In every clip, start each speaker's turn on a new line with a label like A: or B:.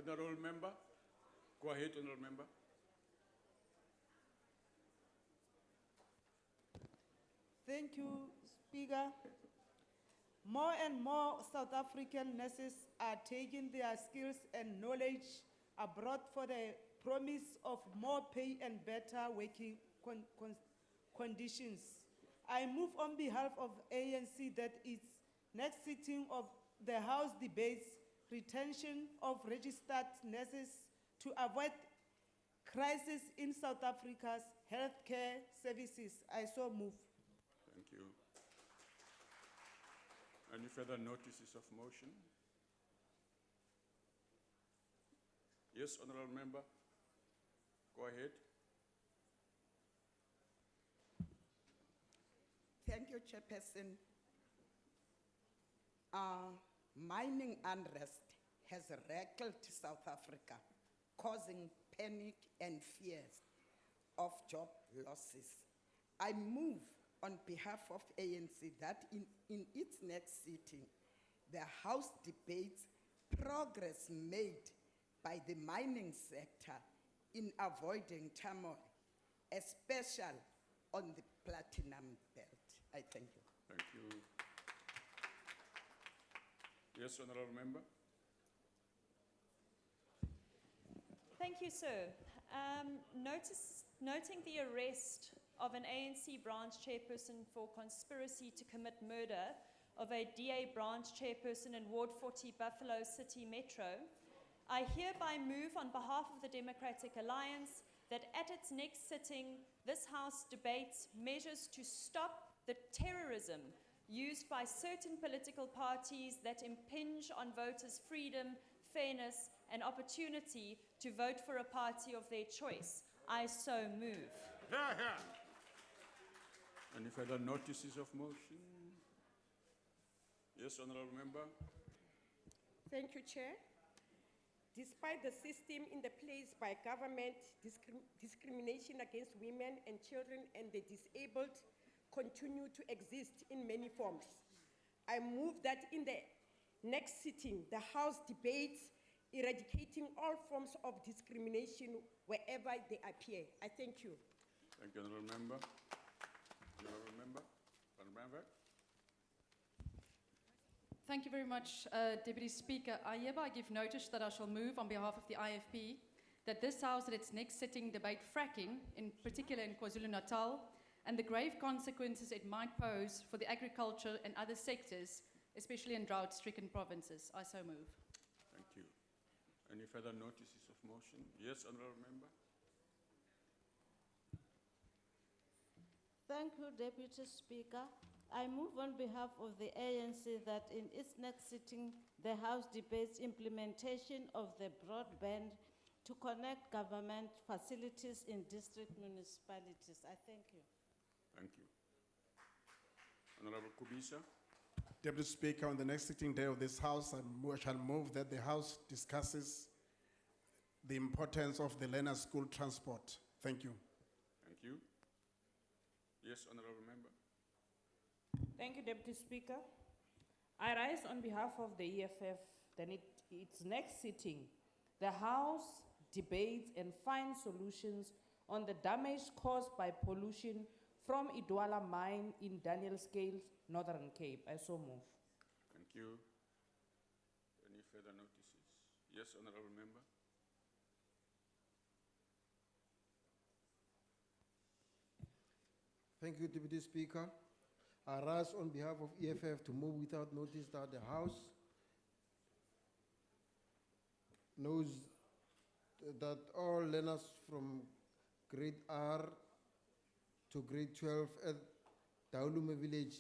A: Honourable Member. Go ahead, Honourable Member.
B: Thank you, Speaker. More and more South African nurses are taking their skills and knowledge abroad for the promise of more pay and better working conditions. I move on behalf of ANC that its next sitting of the House debates retention of registered nurses to avoid crisis in South Africa's healthcare services. I so move.
A: Thank you. Any further notices of motion? Yes, Honourable Member. Go ahead.
C: Thank you, Chairperson. Mining unrest has rattled South Africa, causing panic and fears of job losses. I move on behalf of ANC that in its next sitting, the House debates progress made by the mining sector in avoiding turmoil, especially on the platinum belt. I thank you.
A: Thank you. Yes, Honourable Member.
D: Thank you, sir. Noting the arrest of an ANC branch chairperson for conspiracy to commit murder of a DA branch chairperson in Ward 40, Buffalo City Metro, I hereby move on behalf of the Democratic Alliance that at its next sitting, this House debates measures to stop the terrorism used by certain political parties that impinge on voters' freedom, fairness, and opportunity to vote for a party of their choice. I so move.
A: Any further notices of motion? Yes, Honourable Member.
E: Thank you, Chair. Despite the system in the place by government, discrimination against women and children and the disabled continue to exist in many forms. I move that in the next sitting, the House debates eradicating all forms of discrimination wherever they appear. I thank you.
A: Thank you, Honourable Member. Honourable Member. Honourable Member.
F: Thank you very much, Deputy Speaker. I hereby give notice that I shall move on behalf of the IFP that this House at its next sitting debate fracking, in particular in KwaZulu-Natal, and the grave consequences it might pose for the agriculture and other sectors, especially in drought-stricken provinces. I so move.
A: Thank you. Any further notices of motion? Yes, Honourable Member.
B: Thank you, Deputy Speaker. I move on behalf of the ANC that in its next sitting, the House debates implementation of the broadband to connect government facilities in district municipalities. I thank you.
A: Thank you. Honourable Kubisa.
G: Deputy Speaker, on the next sitting day of this House, I shall move that the House discusses the importance of the learner school transport. Thank you.
A: Thank you. Yes, Honourable Member.
H: Thank you, Deputy Speaker. I rise on behalf of the EFF that its next sitting, the House debates and finds solutions on the damage caused by pollution from Idwala mine in Daniel Scales, Northern Cape. I so move.
A: Thank you. Any further notices? Yes, Honourable Member.
I: Thank you, Deputy Speaker. I rise on behalf of EFF to move without notice that the House knows that all learners from grade R to grade 12 at Daulume village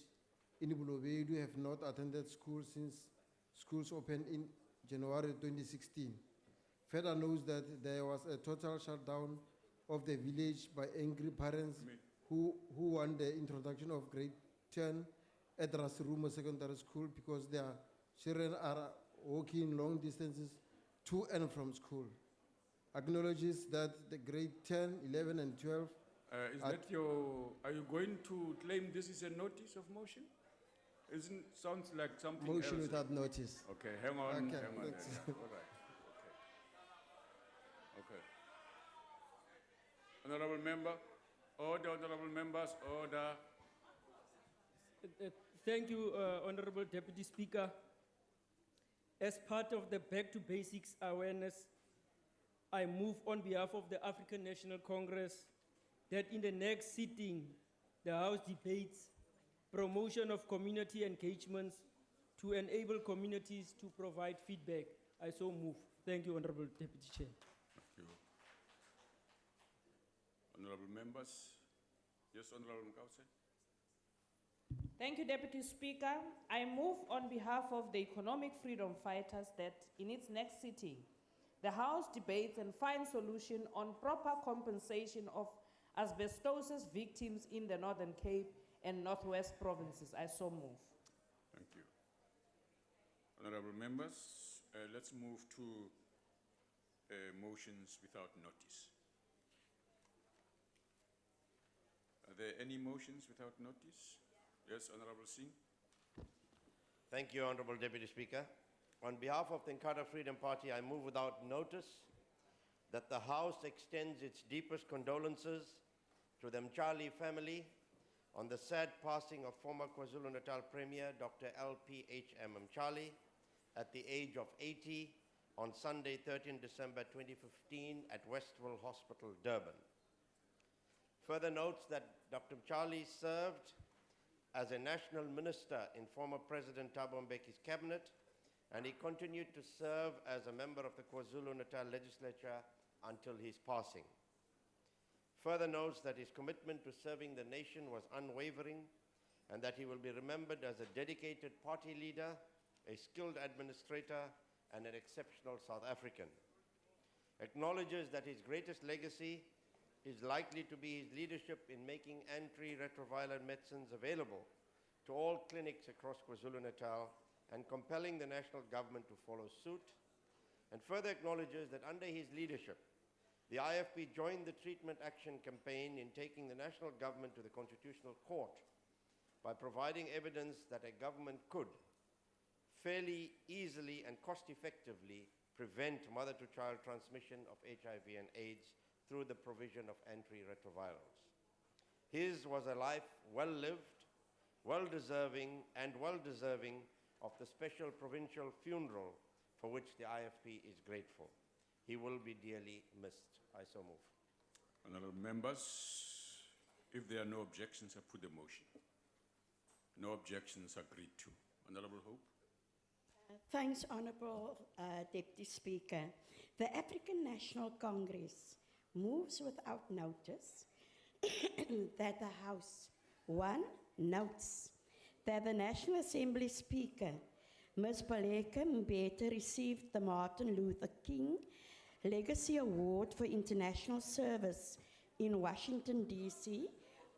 I: in Bulobedu have not attended school since schools opened in January 2016. Further knows that there was a total shutdown of the village by angry parents who want the introduction of grade 10 at Rasirumo Secondary School because their children are walking long distances to and from school. Acknowledges that the grade 10, 11 and 12
A: are you going to claim this is a notice of motion? Sounds like something
I: motion
A: else.
I: without notice.
A: Okay, hang on,
I: Okay,
A: hang on.
I: let's-
A: All right. Okay. Okay. Honorable member, order, honorable members, order.
J: Thank you, Honorable Deputy Speaker. As part of the Back to Basics awareness, I move on behalf of the African National Congress that in the next sitting, the House debates promotion of community engagements to enable communities to provide feedback. I so move. Thank you, Honorable Deputy Chair.
A: Thank you. Honorable members. Yes, Honorable Kgosi.
H: Thank you, Deputy Speaker. I move on behalf of the economic freedom fighters that in its next sitting, the House debates and finds solution on proper compensation of asbestosis victims in the Northern Cape and Northwest provinces. I so move.
A: Thank you. Honorable members, let's move to motions without notice. Are there any motions without notice? Yes, Honorable Singh.
K: Thank you, Honorable Deputy Speaker. On behalf of the Inkatha Freedom Party, I move without notice that the House extends its deepest condolences to the Mchali family on the sad passing of former KwaZulu-Natal Premier Dr. L.P.H.M. Mchali at the age of 80 on Sunday, 13 December 2015 at Westville Hospital, Durban. Further notes that Dr. Mchali served as a national minister in former President Thabo Mbeki's cabinet, and he continued to serve as a member of the KwaZulu-Natal legislature until his passing. Further notes that his commitment to serving the nation was unwavering and that he will be remembered as a dedicated party leader, a skilled administrator, and an exceptional South African. Acknowledges that his greatest legacy is likely to be his leadership in making antiretroviral medicines available to all clinics across KwaZulu-Natal and compelling the national government to follow suit, and further acknowledges that under his leadership, the IFP joined the Treatment Action Campaign in taking the national government to the Constitutional Court by providing evidence that a government could fairly easily and cost-effectively prevent mother-to-child transmission of HIV and AIDS through the provision of antiretrovirals. His was a life well-lived, well-deserving of the special provincial funeral for which the IFP is grateful. He will be dearly missed. I so move.
A: Honorable members, if there are no objections, I put the motion. No objections agreed to. Honorable Hope.
L: Thanks, Honorable Deputy Speaker. The African National Congress moves without notice that the House, 1, notes that the National Assembly Speaker, Ms. Baleka Mbete, received the Martin Luther King Legacy Award for International Service in Washington, D.C.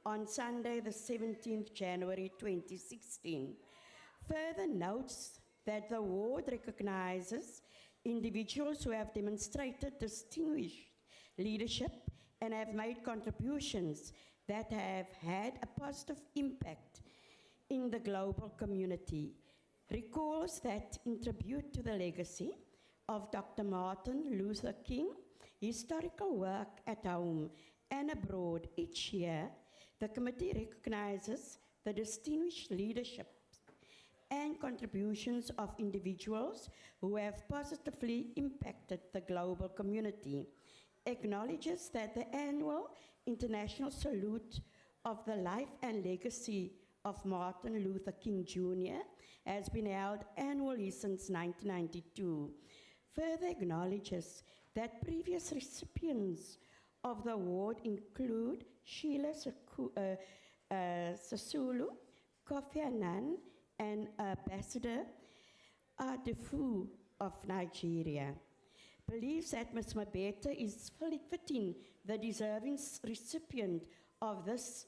L: on Sunday, the 17th January 2016. Further notes that the award recognizes individuals who have demonstrated distinguished leadership and have made contributions that have had a positive impact in the global community. Recalls that in tribute to the legacy of Dr. Martin Luther King, historical work at home and abroad each year, the committee recognizes the distinguished leadership and contributions of individuals who have positively impacted the global community. Acknowledges that the annual international salute of the life and legacy of Martin Luther King Jr. has been held annually since 1992. Further acknowledges that previous recipients of the award include Sheila Sisulu, Kofi Annan, and Ambassador Adefu of Nigeria. Believes that Ms. Mabete is fitting the deserving recipient of this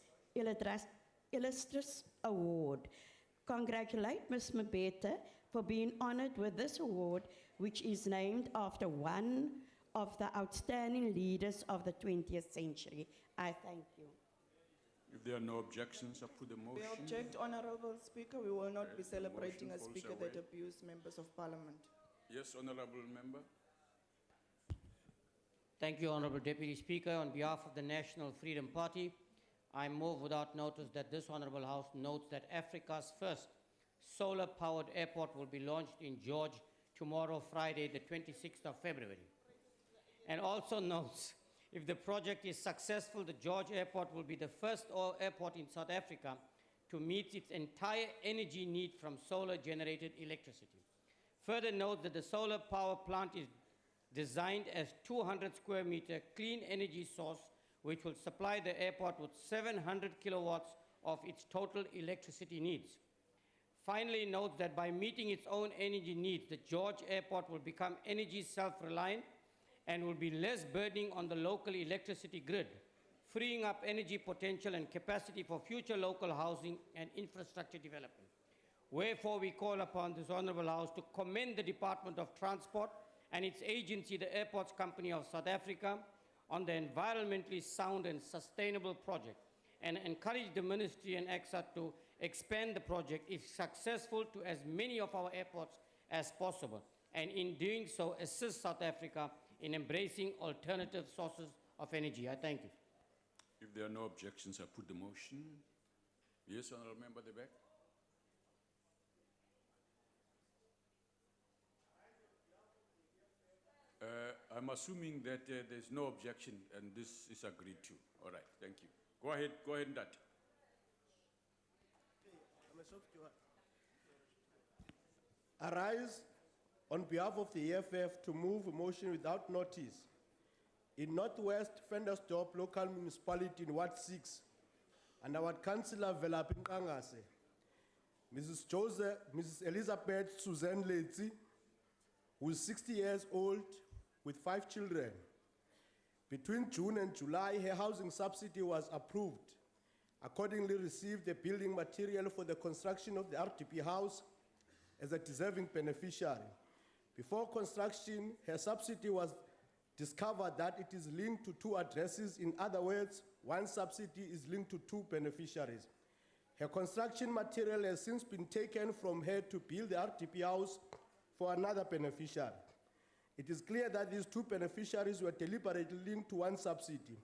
L: illustrious award. Congratulate Ms. Mabete for being honored with this award, which is named after one of the outstanding leaders of the 20th century. I thank you.
A: If there are no objections, I put the motion.
B: We object, Honorable Speaker. We will not be
A: The
B: celebrating a
A: motion falls
B: speaker that
A: away.
B: abused members of parliament.
A: Yes, Honorable Member.
M: Thank you, Honourable Deputy Speaker. On behalf of the National Freedom Party, I move without notice that this Honourable House notes that Africa's first solar-powered airport will be launched in George tomorrow, Friday, the 26th of February. And also notes, if the project is successful, the George Airport will be the first airport in South Africa to meet its entire energy need from solar-generated electricity. Further note that the solar power plant is designed as 200 square meter clean energy source, which will supply the airport with 700 kilowatts of its total electricity needs. Finally, note that by meeting its own energy needs, the George Airport will become energy self-reliant and will be less burdening on the local electricity grid, freeing up energy potential and capacity for future local housing and infrastructure development. Wherefore, we call upon this Honourable House to commend the Department of Transport and its agency, the Airports Company of South Africa, on the environmentally sound and sustainable project, and encourage the Ministry and AXA to expand the project, if successful, to as many of our airports as possible, and in doing so, assist South Africa in embracing alternative sources of energy. I thank you.
A: If there are no objections, I put the motion. Yes, Honourable Member at the back. I'm assuming that there's no objection and this is agreed to. All right, thank you. Go ahead, Ndat.
I: Arise on behalf of the EFF to move a motion without notice in Northwest Ventersdorp Local Municipality in Ward 6, and our Councillor Velapin Kangase, Mrs. Elizabeth Suzanne Letzi, who is 60 years old with 5 children. Between June and July, her housing subsidy was approved. Accordingly, received the building material for the construction of the RDP house as a deserving beneficiary. Before construction, her subsidy was discovered that it is linked to 2 addresses. In other words, one subsidy is linked to 2 beneficiaries. Her construction material has since been taken from her to build the RDP house for another beneficiary. It is clear that these 2 beneficiaries were deliberately linked to one subsidy,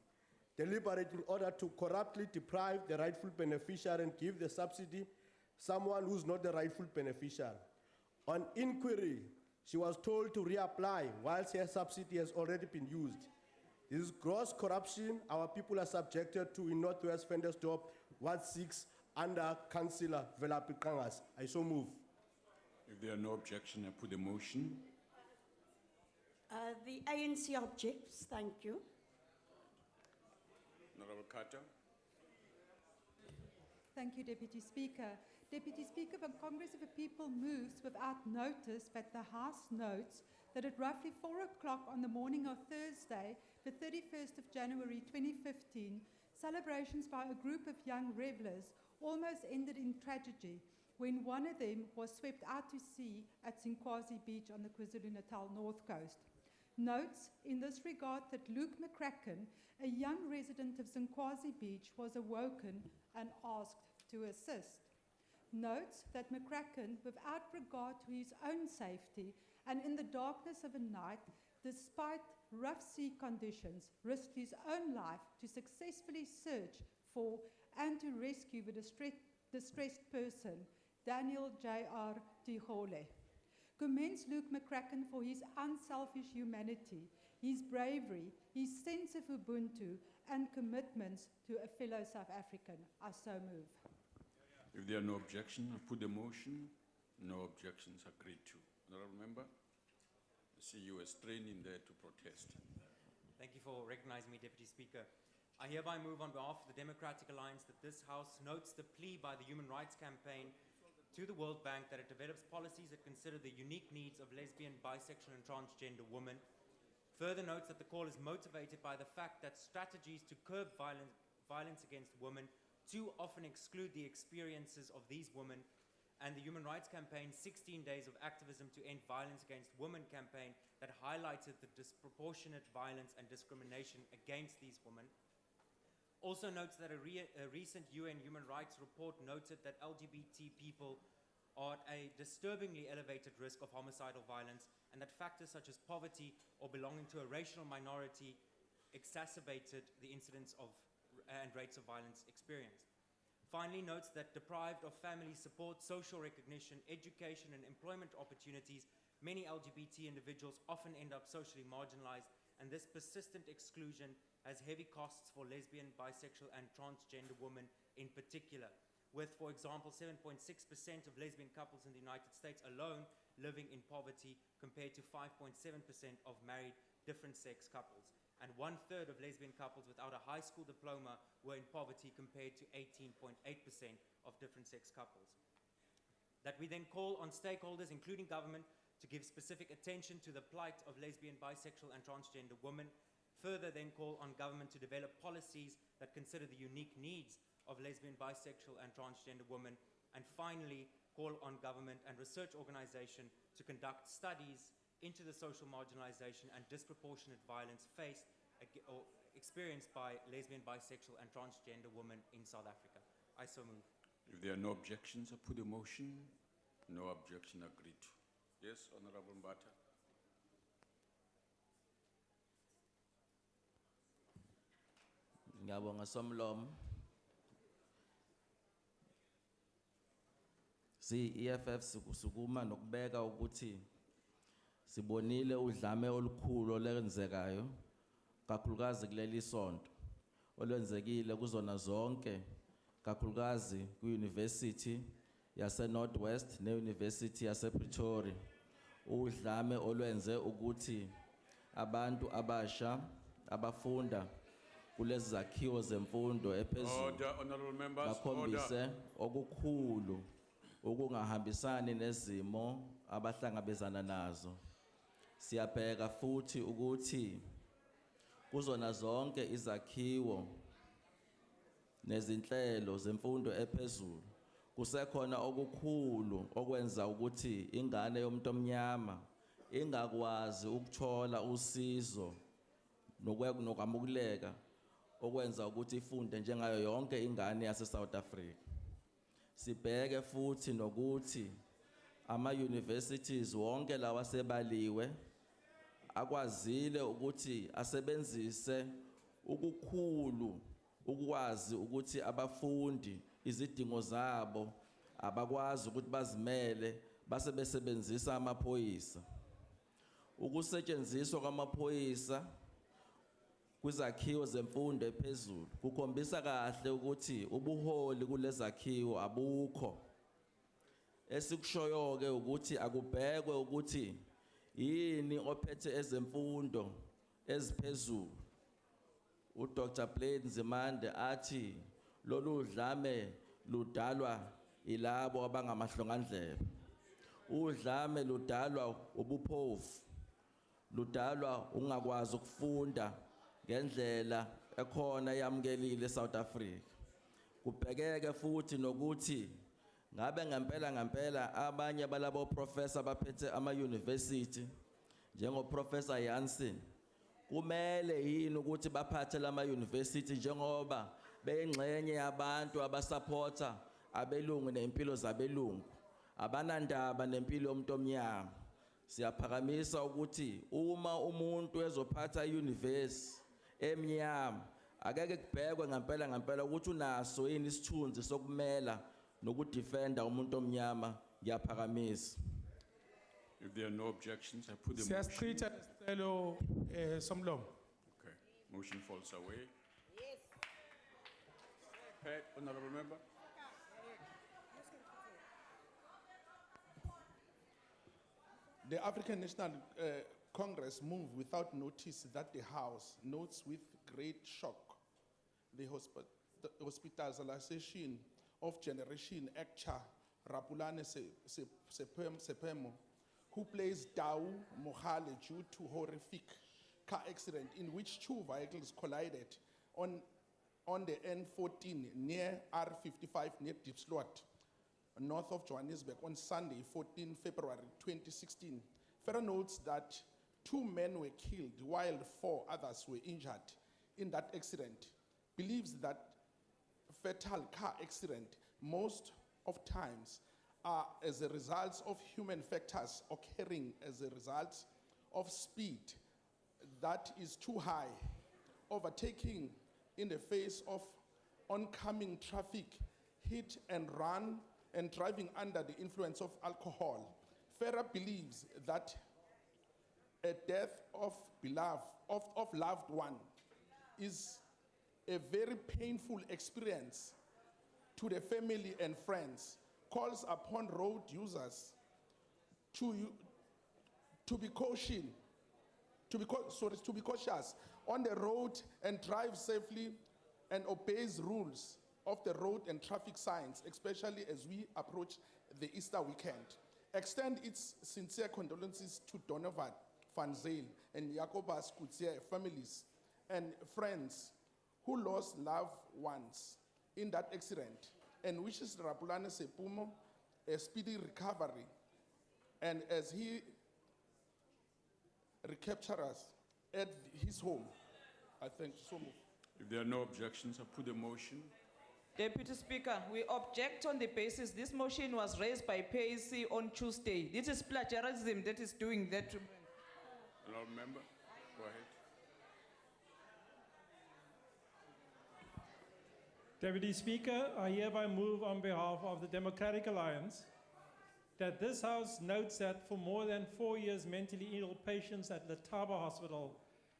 I: deliberate in order to corruptly deprive the rightful beneficiary and give the subsidy someone who's not the rightful beneficiary. On inquiry, she was told to reapply whilst her subsidy has already been used. This is gross corruption our people are subjected to in Northwest Ventersdorp, Ward 6, under Councillor Velapin Kangase. I so move.
A: If there are no objection, I put the motion.
L: The ANC objects. Thank you.
A: Honourable Carter.
N: Thank you, Deputy Speaker. Deputy Speaker, the Congress of the People moves without notice that the House notes that at roughly 4 o'clock on the morning of Thursday, the 31st of January 2015, celebrations by a group of young revellers almost ended in tragedy when one of them was swept out to sea at Kgosi Beach on the KwaZulu-Natal north coast. Notes in this regard that Luke McCracken, a young resident of Kgosi Beach, was awoken and asked to assist. Notes that McCracken, without regard to his own safety and in the darkness of a night, despite rough sea conditions, risked his own life to successfully search for and to rescue the distressed person, Daniel J.R. Tihole. Commends Luke McCracken for his unselfish humanity, his bravery, his sense of Ubuntu, and commitments to a fellow South African. I so move.
A: If there are no objections, I put the motion. No objections, agreed to. Honourable Member, I see you are straining there to protest.
O: Thank you for recognizing me, Deputy Speaker. I hereby move on behalf of the Democratic Alliance that this House notes the plea by the Human Rights Campaign to the World Bank that it develops policies that consider the unique needs of lesbian, bisexual, and transgender women. Further notes that the call is motivated by the fact that strategies to curb violence against women too often exclude the experiences of these women, and the Human Rights Campaign's 16 Days of Activism to End Violence Against Women campaign that highlighted the disproportionate violence and discrimination against these women. Also notes that a recent UN human rights report noted that LGBT people are at a disturbingly elevated risk of homicidal violence, and that factors such as poverty or belonging to a racial minority exacerbated the incidence of and rates of violence experienced. Finally, notes that deprived of family support, social recognition, education, and employment opportunities, many LGBT individuals often end up socially marginalized, and this persistent exclusion has heavy costs for lesbian, bisexual, and transgender women in particular, with, for example, 7.6% of lesbian couples in the United States alone living in poverty compared to 5.7% of married different-sex couples. And 1/3 of lesbian couples without a high school diploma were in poverty compared to 18.8% of different-sex couples. That we then call on stakeholders, including government, to give specific attention to the plight of lesbian, bisexual, and transgender women. Further, then call on government to develop policies that consider the unique needs of lesbian, bisexual, and transgender women. And finally, call on government and research organizations to conduct studies into the social marginalization and disproportionate violence faced or experienced by lesbian, bisexual, and transgender women in South Africa. I so move.
A: If there are no objections, I put the motion. No objection, agreed to. Yes, Honorable Mbata.
P: Ngiyabonga somlomo. EFF sukuma nokubeka ukuthi sibonile udlame olukhulu olenzekayo kakhulukazi kuleli sonto olwenzekile kuzona zonke kakhulukazi ku-University yase Northwest ne-University yase Pretoria udlame olwenze ukuthi abantu abasha abafunda kulezi zakhiwo zemfundo ephezulu bakhombise okukhulu ukungahambisani nezimo abahlangabezana nazo. Siyabheka futhi ukuthi kuzona zonke izakhiwo nezinhlelo zemfundo ephezulu kusekhona okukhulu okwenza ukuthi ingane yomuntu omnyama ingakwazi ukuthola usizo nokwamukeleka okwenza ukuthi ifunde njengayo yonke ingane yase South Africa. Sibheke futhi nokuthi ama-universities wonke lawa sebaliwe akwazile ukuthi asebenzise ukukhulu ukwazi ukuthi abafundi izidingo zabo abakwazi ukuthi bazimele base besebenzisa amaphoyisa. Ukusetshenziswa kwamaphoyisa kwizakhiwo zemfundo ephezulu kukhombisa kahle ukuthi ubuholi kulezakhiwo abukho. Esikushoyo ke ukuthi akubhekwe ukuthi yini ophethe ezemfundo eziphezulu. uDr. Blade Nzimande athi lolu dlame ludalwa ilabo abangamahlongandlebe. Udlame ludalwa ubuphofu. Ludalwa ungakwazi ukufunda ngendlela ekhona yamkelile eSouth Africa. Kubhekeke futhi nokuthi ngabe ngempela abanye balabo professor baphethe ama-university njengoprofessor Jansen kumele yini ukuthi baphathe lama-university njengoba beyingxenye yabantu abasupporta abelungu nempilo zabelungu abanandaba nempilo yomuntu omnyama. Siyaphakamisa ukuthi uma umuntu ezophatha i-university emnyama akeke kubhekwe ngempela ukuthi unaso yini isithunzi sokumela nokudefenda umuntu omnyama. Ngiyaphakamisa.
A: If there are no objections, I put the motion.
Q: Siyasichitha isicelo somlomo.
A: Okay, motion falls away. Yes. Pat, Honorable Member.
Q: The African National Congress moved without notice that the House notes with great shock the hospitalization of Generation Actor Rapulane Sepemo, who plays Dau Mohale due to horrific car accident in which two vehicles collided on the N14 near R55 near Diepsloot, north of Johannesburg, on Sunday, 14 February 2016. Further notes that 2 men were killed while 4 others were injured in that accident. Believes that fatal car accident most of times are as a result of human factors occurring as a result of speed that is too high, overtaking in the face of oncoming traffic, hit and run, and driving under the influence of alcohol. FERA believes that a death of loved one is a very painful experience to the family and friends, calls upon road users to be cautious on the road and drive safely and obeys rules of the road and traffic signs, especially as we approach the Easter weekend. Extend its sincere condolences to Donovan Van Zyl and Jacobus Kutsia families and friends who lost loved ones in that accident, and wishes Rapulane Sepumo a speedy recovery, and as he recaptures us at his home. I thank you so much.
A: If there are no objections, I put the motion.
H: Deputy Speaker, we object on the basis this motion was raised by PAC on Tuesday. This is plagiarism that is doing that.
A: Honourable member, go ahead.
J: Deputy Speaker, I hereby move on behalf of the Democratic Alliance that this House notes that for more than 4 years, mentally ill patients at Letaba Hospital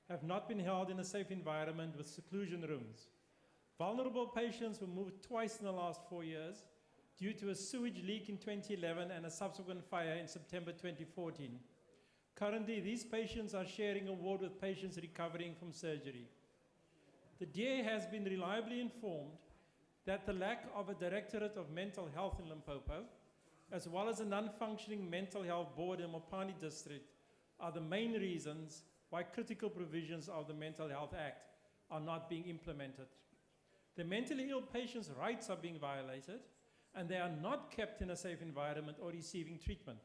J: have not been held in a safe environment with seclusion rooms. Vulnerable patients were moved twice in the last 4 years due to a sewage leak in 2011 and a subsequent fire in September 2014. Currently, these patients are sharing a ward with patients recovering from surgery. The DA has been reliably informed that the lack of a Directorate of Mental Health in Limpopo, as well as a non-functioning mental health board in Mopani district, are the main reasons why critical provisions of the Mental Health Act are not being implemented. The mentally ill patients' rights are being violated, and they are not kept in a safe environment or receiving treatment.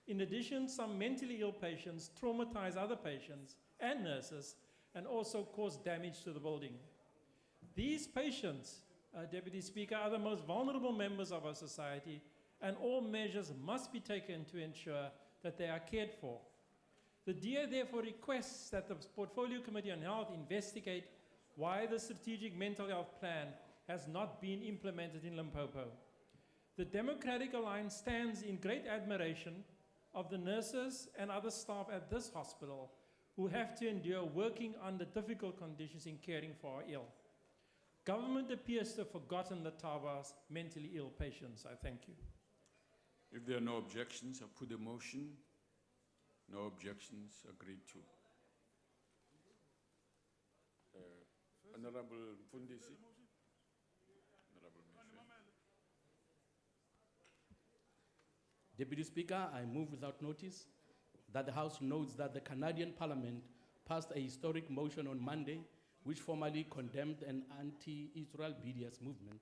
J: In addition, some mentally ill patients traumatize other patients and nurses and also cause damage to the building. These patients, Deputy Speaker, are the most vulnerable members of our society, and all measures must be taken to ensure that they are cared for. The DA therefore requests that the Portfolio Committee on Health investigate why the strategic mental health plan has not been implemented in Limpopo. The Democratic Alliance stands in great admiration of the nurses and other staff at this hospital who have to endure working under difficult conditions in caring for our ill. Government appears to have forgotten Letaba's mentally ill patients. I thank you.
A: If there are no objections, I put the motion. No objections, agreed to. Honorable Mfundisi. Honorable Meshwe.
R: Deputy Speaker, I move without notice that the House notes that the Canadian Parliament passed a historic motion on Monday which formally condemned an anti-Israel BDS movement.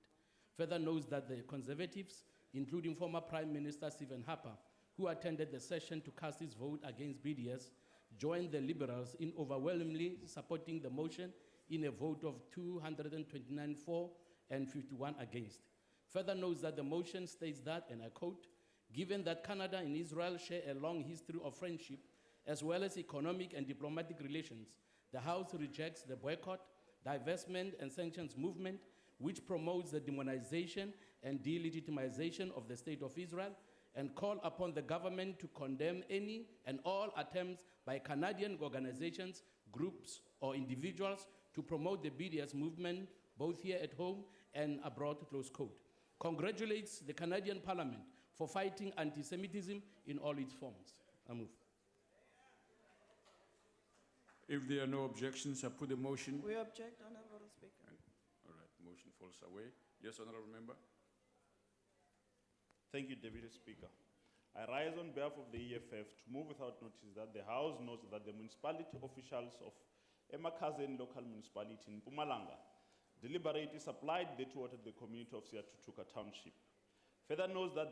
R: Further notes that the Conservatives, including former Prime Minister Stephen Harper, who attended the session to cast his vote against BDS, joined the Liberals in overwhelmingly supporting the motion in a vote of 229 for and 51 against. Further notes that the motion states that, and I quote, given that Canada and Israel share a long history of friendship as well as economic and diplomatic relations, the House rejects the boycott, divestment, and sanctions movement which promotes the demonization and delegitimization of the State of Israel, and call upon the government to condemn any and all attempts by Canadian organizations, groups, or individuals to promote the BDS movement, both here at home and abroad, close quote. Congratulates the Canadian Parliament for fighting anti-Semitism in all its forms. I move.
A: If there are no objections, I put the motion.
S: We object, Honourable Speaker.
A: All right, motion falls away. Yes, Honourable Member.
T: Thank you, Deputy Speaker. I rise on behalf of the EFF to move without notice that the House notes that the municipality officials of Emakhazen local municipality in Mpumalanga deliberately supplied dirty water to the community of Siyatutuka Township. Further notes that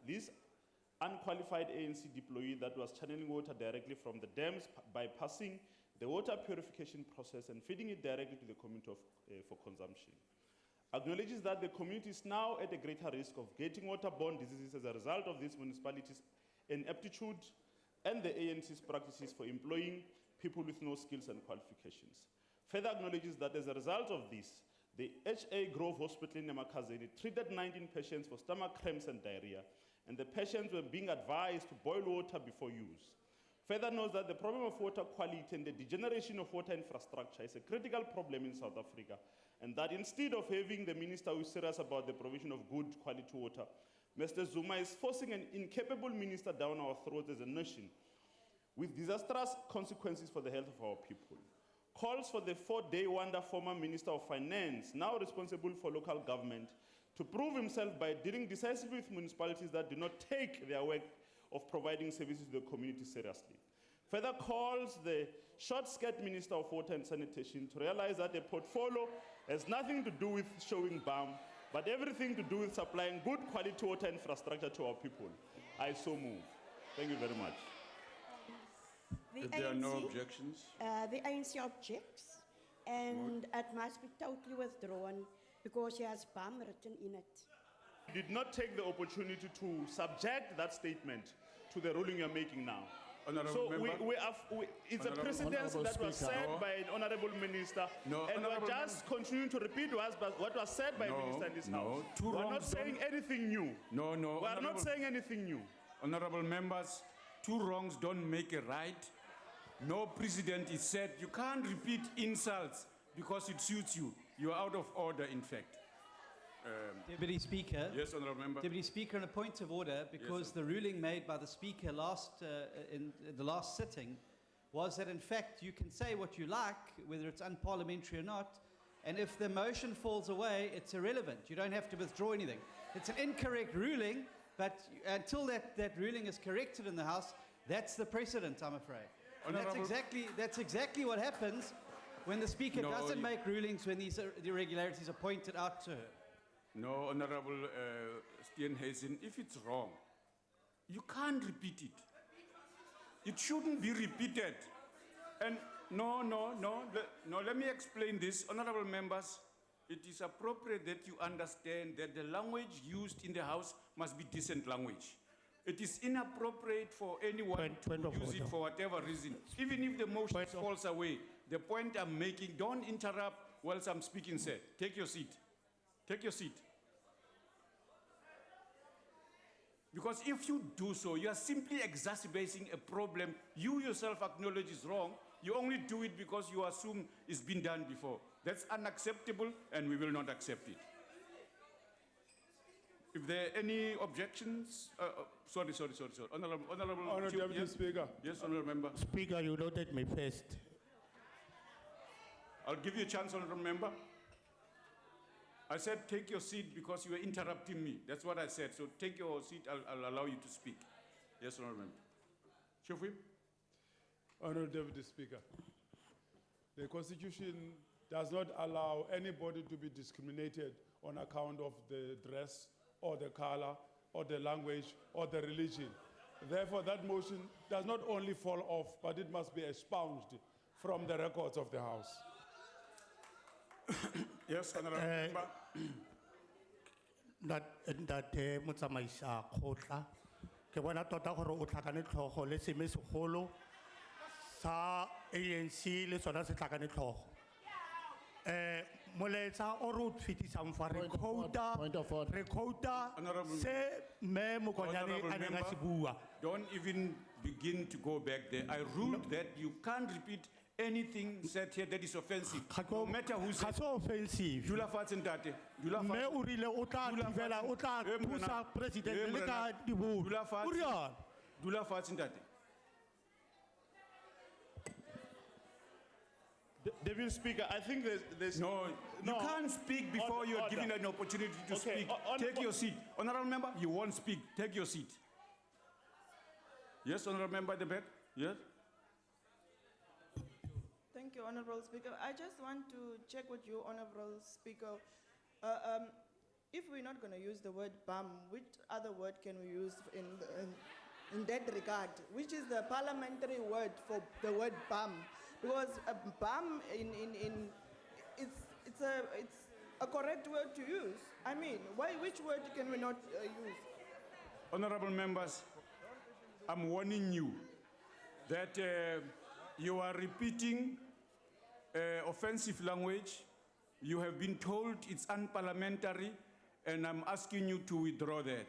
T: this unqualified ANC deployee that was channeling water directly from the dams, bypassing the water purification process and feeding it directly to the community for consumption. acknowledges that the community is now at a greater risk of getting waterborne diseases as a result of this municipality's ineptitude and the ANC's practices for employing people with no skills and qualifications. Further acknowledges that as a result of this, the HA Grove Hospital in Emakazeni treated 19 patients for stomach cramps and diarrhea, and the patients were being advised to boil water before use. Further notes that the problem of water quality and the degeneration of water infrastructure is a critical problem in South Africa, and that instead of having the minister who is serious about the provision of good quality water, Mr. Zuma is forcing an incapable minister down our throats as a nation, with disastrous consequences for the health of our people. Calls for the 4-day wonder former Minister of Finance, now responsible for local government, to prove himself by dealing decisively with municipalities that do not take their work of providing services to the community seriously. Further calls the short-skirt Minister of Water and Sanitation to realize that a portfolio has nothing to do with showing balm, but everything to do with supplying good quality water infrastructure to our people. I so move. Thank you very much.
A: If there are no objections,
L: The ANC objects, and it must be totally withdrawn because he has BAM written in it.
T: Did not take the opportunity to subject that statement to the ruling you're making now.
A: Honourable
T: So
A: member.
T: it's a
A: Honourable-
T: precedence
A: Honourable
T: that was
A: Speaker.
T: said
A: No.
T: by an honourable minister,
A: No,
T: and we're
A: Honourable
T: just continuing to repeat what was said by a
A: No,
T: minister in this
A: no,
T: house.
A: two
T: We're not
A: wrongs
T: saying
A: don't-
T: anything new.
A: no, no.
T: We are not
A: Honourable-
T: saying anything new.
A: Honorable members, two wrongs don't make a right. No precedent is set. You can't repeat insults because it suits you. You are out of order, in fact.
U: Deputy Speaker.
A: Yes, Honourable Member.
U: Deputy Speaker, on a point of order, because the ruling made by the Speaker in the last sitting was that, in fact, you can say what you like, whether it's unparliamentary or not, and if the motion falls away, it's irrelevant. You don't have to withdraw anything. It's an incorrect ruling, but until that ruling is corrected in the House, that's the precedent, I'm afraid. And that's exactly what happens when the Speaker
A: No,
U: doesn't
A: you-
U: make rulings when these irregularities are pointed out to her.
A: No, Honorable Steenhuisen, if it's wrong, you can't repeat it. It shouldn't be repeated. And no, let me explain this. Honorable members, it is appropriate that you understand that the language used in the House must be decent language. It is inappropriate for anyone to use it for whatever reason. Even if the motion falls away, the point I'm making, don't interrupt whilst I'm speaking, sir. Take your seat. Take your seat. Because if you do so, you are simply exacerbating a problem you yourself acknowledge is wrong. You only do it because you assume it's been done before. That's unacceptable, and we will not accept it. If there are any objections, sorry. Honourable
V: Deputy
A: yes?
V: Speaker.
A: Yes, Honourable Member.
V: Speaker, you noted me first.
A: I'll give you a chance, Honourable Member. I said take your seat because you were interrupting me. That's what I said. So take your seat, I'll allow you to speak. Yes, Honourable Member. Chief Whip.
V: Honourable Deputy Speaker, the Constitution does not allow anybody to be discriminated on account of the dress or the color or the language or the religion. Therefore, that motion does not only fall off, but it must be expunged from the records of the House.
A: Yes, Honourable Member.
V: Ntate motsamaisa kgotla ke bona tota gore o tlhakane tlhogo le seme segolo sa ANC le sona se tlhakane tlhogo moletsa o re o fetisang fa re quota se me mokonyane a neng a se bua.
A: Don't even begin to go back there. I ruled that you can't repeat anything said here that is offensive. No matter who said it.
V: Offensive.
A: Dula fatshe ntate. Dula fatshe.
V: Mme o rile o tla thibela o tla thusa president le ka dibuka.
A: Dula fatshe.
V: O rialo.
A: Dula fatshe ntate.
T: Deputy Speaker, I think there's
A: no, you can't speak before you're
T: order.
A: given an opportunity to
T: Okay,
A: speak. Take your seat. Honourable Member, you won't speak. Take your seat. Yes, Honourable Member at the back. Yes.
W: Thank you, Honourable Speaker. I just want to check with you, Honourable Speaker. If we're not going to use the word BAM, which other word can we use in that regard? Which is the parliamentary word for the word BAM? Because BAM a correct word to use? I mean, which word can we not use?
A: Honorable members, I'm warning you that you are repeating offensive language. You have been told it's unparliamentary, and I'm asking you to withdraw that.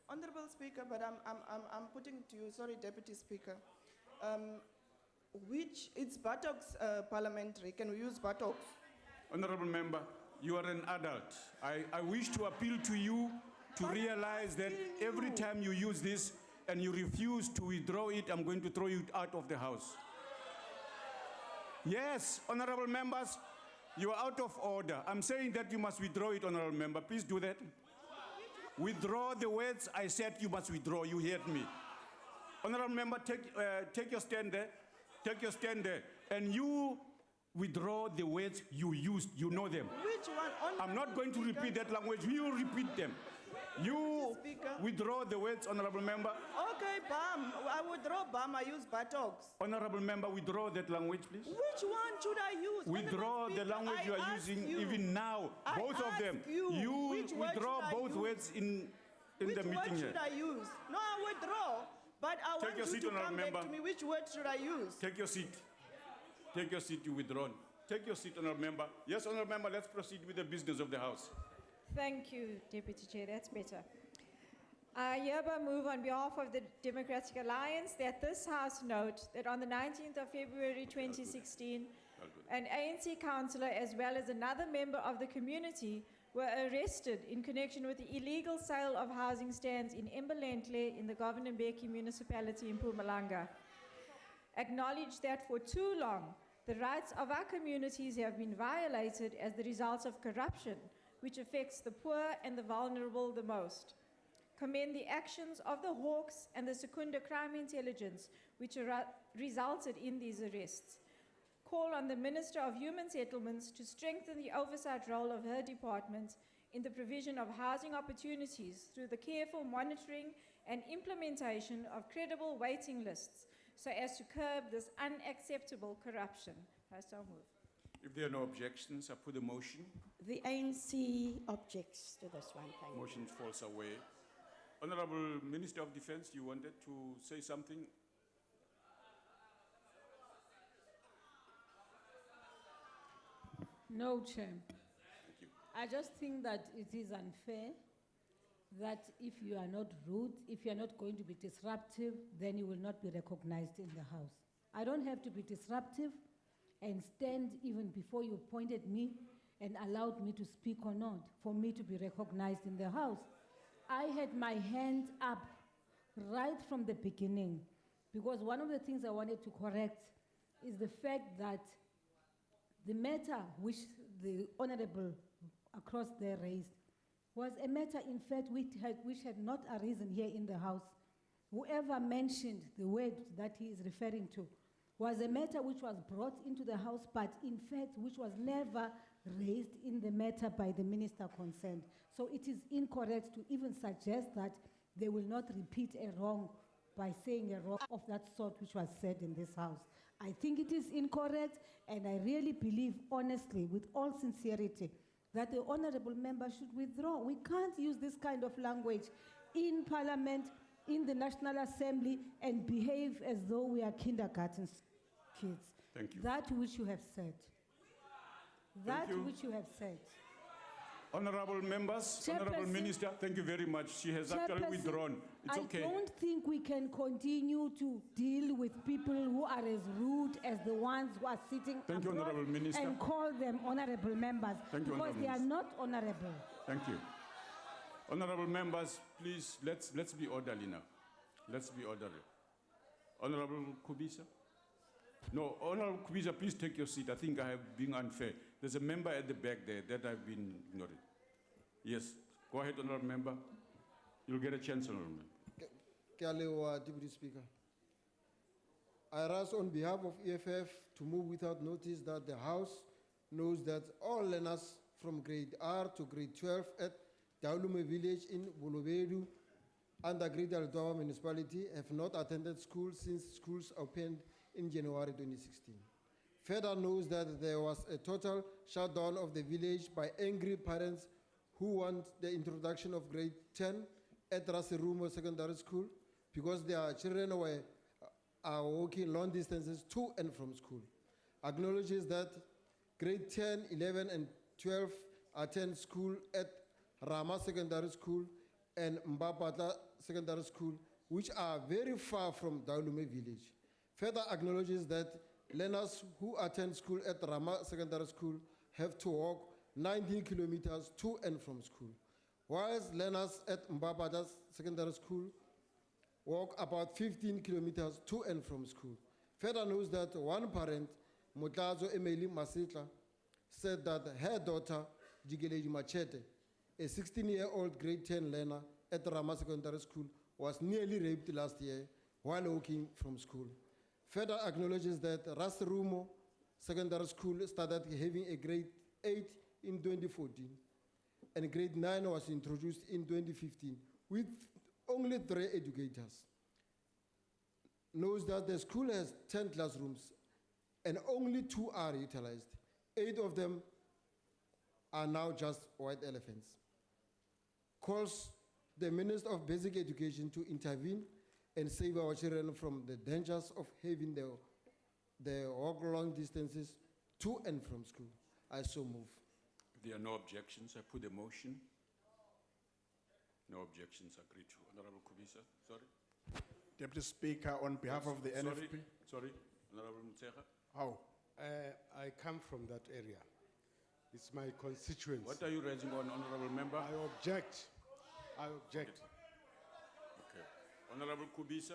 W: Honorable Speaker, but I'm putting to you, sorry, Deputy Speaker. It's buttocks parliamentary. Can we use buttocks?
A: Honorable member, you are an adult. I wish to appeal to you to realize that every time you use this and you refuse to withdraw it, I'm going to throw you out of the house. Yes, honorable members, you are out of order. I'm saying that you must withdraw it, honorable member. Please do that. Withdraw the words I said you must withdraw. You heard me. Honorable member, take your stand there. Take your stand there. And you withdraw the words you used. You know them.
W: Which one?
A: I'm not going to repeat that language. You repeat them. You withdraw the words, honorable member.
W: Okay, bam. I withdraw bam. I use buttocks.
A: Honorable member, withdraw that language, please.
W: Which one should I use?
A: Withdraw the language you are using even now. Both of them. You withdraw both words in the meeting here.
W: Which word should I use? No, I withdraw. But I want you to come back to me. Which word should I use?
A: Take your seat. Take your seat, you withdrawn. Take your seat, honorable member. Yes, honorable member, let's proceed with the business of the House.
C: Thank you, Deputy Chair. That's better. I hereby move on behalf of the Democratic Alliance that this House note that on the 19th of February 2016, an ANC councillor as well as another member of the community were arrested in connection with the illegal sale of housing stands in Imbalentle in the Governmental municipality in Mpumalanga. Acknowledge that for too long, the rights of our communities have been violated as the result of corruption, which affects the poor and the vulnerable the most. Commend the actions of the Hawks and the Secunda Crime Intelligence, which resulted in these arrests. Call on the Minister of Human Settlements to strengthen the oversight role of her department in the provision of housing opportunities through the careful monitoring and implementation of credible waiting lists so as to curb this unacceptable corruption. I so move.
A: If there are no objections, I put the motion.
L: The ANC objects to this one. Thank you.
A: Motion falls away. Honorable Minister of Defense, you wanted to say something?
D: No, Chair.
A: Thank you.
D: I just think that it is unfair that if you are not rude, if you are not going to be disruptive, then you will not be recognized in the House. I don't have to be disruptive and stand even before you pointed me and allowed me to speak or not, for me to be recognized in the House. I had my hand up right from the beginning, because one of the things I wanted to correct is the fact that the matter which the Honorable across there raised was a matter, in fact, which had not arisen here in the House. Whoever mentioned the word that he is referring to was a matter which was brought into the House, but in fact, which was never raised in the matter by the minister concerned. So it is incorrect to even suggest that they will not repeat a wrong by saying a wrong of that sort which was said in this House. I think it is incorrect, and I really believe, honestly, with all sincerity, that the honorable member should withdraw. We can't use this kind of language in Parliament, in the National Assembly, and behave as though we are kindergarten kids.
A: Thank you.
D: That which you have said. That which you have said.
A: Honorable members, Honorable Minister, thank you very much. She has actually withdrawn. It's okay.
D: I don't think we can continue to deal with people who are as rude as the ones who are sitting
A: Thank you, Honorable Minister.
D: and call them honorable members,
A: Thank you,
D: because
A: Honorable
D: they are
A: Minister.
D: not honorable.
A: Thank you. Honorable members, please, let's be orderly now. Let's be orderly. Honorable Kubisa? No, Honorable Kubisa, please take your seat. I think I have been unfair. There's a member at the back there that I've been ignoring. Yes, go ahead, Honorable Member. You'll get a chance, Honorable Member.
I: Kyalewa, Deputy Speaker. I rise on behalf of EFF to move without notice that the House knows that all learners from grade R to grade 12 at Daulume village in Bolobedu under Greater Altoa municipality have not attended school since schools opened in January 2016. Further knows that there was a total shutdown of the village by angry parents who want the introduction of grade 10 at Rasirumo Secondary School because their children are walking long distances to and from school. Acknowledges that grade 10, 11, and 12 attend school at Rama Secondary School and Mbapata Secondary School, which are very far from Daulume village. Further acknowledges that learners who attend school at Rama Secondary School have to walk 19 kilometers to and from school, whilst learners at Mbapata Secondary School walk about 15 kilometers to and from school. Further knows that one parent, Mutlazo Emily Masitla, said that her daughter, Jigeleji Machete, a 16-year-old grade 10 learner at Rama Secondary School, was nearly raped last year while walking from school. Further acknowledges that Rasirumo Secondary School started having a grade 8 in 2014, and grade 9 was introduced in 2015 with only 3 educators. Knows that the school has 10 classrooms and only 2 are utilized. 8 of them are now just white elephants. Calls the Minister of Basic Education to intervene and save our children from the dangers of having the walk long distances to and from school. I so move.
A: If there are no objections, I put the motion. No objections, agreed to. Honorable Kgosi, sorry.
E: Deputy Speaker, on behalf of the NFP.
A: Sorry, Honorable Mutsecha.
F: How? I come from that area. It's my constituency.
A: What are you raising on, Honorable Member?
F: I object. I object.
A: Okay. Honorable Kgosi.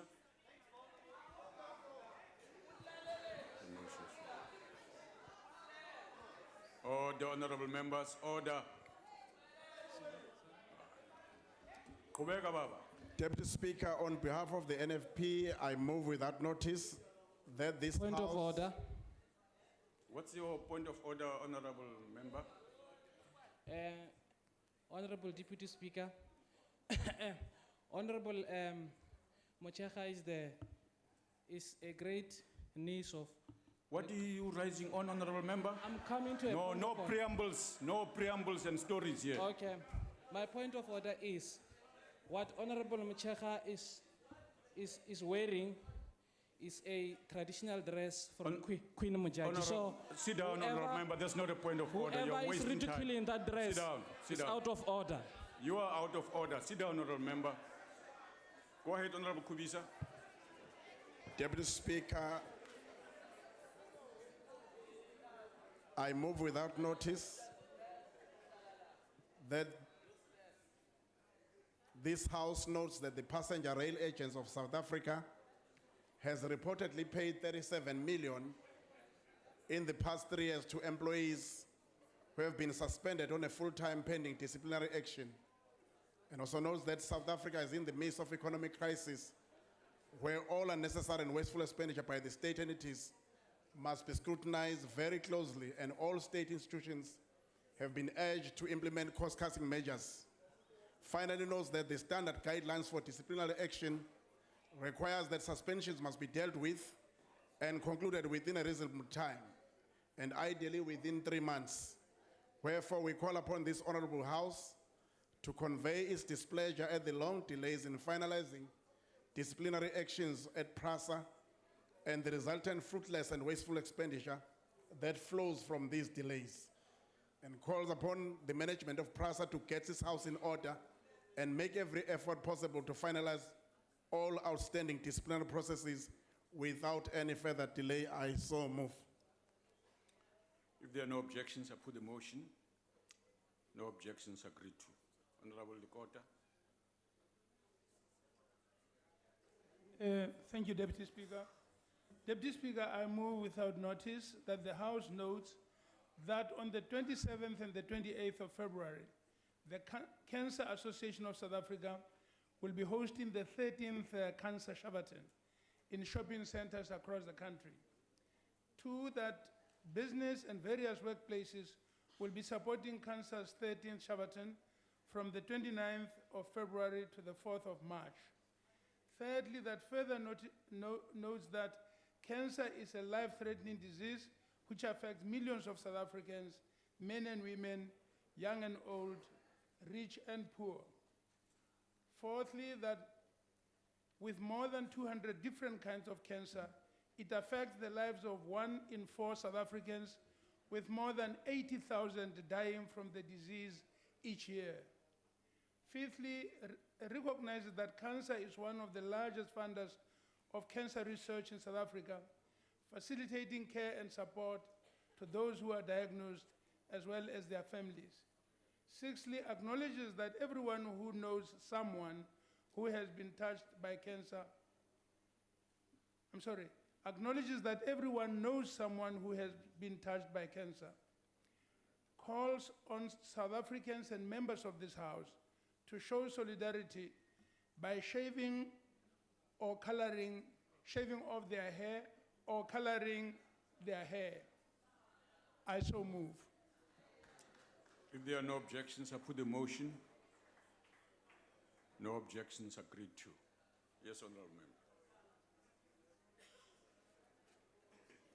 A: Order, honorable members, order. Kubeka Baba.
E: Deputy Speaker, on behalf of the NFP, I move without notice that this
J: Point
E: House...
J: of order.
A: What's your point of order, honorable member?
J: Honorable Deputy Speaker, Honorable Mochecha is a great niece of.
A: What are you raising on, honorable member?
J: I'm coming to a point
A: no
J: of order.
A: preambles, no preambles and stories here.
J: Okay, my point of order is what Honorable Mochecha is wearing is a traditional dress from Queen Mojaji. So
A: sit down, honorable member. That's not a point of order. You're
J: whoever is
A: wasting time.
J: ridiculing that dress
A: Sit
J: is
A: down.
J: out of order.
A: You are out of order. Sit down, honorable member. Go ahead, honorable Kgosi.
E: Deputy Speaker, I move without notice that this House notes that the Passenger Rail Agents of South Africa has reportedly paid 37 million in the past 3 years to employees who have been suspended on a full-time pending disciplinary action. And also notes that South Africa is in the midst of economic crisis where all unnecessary and wasteful expenditure by the state entities must be scrutinized very closely, and all state institutions have been urged to implement cost-cutting measures. Finally notes that the standard guidelines for disciplinary action requires that suspensions must be dealt with and concluded within a reasonable time, and ideally within 3 months. Wherefore, we call upon this honorable House to convey its displeasure at the long delays in finalizing disciplinary actions at PRASA and the resultant fruitless and wasteful expenditure that flows from these delays, and calls upon the management of PRASA to get its house in order and make every effort possible to finalize all outstanding disciplinary processes without any further delay. I so move.
A: If there are no objections, I put the motion. No objections, agreed to. Honorable Likota.
V: Thank you, Deputy Speaker. Deputy Speaker, I move without notice that the House notes that on the 27th and the 28th of February, the Cancer Association of South Africa will be hosting the 13th Cancer Shavaton in shopping centers across the country. 2, that business and various workplaces will be supporting Cancer's 13th Shavaton from the 29th of February to the 4th of March. Thirdly, that further notes that cancer is a life-threatening disease which affects millions of South Africans, men and women, young and old, rich and poor. Fourthly, that with more than 200 different kinds of cancer, it affects the lives of 1 in 4 South Africans, with more than 80,000 dying from the disease each year. Fifthly, recognizes that cancer is one of the largest funders of cancer research in South Africa, facilitating care and support to those who are diagnosed as well as their families. Sixthly, acknowledges that everyone who knows someone who has been touched by cancer, acknowledges that everyone knows someone who has been touched by cancer, calls on South Africans and members of this House to show solidarity by shaving off their hair or coloring their hair. I so move.
A: If there are no objections, I put the motion. No objections, agreed to. Yes, Honourable Member.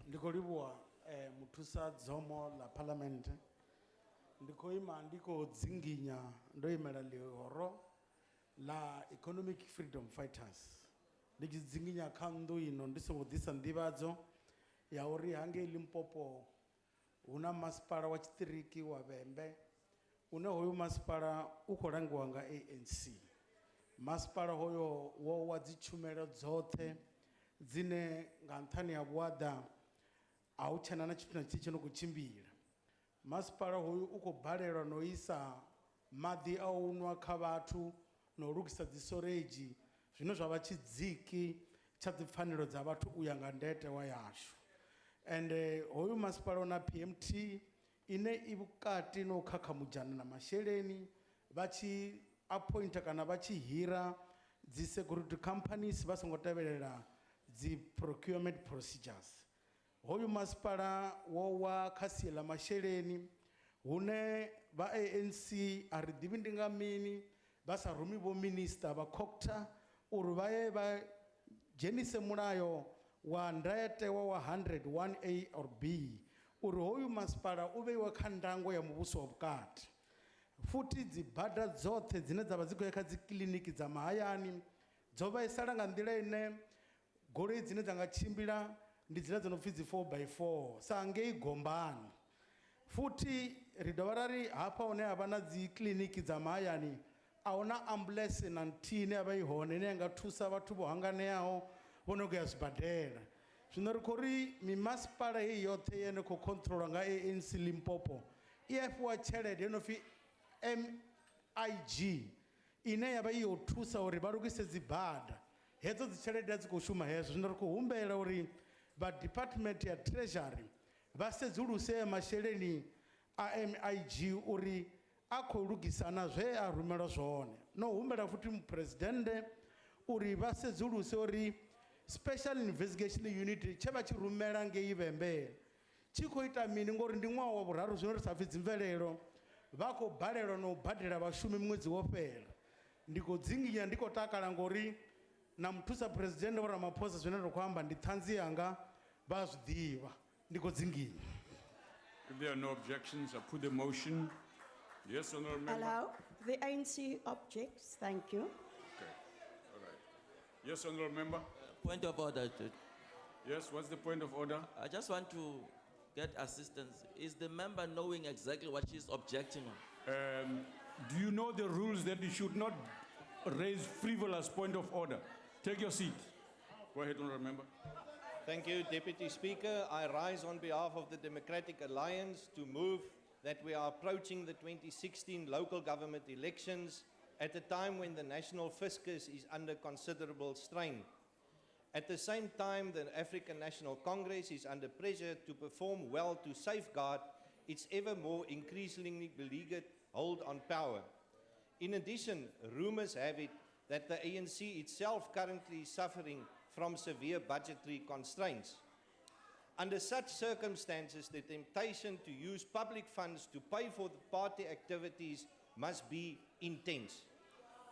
B: Ndiko libuwa muthusa dzomo la Parliament. Ndiko ima ndiko dzinginya ndo imela lihoro la Economic Freedom Fighters. Ndiki dzinginya khandu ino ndiso disa ndibadzo ya uri hange Limpopo una masipala wa chitiriki wa Vhembe una hoyo masipala ukolangiwa nga ANC. Masipala hoyo wo wa dzichumelo dzoṱhe dzine nga nṱhani ya vhuaḓa a u tshena na tshithu na tshithihi tsho no khou tshimbila. Masipala hoyu u khou balelwa no isa maḓi a u nwa kha vhathu no lugisa dzi storage zwine zwa vha tshidziki tsha dzi pfanelo dza vhathu u ya nga ndayotewa yashu. And hoyu masipala una PMT ine i vhukati no khakhamujana na masheleni vha tshi appointa kana vha tshi hira dzi security companies vha songo tevhelela dzi procurement procedures. Hoyu masipala wo wa kha sia ḽa masheleni hune vha ANC a ri ḓivhi ndi nga mini vha sa rumi vho minister vha COGTA uri vha ye vha dzhenise mulayo wa ndayotewa wa 101A or B uri hoyu masipala u vheiwe kha ndango ya muvhuso wa vhukati. Futhi dzi bada dzoṱhe dzine dzavha dzi khou ya kha dzi kiliniki dza mahayani dzo vhaisala nga nḓila ine goloi dzine dza nga tshimbila ndi dzine dzo no pfhi dzi 4x4 sa ngei Gombani. Futhi ri dovha ra ri hafha hune ha vha na dzi kiliniki dza mahayani a huna ambulance na nthihi ine ya vha i hone ine ya nga thusa vhathu vho hanganeaho vho no khou ya zwibadela. Zwino ri khou ri mimasipala heyi yoṱhe yene khou controlwa nga ANC Limpopo i a fhiwa tshelede yo no pfhi MIG ine ya vha i yo thusa uri vha lugise dzi bada. Hedzo dzi tshelede a dzi khou shuma hezwo. Zwino ri khou humbela uri vha Department ya Treasury vha sedzuluse masheleni a MIG uri a khou lugisana zwe a rumelwa zwone. No humbela futhi mupresidente uri vha sedzuluse uri Special Investigation Unit tshe vha tshi rumela ngei Vhembe tshi khou ita mini ngori ndi ṅwaha wa vhuraru zwino ri sa pfhi dzi mvelelo vha khou balelwa no badela vhashumi ṅwedzi wo fhela. Ndi khou dzinginya ndi khou takala ngori na muthusa president Vho Ramaphosa zwine ri khou amba ndi ṱhanzi yanga vha zwi ḓivha. Ndi khou dzinginya.
A: If there are no objections, I put the motion. Yes, Honourable Member.
L: Allow. The ANC objects. Thank you.
A: Okay, all right. Yes, Honourable Member.
P: Point of order.
A: Yes, what's the point of order?
P: I just want to get assistance. Is the member knowing exactly what she's objecting on?
A: Do you know the rules that you should not raise frivolous point of order? Take your seat. Go ahead, Honourable Member.
G: Thank you, Deputy Speaker. I rise on behalf of the Democratic Alliance to move that we are approaching the 2016 local government elections at a time when the national fiscus is under considerable strain. At the same time, the African National Congress is under pressure to perform well to safeguard its ever more increasingly beleaguered hold on power. In addition, rumors have it that the ANC itself currently is suffering from severe budgetary constraints. Under such circumstances, the temptation to use public funds to pay for the party activities must be intense.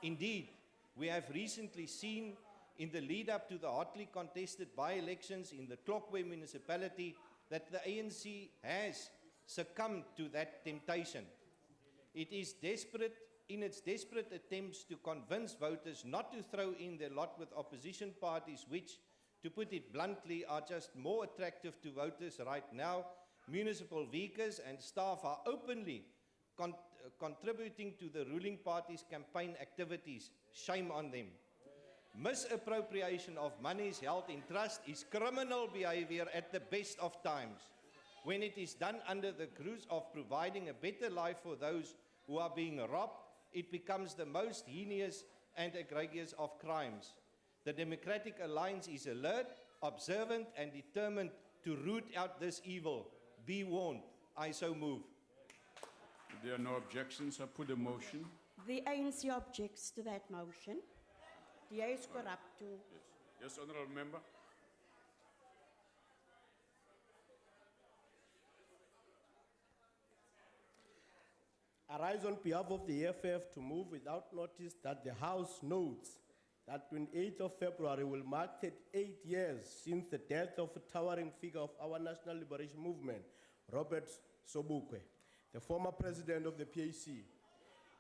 G: Indeed, we have recently seen in the lead up to the hotly contested by-elections in the Klokwe municipality that the ANC has succumbed to that temptation. It is desperate in its desperate attempts to convince voters not to throw in their lot with opposition parties which, to put it bluntly, are just more attractive to voters right now. Municipal vehicles and staff are openly contributing to the ruling party's campaign activities. Shame on them. Misappropriation of monies held in trust is criminal behavior at the best of times. When it is done under the guise of providing a better life for those who are being robbed, it becomes the most heinous and egregious of crimes. The Democratic Alliance is alert, observant, and determined to root out this evil. Be warned. I so move.
A: If there are no objections, I put a motion.
L: The ANC objects to that motion. The ayes corrupt to.
A: Yes, honourable member.
K: I rise on behalf of the EFF to move without notice that the House notes that 28th of February will mark 38 years since the death of a towering figure of our national liberation movement, Robert Sobukwe, the former president of the PAC.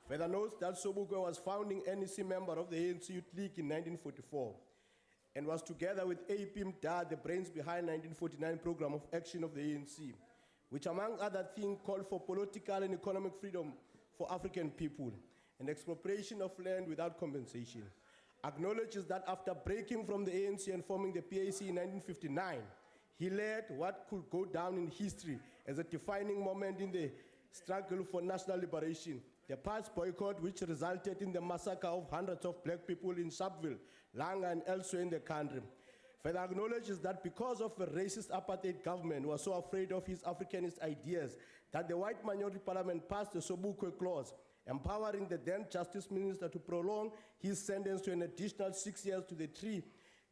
K: Further notes that Sobukwe was founding NEC member of the ANC Youth League in 1944 and was together with A.P. Mda the brains behind 1949 program of action of the ANC, which among other things called for political and economic freedom for African people and expropriation of land without compensation. Acknowledges that after breaking from the ANC and forming the PAC in 1959, he led what could go down in history as a defining moment in the struggle for national liberation, the past boycott which resulted in the massacre of hundreds of black people in Sharpeville, Langa, and elsewhere in the country. Further acknowledges that because of a racist apartheid government was so afraid of his Africanist ideas that the white minority parliament passed the Sobukwe clause, empowering the then justice minister to prolong his sentence to an additional 6 years to the 3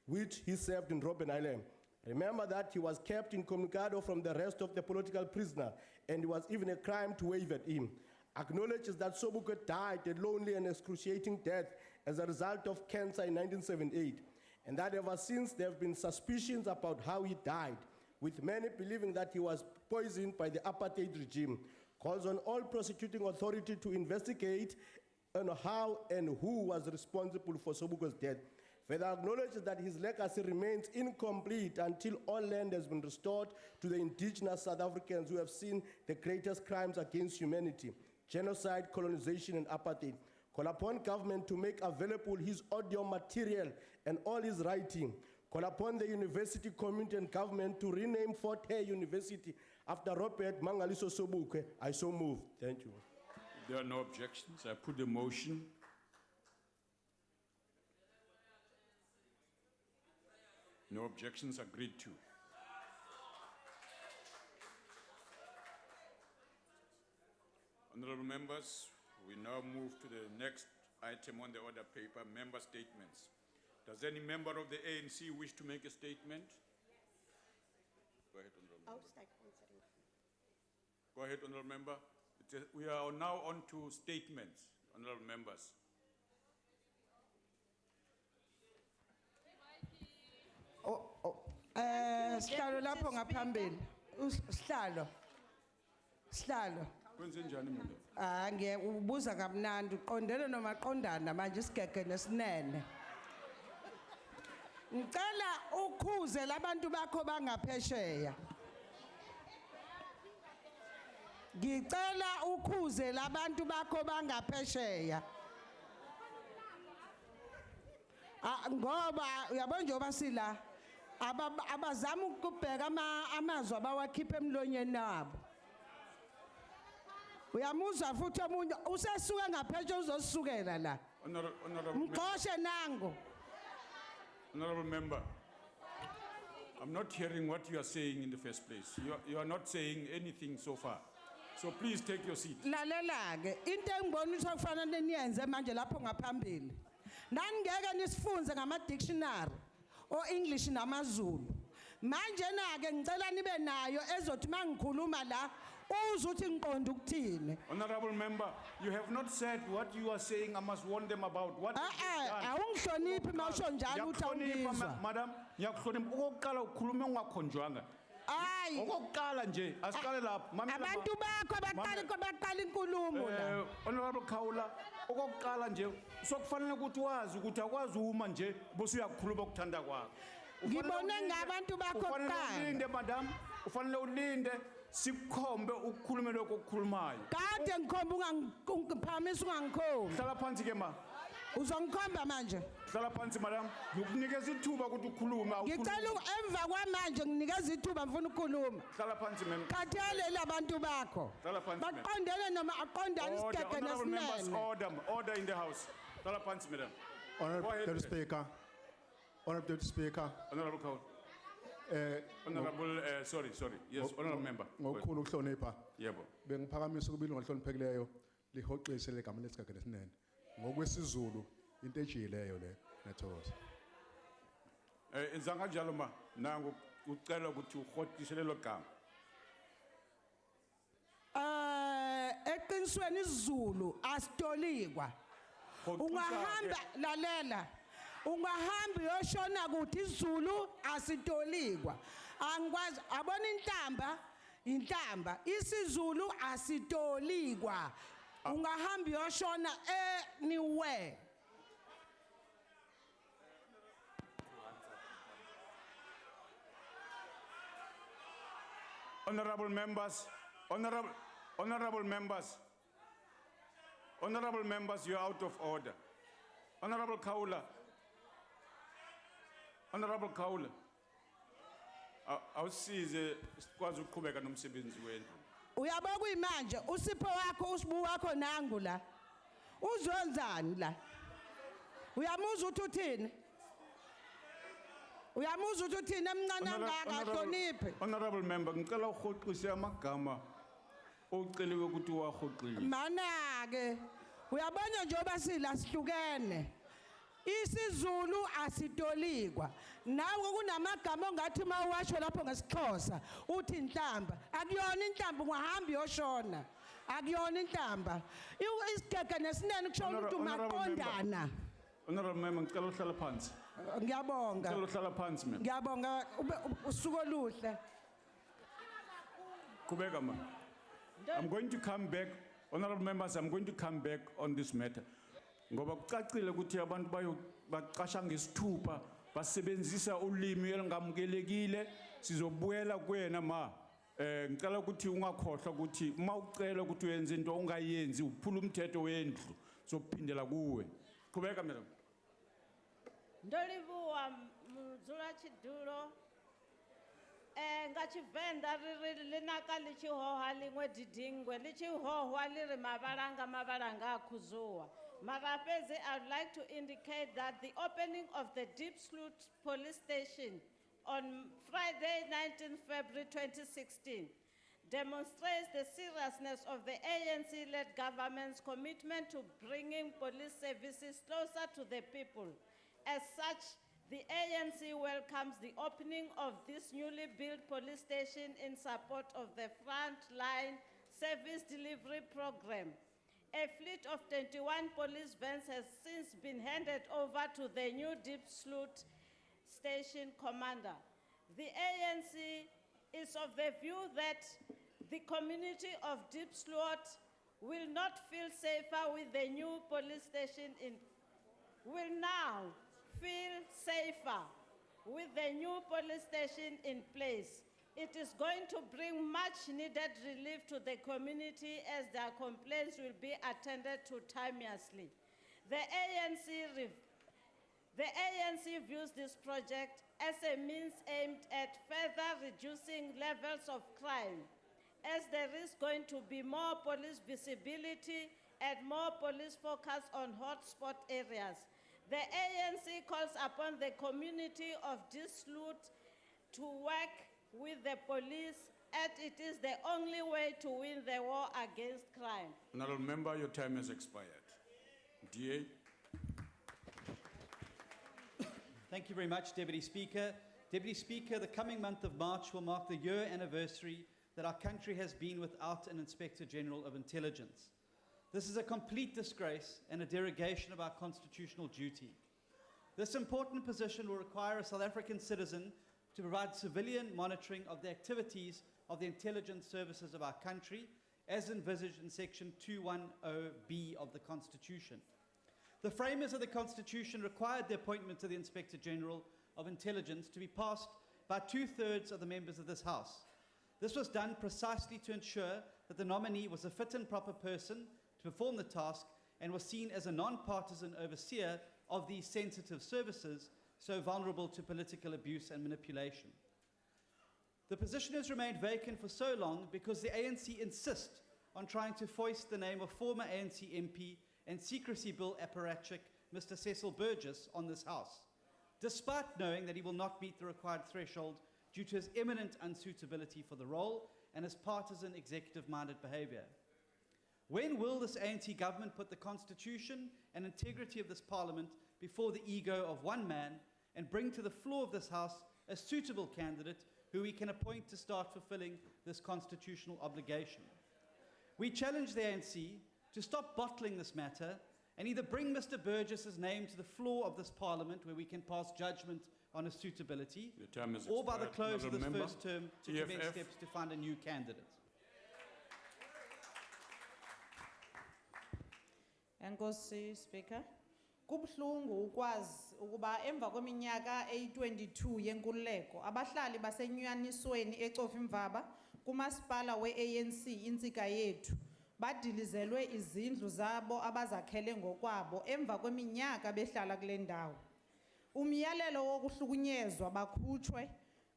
K: which he served in Robben Island. Remember that he was kept incommunicado from the rest of the political prisoner, and it was even a crime to wave at him. Acknowledges that Sobukwe died a lonely and excruciating death as a result of cancer in 1978, and that ever since there have been suspicions about how he died, with many believing that he was poisoned by the apartheid regime. Calls on all prosecuting authority to investigate on how and who was responsible for Sobukwe's death. Further acknowledges that his legacy remains incomplete until all land has been restored to the indigenous South Africans who have seen the greatest crimes against humanity, genocide, colonization, and apartheid. Call upon government to make available his audio material and all his writing. Call upon the university community and government to rename Fort Hare University after Robert Mangaliso Sobukwe. I so move. Thank you.
A: If there are no objections, I put the motion. No objections, agreed to. Honorable members, we now move to the next item on the order paper, member statements. Does any member of the ANC wish to make a statement? Go ahead, honorable member. Go ahead, honorable member. We are now on to statements, honorable members.
W: Sihlalo lapho ngaphambili. Sihlalo. Sihlalo.
A: Kwenzenjani mina?
W: Ngiyakubuza kamnandi uqondene noma qondana manje isigege nesinene. Ngicela ukhuze labantu bakho bangaphesheya. Ngicela ukhuze labantu bakho bangaphesheya. Ngoba uyabona njengoba sila abazama ukubheka amazwi abawakhipha emlonyeni wabo. Uyamuzwa futhi omunye usesuka ngaphetshe uzosukela la. Mqoshe nango.
A: Honorable member, I'm not hearing what you are saying in the first place. You are not saying anything so far. So please take your seat.
W: Lalela ke into engibona ukuthi kufanele niyenze manje lapho ngaphambili. Naningeke nisifunze ngama dictionary o English namaZulu. Manje na ke ngicela nibe nayo ezothi mangikhuluma la uzuthi ngiqonda ukuthini.
A: Honorable member, you have not said what you are saying. I must warn them about what
W: awungihloniphi mawusho njalo uthi awungizwa.
A: Madam, ngiyakuhlonipha okokuqala ukhuluma ungakhonjwanga. Hayi. Okokuqala nje, asiqale lapha.
M: Abantu bakho baqala inkulumo la.
A: Honorable Khawula, okokuqala nje sokufanele ukuthi wazi ukuthi akwazi uma nje bose uyakhuluma okuthanda kwakho.
M: Ngibone ngabantu bakho
A: Ufanele
M: kuqala.
A: ulinde madam, ufanele ulinde sikhombe ukukhuluma lokho okukhulumayo.
M: Kade ngikhomba ungiphamisa ungangikhombi.
A: Hlala phansi ke ma.
M: Uzongikhomba manje.
A: Hlala phansi madam. Ngikunikeza ithuba ukuthi ukhulume.
M: Ngicela emva kwamanje nginikeza ithuba mfuna ukukhuluma.
A: Hlala phansi mem.
M: Khathalele abantu bakho.
A: Hlala phansi mem.
M: Baqondene noma aqondane isigege
A: Honorable members,
M: nesinene.
A: order in the house. Hlala phansi madam.
N: Honorable Deputy Speaker. Honorable Deputy Speaker.
A: Honorable Khawula. Honorable, sorry. Yes, honorable member.
N: Ngokukhulu ukuhlonipha.
A: Yebo.
N: Bengiphakamisa ukubili ngohloniphekileyo lihoxise legama lesigaba lesinene. Ngokwesizulu into ejiyileyo le nethokoza.
A: Izanga njalo ma nangu ucela ukuthi uhoxise lelo gama.
M: Eqinisweni isiZulu asitolikwa. Ungahamba lalela. Ungahamba uyoshona kuthi isiZulu asitolikwa. Angikwazi abona intamba isiZulu asitolikwa. Ungahamba uyoshona anywhere.
A: Honorable members, you are out of order. Honorable Khawula. Awusize sikwazi ukuqhubeka nomsebenzi wenu.
M: Uyabona kuyimanje usipho wakho usibu wakho nangu la. Uzonzani la? Uyamuza ukuthi uthini? Uyamuza ukuthi uthini emncane angaka hloniphe?
A: Honorable member, ngicela uhoxise amagama oceliwe ukuthi uwahoxise.
M: Mana ke uyabona njengoba sila sihlukene. isiZulu asitolikwa nawe kunamagama ongathi mawasho lapho ngesixhosa uthi inhlamba akuyona inhlamba ungahamba yoshona akuyona inhlamba isigege nesinene kushona ukuthi umaqondana.
A: Honorable member ngicela uhlala phansi.
M: Ngiyabonga.
A: Ngicela uhlala phansi mem.
M: Ngiyabonga usuku oluhle.
A: Kubeka ma. I'm going to come back, honorable members, I'm going to come back on this matter. Ngoba kucacile ukuthi abantu bayo baqasha ngesithupha basebenzisa ulimi elingamukelekile sizobuyela kuwena ma ngicela ukuthi ungakhohlwa ukuthi uma ucela ukuthi uyenze into ongayenzi uphula umthetho wendlu sokuphindela kuwe. Qhubeka madam.
O: Ndolivuwa mzula chidulo ngachivenda riri linaka lichihoha lingwe didingwe lichihohwa liri mabalanga akhuzuwa. Marapeze, I would like to indicate that the opening of the Deep Sloot Police Station on Friday, 19 February 2016 demonstrates the seriousness of the ANC-led government's commitment to bringing police services closer to the people. As such, the ANC welcomes the opening of this newly built police station in support of the Frontline Service Delivery Program. A fleet of 21 police vans has since been handed over to the new Deep Sloot Station commander. The ANC is of the view that the community of Deep Sloot will not feel safer with the new police station will now feel safer with the new police station in place. It is going to bring much needed relief to the community as their complaints will be attended to timeously. The ANC views this project as a means aimed at further reducing levels of crime, as there is going to be more police visibility and more police focus on hotspot areas. The ANC calls upon the community of Deep Sloot to work with the police, as it is the only way to win the war against crime.
A: Honorable member, your time has expired. DA.
U: Thank you very much, Deputy Speaker. Deputy Speaker, the coming month of March will mark the year anniversary that our country has been without an Inspector General of Intelligence. This is a complete disgrace and a derogation of our constitutional duty. This important position will require a South African citizen to provide civilian monitoring of the activities of the intelligence services of our country, as envisaged in Section 210B of the Constitution. The framers of the Constitution required the appointment of the Inspector General of Intelligence to be passed by 2/3 of the members of this House. This was done precisely to ensure that the nominee was a fit and proper person to perform the task and was seen as a non-partisan overseer of these sensitive services so vulnerable to political abuse and manipulation. The position has remained vacant for so long because the ANC insist on trying to foist the name of former ANC MP and secrecy bill apparatchik Mr. Cecil Burgess on this House, despite knowing that he will not meet the required threshold due to his imminent unsuitability for the role and his partisan executive-minded behavior. When will this ANC government put the Constitution and integrity of this Parliament before the ego of one man and bring to the floor of this House a suitable candidate who we can appoint to start fulfilling this constitutional obligation? We challenge the ANC to stop bottling this matter and either bring Mr. Burgess's name to the floor of this Parliament where we can pass judgment on his suitability, or by the close of this first term to commence steps to find a new candidate.
O: Kgosi, Speaker. Kubuhlungu ukwazi ukuba emva kweminyaka eyi-22 yenkululeko abahlali basenyuyanisweni eCofimvaba kumasipala we-ANC insika yethu badilizelwe izindlu zabo abazakhele ngokwabo emva kweminyaka behlala kule ndawo. Umyalelo wokuhlukunyezwa bakhutshwe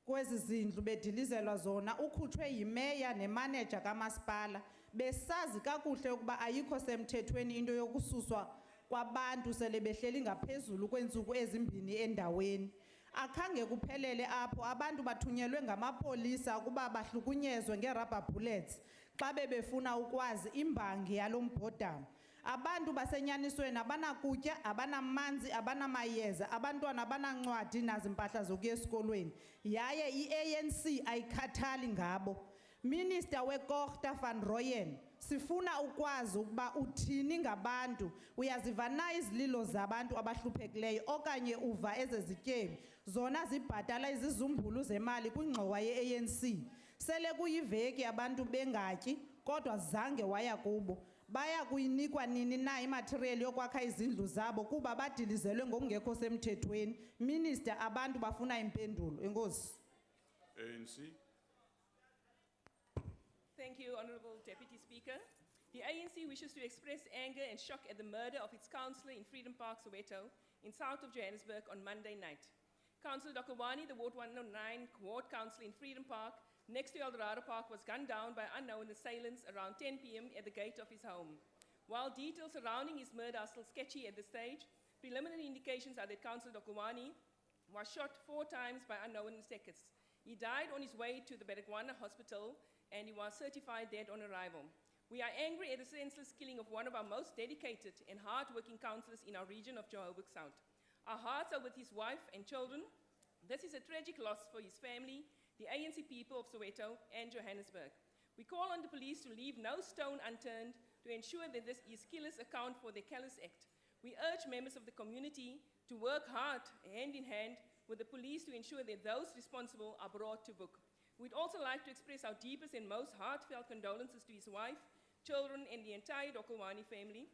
O: kwezi zindlu bedilizelwa zona ukhutshwe yimeya nemanager kamasipala besazi kakuhle ukuba ayikho semthethweni into yokususwa kwabantu sele behleli ngaphezulu kweentsuku ezimbini endaweni. Akhange kuphelele apho abantu bathunyelwe ngamapolisa ukuba bahlukunyezwe nge-rubber bullets xa bebefuna ukwazi imbangi yalo mbhodama. Abantu basenyanisweni abanakutya, abanamanzi, abanamayeza, abantwana abanancwadi nazimpahla zokuya esikolweni. Yaye i-ANC ayikhathali ngabo. Minister weKogta van Rooyen, sifuna ukwazi ukuba uthini ngabantu, uyaziva na izililo zabantu abahluphekileyo okanye uva ezezityebi zona zibhatala izizumbulu zemali kwingxowa ye-ANC. Sele kuyiveki abantu bengatyi kodwa zange waya kubo. Baya kuyinikwa nini na imaterial yokwakha izindlu zabo kuba badilizelwe ngokungekho semthethweni. Minister, abantu bafuna impendulo. Enkosi.
A: ANC.
H: Thank you, Honorable Deputy Speaker. The ANC wishes to express anger and shock at the murder of its councillor in Freedom Park, Soweto, in south of Johannesburg on Monday night. Councillor Dokowani, the Ward 109 Ward Councillor in Freedom Park, next to Eldorado Park, was gunned down by unknown assailants around 10 p.m. at the gate of his home. While details surrounding his murder are still sketchy at this stage, preliminary indications are that Councillor Dokowani was shot 4 times by unknown attackers. He died on his way to the Baragwana Hospital and he was certified dead on arrival. We are angry at the senseless killing of one of our most dedicated and hard-working councillors in our region of Johannesburg South. Our hearts are with his wife and children. This is a tragic loss for his family, the ANC people of Soweto and Johannesburg. We call on the police to leave no stone unturned to ensure that these killers account for their callous act. We urge members of the community to work hard, hand in hand, with the police to ensure that those responsible are brought to book. We'd also like to express our deepest and most heartfelt condolences to his wife, children, and the entire Dokowani family.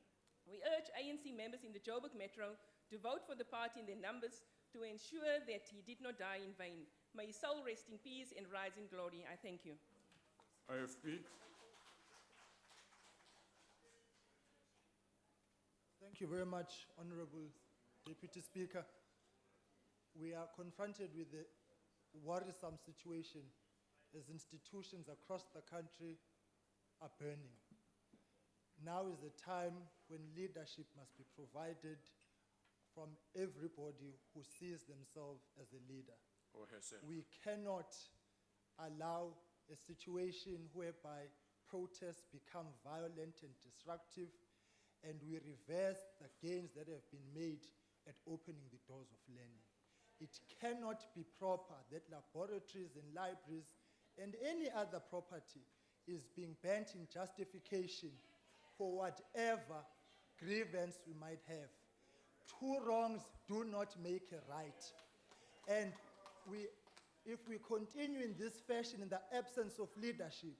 H: We urge ANC members in the Joburg Metro to vote for the party in their numbers to ensure that he did not die in vain. May his soul rest in peace and rise in glory. I thank you.
A: IFP.
Q: Thank you very much, Honorable Deputy Speaker. We are confronted with a worrisome situation as institutions across the country are burning. Now is the time when leadership must be provided from everybody who sees themselves as a leader.
A: Or herself.
Q: We cannot allow a situation whereby protests become violent and destructive, and we reverse the gains that have been made at opening the doors of learning. It cannot be proper that laboratories and libraries and any other property is being bent in justification for whatever grievance we might have. 2 wrongs do not make a right. And we if we continue in this fashion in the absence of leadership,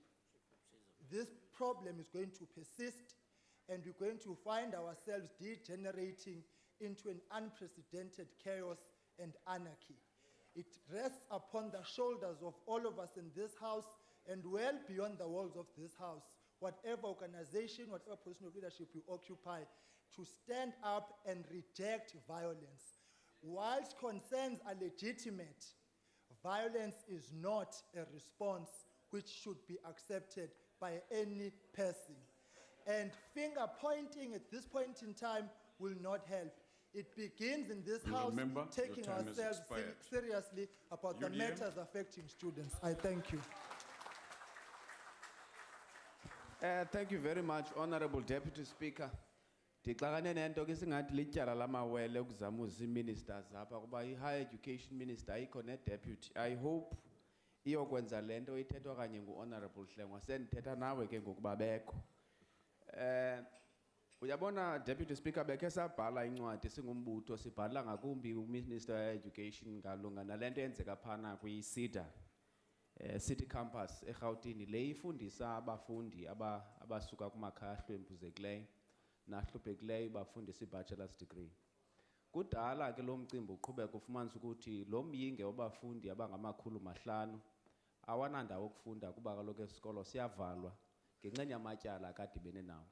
Q: this problem is going to persist and we're going to find ourselves degenerating into an unprecedented chaos and anarchy. It rests upon the shoulders of all of us in this house and well beyond the walls of this house, whatever organization, whatever position of leadership we occupy, to stand up and reject violence. Whilst concerns are legitimate, violence is not a response which should be accepted by any person. And finger pointing at this point in time will not help. It begins in this house
A: Remember,
Q: taking
A: your time has
Q: ourselves
A: expired.
Q: seriously about the
A: Union.
Q: matters affecting students. I thank you.
R: Thank you very much, Honorable Deputy Speaker. Ndixakane nento ke singathi lityala lamawele ukuzama ii-ministers apha kuba i-higher education minister ayikho ne-deputy. I hope iyokwenza le nto ithethwa kanye ngu-Honorable Hlengwa. Sendithetha nawe ke ngokuba bekho. Uyabona, Deputy Speaker, bekhe sabhala incwadi singumbutho sibhala ngakumbi uMinister we-Education ngalunga nale nto yenzeka phana kwi-SEDA. City campus eGauteng le ifundisa abafundi abasuka kumakhaya ahlwempuzekileyo nahluphekileyo bafundisa i-bachelor's degree. Kudala ke lo mcimbi uqhubeka ufumanisa ukuthi lo myinge wabafundi abangama500 awanandawo okufunda kuba kaloku esikolo siyavalwa ngenxa yamatyala akadibene nawo.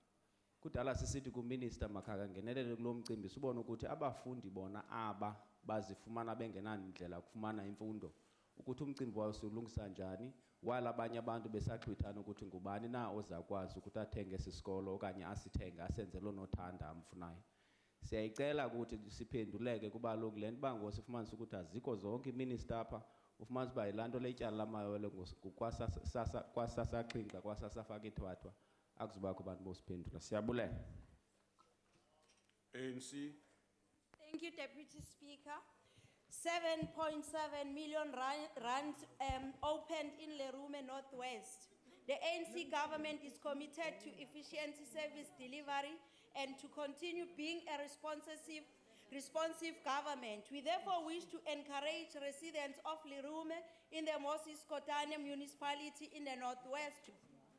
R: Kudala sisithi kuminister makaka ngenelele kulo mcimbi sibone ukuthi abafundi bona aba bazifumana bengenandlela ukufumana imfundo ukuthi umcimbi wayo siulungisa njani, while abanye abantu besaxhwithana ukuthi ngubani na ozakwazi ukuthi athenge esisikolo okanye asithenge asenze lo nothanda amfunayo. Siyayicela ukuthi siphenduleke kuba lokhu le nto bango sifumanisa ukuthi azikho zonke iminister apha ufumanisa uba yilanto letyala lamawele kwasasaxhinga kwasasafaka ithwathwa akuzubakho abantu bosiphendula. Siyabulela.
A: ANC.
S: Thank you, Deputy Speaker. 7.7 million rand opened in Lerume Northwest. The ANC government is committed to efficiency service delivery and to continue being a responsive government. We therefore wish to encourage residents of Lerume in the Moses Kotane municipality in the Northwest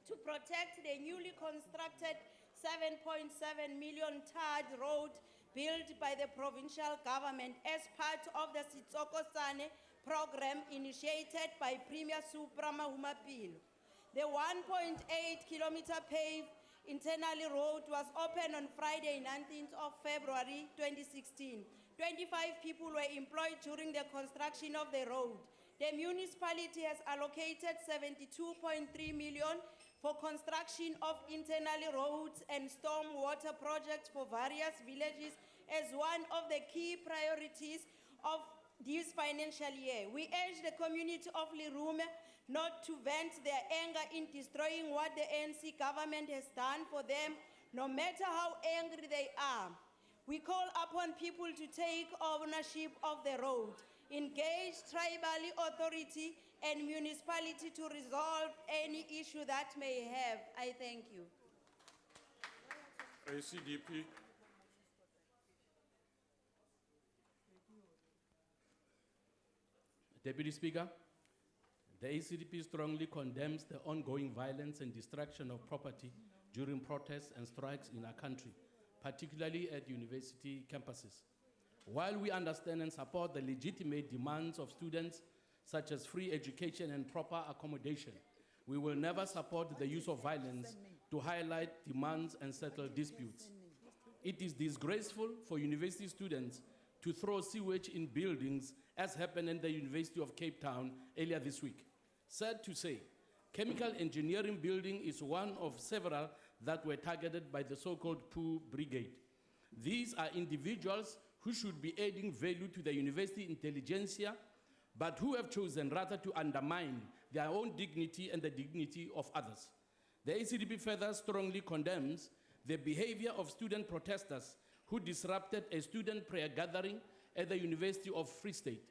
S: to protect the newly constructed 7.7 million tarred road built by the provincial government as part of the Sitsoko-Sane program initiated by Premier Supra Mahumapelo. The 1.8-kilometer paved internally road was opened on Friday, 19th of February 2016. 25 people were employed during the construction of the road. The municipality has allocated 72.3 million for construction of internal roads and storm water projects for various villages as one of the key priorities of this financial year. We urge the community of Lerume not to vent their anger in destroying what the ANC government has done for them, no matter how angry they are. We call upon people to take ownership of the road, engage tribal authority and municipality to resolve any issue that may have. I thank you.
A: ACDP.
T: Deputy Speaker, the ACDP strongly condemns the ongoing violence and destruction of property during protests and strikes in our country, particularly at university campuses. While we understand and support the legitimate demands of students, such as free education and proper accommodation, we will never support the use of violence to highlight demands and settle disputes. It is disgraceful for university students to throw sewage in buildings, as happened in the University of Cape Town earlier this week. Sad to say, chemical engineering building is one of several that were targeted by the so-called Pooh Brigade. These are individuals who should be adding value to the university intelligentsia, but who have chosen rather to undermine their own dignity and the dignity of others. The ACDP further strongly condemns the behavior of student protesters who disrupted a student prayer gathering at the University of Free State.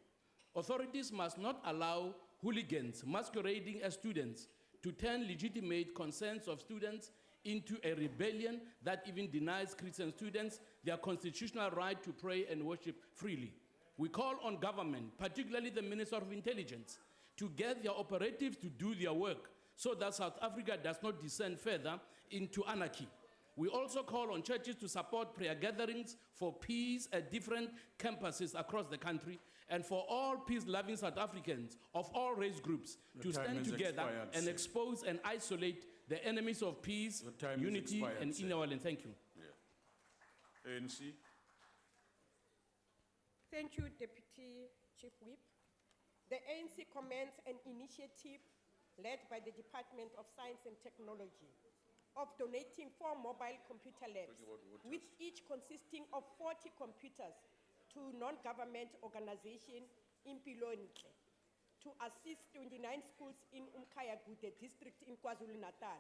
T: Authorities must not allow hooligans masquerading as students to turn legitimate concerns of students into a rebellion that even denies Christian students their constitutional right to pray and worship freely. We call on government, particularly the Minister of Intelligence, to get their operatives to do their work so that South Africa does not descend further into anarchy. We also call on churches to support prayer gatherings for peace at different campuses across the country, and for all peace-loving South Africans of all race groups to stand together and expose and isolate the enemies of peace, unity, and inner land. Thank you.
A: Yeah. ANC.
C: Thank you, Deputy Chief Whip. The ANC commends an initiative led by the Department of Science and Technology of donating 4 mobile computer labs, with each consisting of 40 computers to non-government organization in Pilontle to assist 29 schools in Umkhayagude district in KwaZulu-Natal.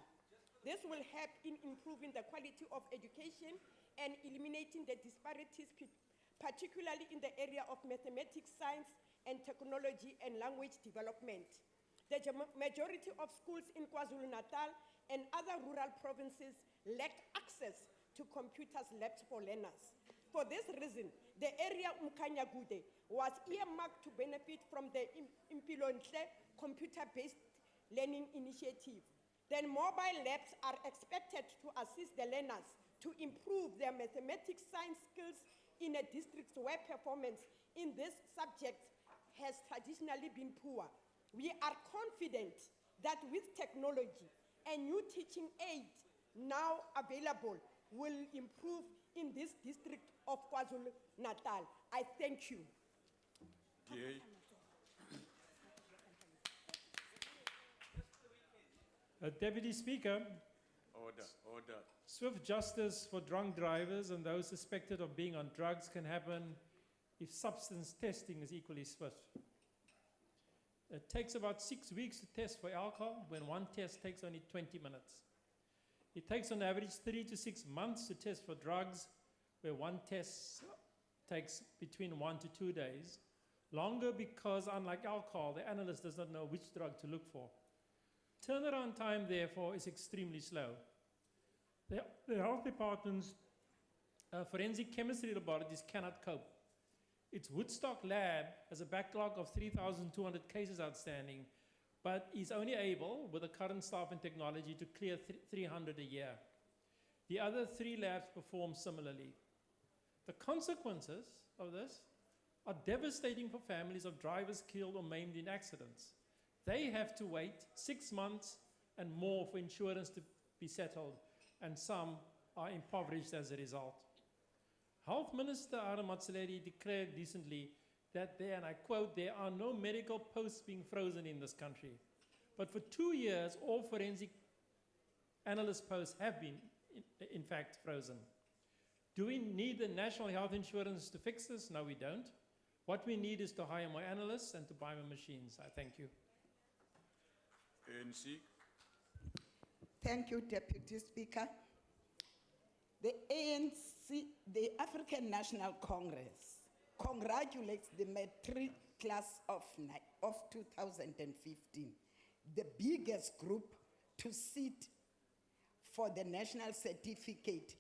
C: This will help in improving the quality of education and eliminating the disparities, particularly in the area of mathematics, science, and technology and language development. The majority of schools in KwaZulu-Natal and other rural provinces lack access to computers labs for learners. For this reason, the area Umkhanyagude was earmarked to benefit from the Impilontle computer-based learning initiative. Then mobile labs are expected to assist the learners to improve their mathematics science skills in a district where performance in this subject has traditionally been poor. We are confident that with technology and new teaching aids now available will improve in this district of KwaZulu-Natal. I thank you.
D: Deputy Speaker,
A: Order.
D: swift justice for drunk drivers and those suspected of being on drugs can happen if substance testing is equally swift. It takes about 6 weeks to test for alcohol when one test takes only 20 minutes. It takes on average 3 to 6 months to test for drugs where one test takes between 1 to 2 days. Longer because, unlike alcohol, the analyst does not know which drug to look for. Turnaround time, therefore, is extremely slow. The health department's forensic chemistry laboratories cannot cope. Its Woodstock lab has a backlog of 3,200 cases outstanding, but is only able, with the current staff and technology, to clear 300 a year. The other 3 labs perform similarly. The consequences of this are devastating for families of drivers killed or maimed in accidents. They have to wait 6 months and more for insurance to be settled, and some are impoverished as a result. Health Minister Aaron Matsaleri declared recently that there, and I quote, "there are no medical posts being frozen in this country." But for 2 years, all forensic analyst posts have been, in fact, frozen. Do we need the National Health Insurance to fix this? No, we don't. What we need is to hire more analysts and to buy more machines. I thank you.
A: ANC.
I: Thank you, Deputy Speaker. The ANC, the African National Congress, congratulates the matric class of 2015, the biggest group to sit for the national certificate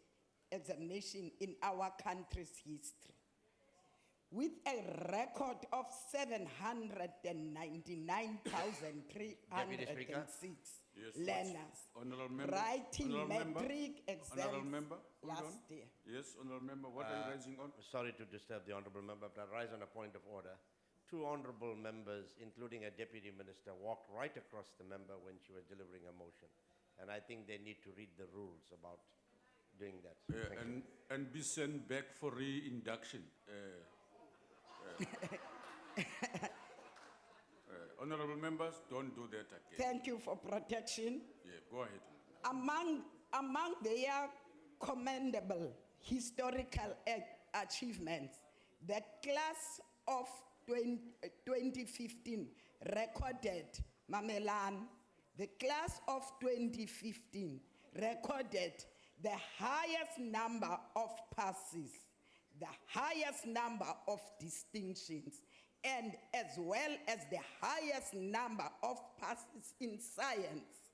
I: examination in our country's history. With a record of 799,306 learners writing matric exams last year.
A: Yes, Honourable Member, what are you raising on?
X: Sorry to disturb the Honourable Member, but I rise on a point of order. 2 honourable members, including a deputy minister, walked right across the member when she was delivering a motion. And I think they need to read the rules about doing that. Thank you.
A: And be sent back for reinduction. Honourable members, don't do that again.
I: Thank you for protection.
A: Yeah, go ahead.
I: Among their commendable historical achievements, the class of 2015 recorded, Mamelan, the class of 2015 recorded the highest number of passes, the highest number of distinctions, and as well as the highest number of passes in science.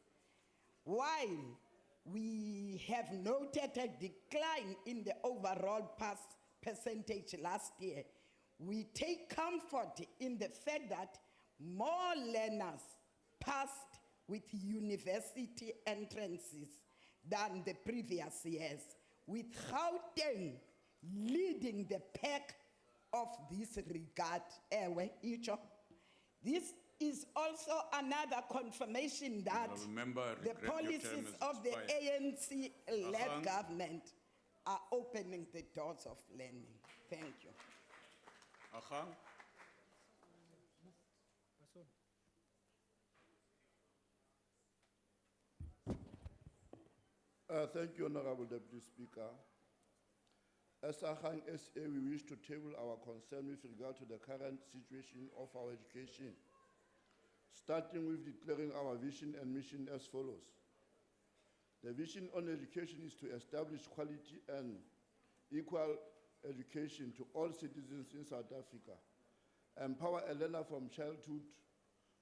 I: While we have noted a decline in the overall pass percentage last year, We take comfort in the fact that more learners passed with university entrances than the previous years, with Gauteng leading the pack of this regard. Ewe, itsho. This is also another confirmation that
A: Honourable Member,
I: the
A: regret your term
I: policies
A: has
I: of the
A: expired.
I: ANC-led
A: Ahang.
I: government are opening the doors of learning. Thank you.
A: Ahang.
E: Thank you, Honorable Deputy Speaker. As Ahang SA, we wish to table our concern with regard to the current situation of our education, starting with declaring our vision and mission as follows. The vision on education is to establish quality and equal education to all citizens in South Africa, empower a learner from childhood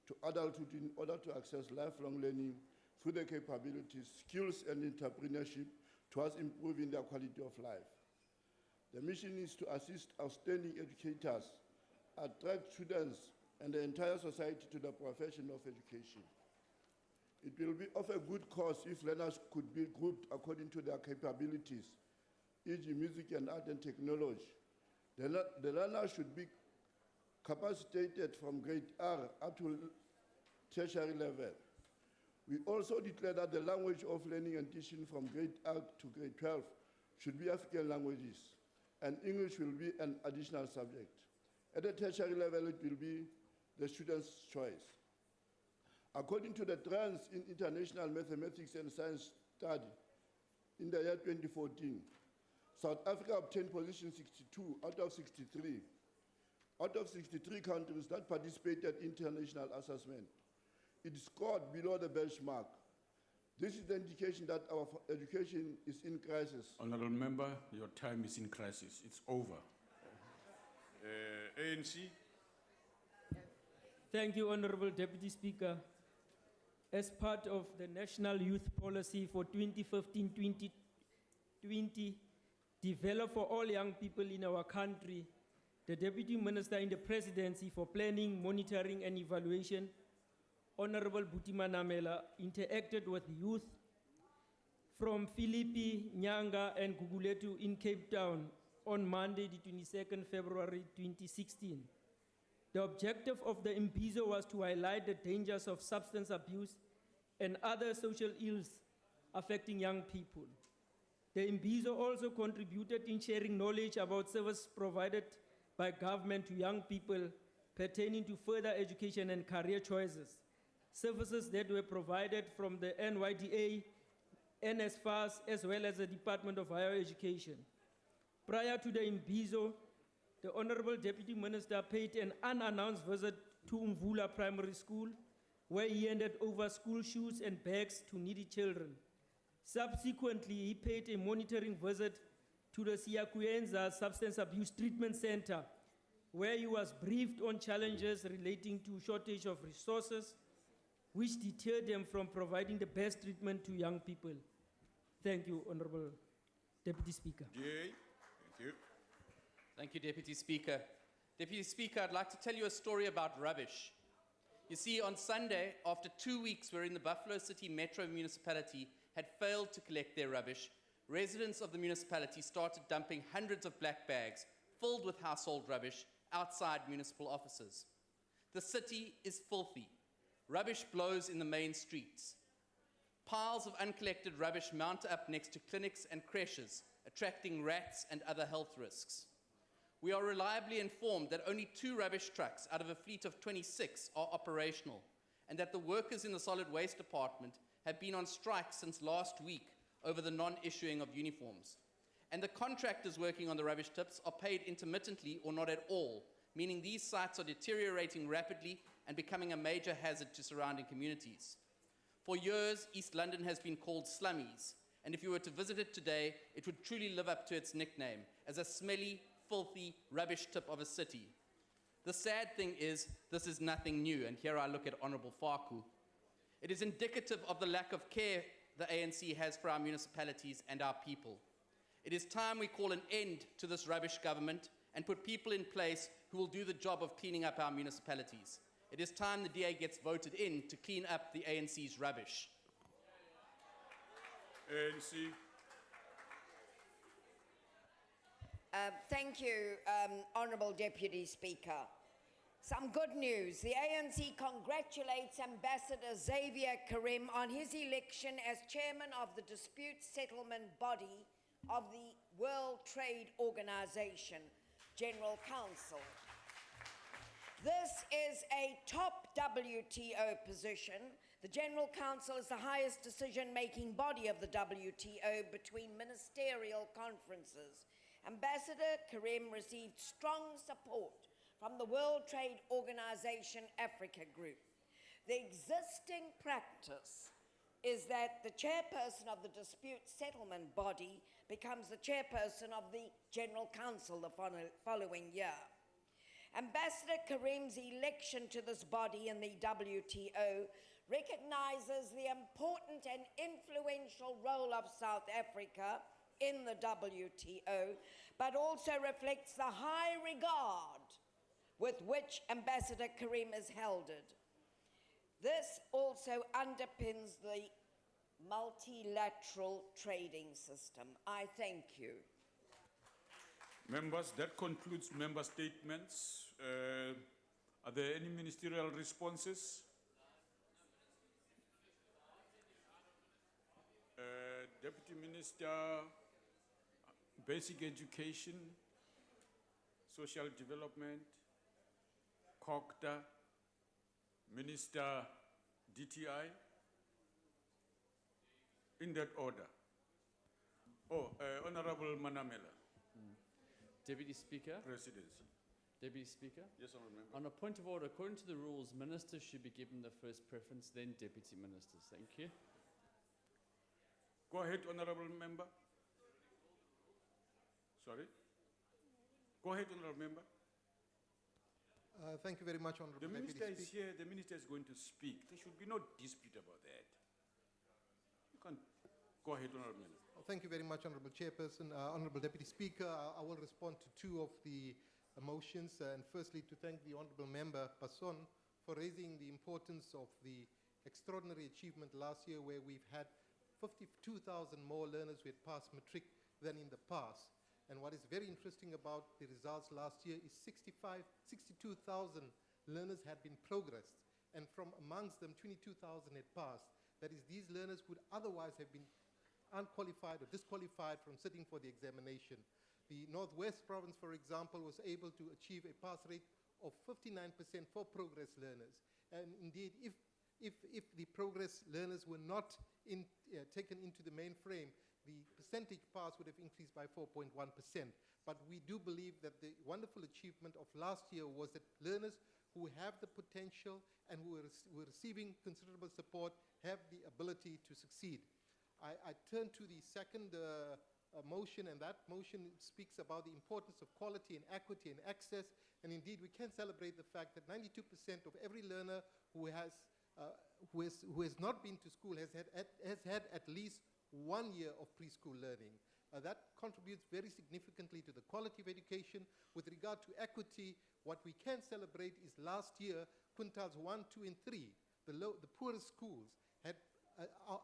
E: to adulthood in order to access lifelong learning through their capabilities, skills, and entrepreneurship towards improving their quality of life. The mission is to assist outstanding educators, attract students and the entire society to the profession of education. It will be of a good cause if learners could be grouped according to their capabilities, e.g. music and art and technology. The learner should be capacitated from grade R up to tertiary level. We also declare that the language of learning and teaching from grade R to grade 12 should be African languages, and English will be an additional subject. At the tertiary level, it will be the student's choice. According to the trends in international mathematics and science study, in the year 2014, South Africa obtained position 62 out of 63. Out of 63 countries that participated in international assessment, it scored below the benchmark. This is the indication that our education is in crisis.
A: Honourable Member, your time is in crisis. It's over. ANC.
D: Thank you, Honorable Deputy Speaker. As part of the National Youth Policy for 2015-2020, developed for all young people in our country, the Deputy Minister in the Presidency for Planning, Monitoring and Evaluation, Honorable Butima Namela, interacted with youth from Philippi, Nyanga and Guguletu in Cape Town on Monday, the 22nd February 2016. The objective of the Imbizo was to highlight the dangers of substance abuse and other social ills affecting young people. The Imbizo also contributed in sharing knowledge about service provided by government to young people pertaining to further education and career choices, services that were provided from the NYDA, NSFAS, as well as the Department of Higher Education. Prior to the Imbizo, the Honorable Deputy Minister paid an unannounced visit to Umvula Primary School, where he handed over school shoes and bags to needy children. Subsequently, he paid a monitoring visit to the Siyakuyenza Substance Abuse Treatment Center, where he was briefed on challenges relating to shortage of resources, which deterred them from providing the best treatment to young people. Thank you, Honorable Deputy Speaker.
A: Thank you.
F: Thank you, Deputy Speaker. Deputy Speaker, I'd like to tell you a story about rubbish. You see, on Sunday, after 2 weeks wherein the Buffalo City Metro Municipality had failed to collect their rubbish, residents of the municipality started dumping hundreds of black bags filled with household rubbish outside municipal offices. The city is filthy. Rubbish blows in the main streets. Piles of uncollected rubbish mount up next to clinics and creches, attracting rats and other health risks. We are reliably informed that only 2 rubbish trucks out of a fleet of 26 are operational, and that the workers in the solid waste department have been on strike since last week over the non-issuing of uniforms. And the contractors working on the rubbish tips are paid intermittently or not at all, meaning these sites are deteriorating rapidly and becoming a major hazard to surrounding communities. For years, East London has been called slummies, and if you were to visit it today, it would truly live up to its nickname as a smelly, filthy rubbish tip of a city. The sad thing is, this is nothing new, and here I look at Honourable Faku. It is indicative of the lack of care the ANC has for our municipalities and our people. It is time we call an end to this rubbish government and put people in place who who will do the job of cleaning up our municipalities. It is time the DA gets voted in to clean up the ANC's rubbish.
A: ANC.
B: Thank you, Honourable Deputy Speaker. Some good news. The ANC congratulates Ambassador Xavier Karim on his election as chairman of the dispute settlement body of the World Trade Organization, General Council. This is a top WTO position. The General Council is the highest decision-making body of the WTO between ministerial conferences. Ambassador Karim received strong support from the World Trade Organization Africa Group. The existing practice is that the chairperson of the dispute settlement body becomes the chairperson of the General Council the following year. Ambassador Karim's election to this body in the WTO recognizes the important and influential role of South Africa in the WTO, but also reflects the high regard with which Ambassador Karim is heralded. This also underpins the multilateral trading system. I thank you.
A: Members, that concludes member statements. Are there any ministerial responses? Deputy Minister, Basic Education, Social Development, COCTA, Minister DTI, in that order. Oh, Honorable Manamela.
J: Deputy Speaker.
A: Presidency.
J: Deputy Speaker.
A: Yes, Honourable Member.
J: On a point of order, according to the rules, ministers should be given the first preference, then deputy ministers. Thank you.
A: Go ahead, Honourable Member. Sorry? Go ahead, Honourable Member.
P: Thank you very much, Honourable
A: The
P: Deputy
A: Minister is
P: Speaker.
A: here. The Minister is going to speak. There should be no dispute about that. You can go ahead, Honourable Member.
P: Thank you very much, Honourable Chairperson. Honourable Deputy Speaker, I will respond to two of the motions. And firstly, to thank the Honourable Member Passon for raising the importance of the extraordinary achievement last year, where we've had 52,000 more learners who had passed matric than in the past. And what is very interesting about the results last year is 62,000 learners had been progressed. And from amongst them, 22,000 had passed. That is, these learners would otherwise have been unqualified or disqualified from sitting for the examination. The Northwest Province, for example, was able to achieve a pass rate of 59% for progress learners. And indeed, if the progress learners were not taken into the mainframe, the percentage pass would have increased by 4.1%. But we do believe that the wonderful achievement of last year was that learners who have the potential and who were receiving considerable support have the ability to succeed. I turn to the second motion, and that motion speaks about the importance of quality and equity and access. And indeed, we can celebrate the fact that 92% of every learner who has not been to school has had at least 1 year of preschool learning. That contributes very significantly to the quality of education. With regard to equity, what we can celebrate is last year, quintiles 1, 2, and 3, the poorest schools, had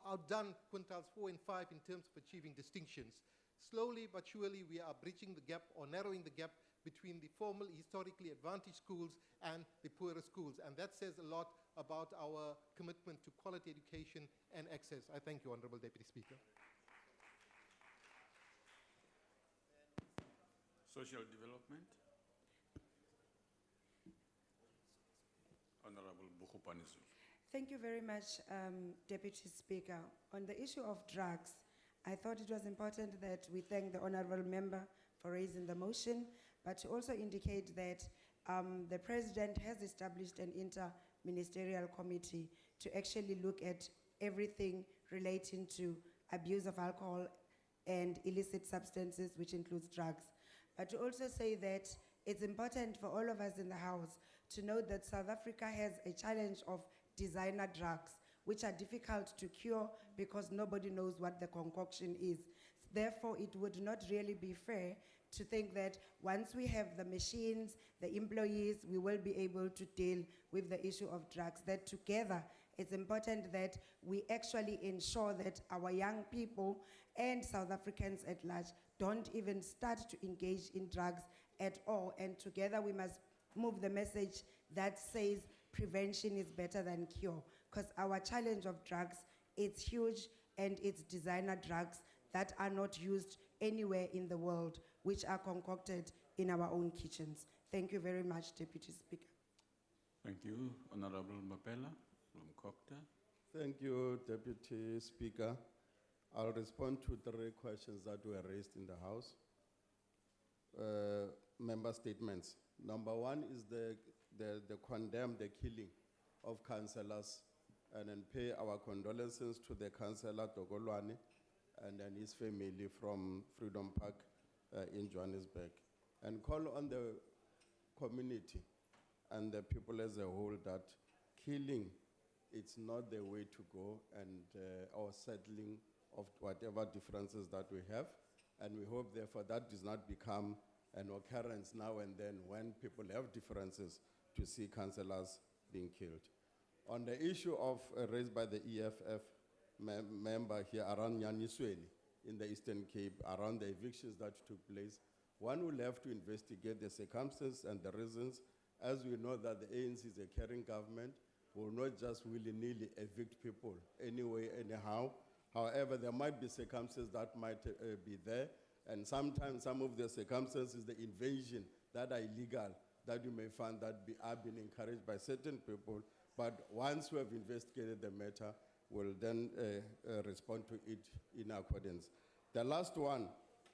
P: outdone quintiles 4 and 5 in terms of achieving distinctions. Slowly but surely, we are bridging the gap or narrowing the gap between the formal, historically advantaged schools and the poorer schools. And that says a lot about our commitment to quality education and access. I thank you, Honourable Deputy Speaker.
A: Social Development. Honourable Bukhupanizu.
V: Thank you very much, Deputy Speaker. On the issue of drugs, I thought it was important that we thank the Honourable Member for raising the motion, but to also indicate that the President has established an inter-ministerial committee to actually look at everything relating to abuse of alcohol and illicit substances, which includes drugs. But to also say that it's important for all of us in the House to know that South Africa has a challenge of designer drugs, which are difficult to cure because nobody knows what the concoction is. Therefore, it would not really be fair to think that once we have the machines, the employees, we will be able to deal with the issue of drugs. That together, it's important that we actually ensure that our young people and South Africans at large don't even start to engage in drugs at all. And together we must move the message that says prevention is better than cure. Because our challenge of drugs, it's huge, and it's designer drugs that are not used anywhere in the world, which are concocted in our own kitchens. Thank you very much, Deputy Speaker.
A: Thank you, Honorable Mapela from Cocta.
E: Thank you, Deputy Speaker. I'll respond to 3 questions that were raised in the House. Member statements. Number 1 is the condemn the killing of councillors and then pay our condolences to the councillor Togolwane and then his family from Freedom Park in Johannesburg, and call on the community and the people as a whole that killing, it's not the way to go, and or settling of whatever differences that we have. And we hope therefore that does not become an occurrence now and then when people have differences to see councillors being killed. On the issue of raised by the EFF member here around Nyanisweni in the Eastern Cape, around the evictions that took place, one will have to investigate the circumstances and the reasons. As we know that the ANC is a caring government, will not just willy-nilly evict people anyway, anyhow. However, there might be circumstances that might be there, and sometimes some of the circumstances, the invasion that are illegal, that you may find that are being encouraged by certain people. But once we have investigated the matter, we'll then respond to it in accordance. The last one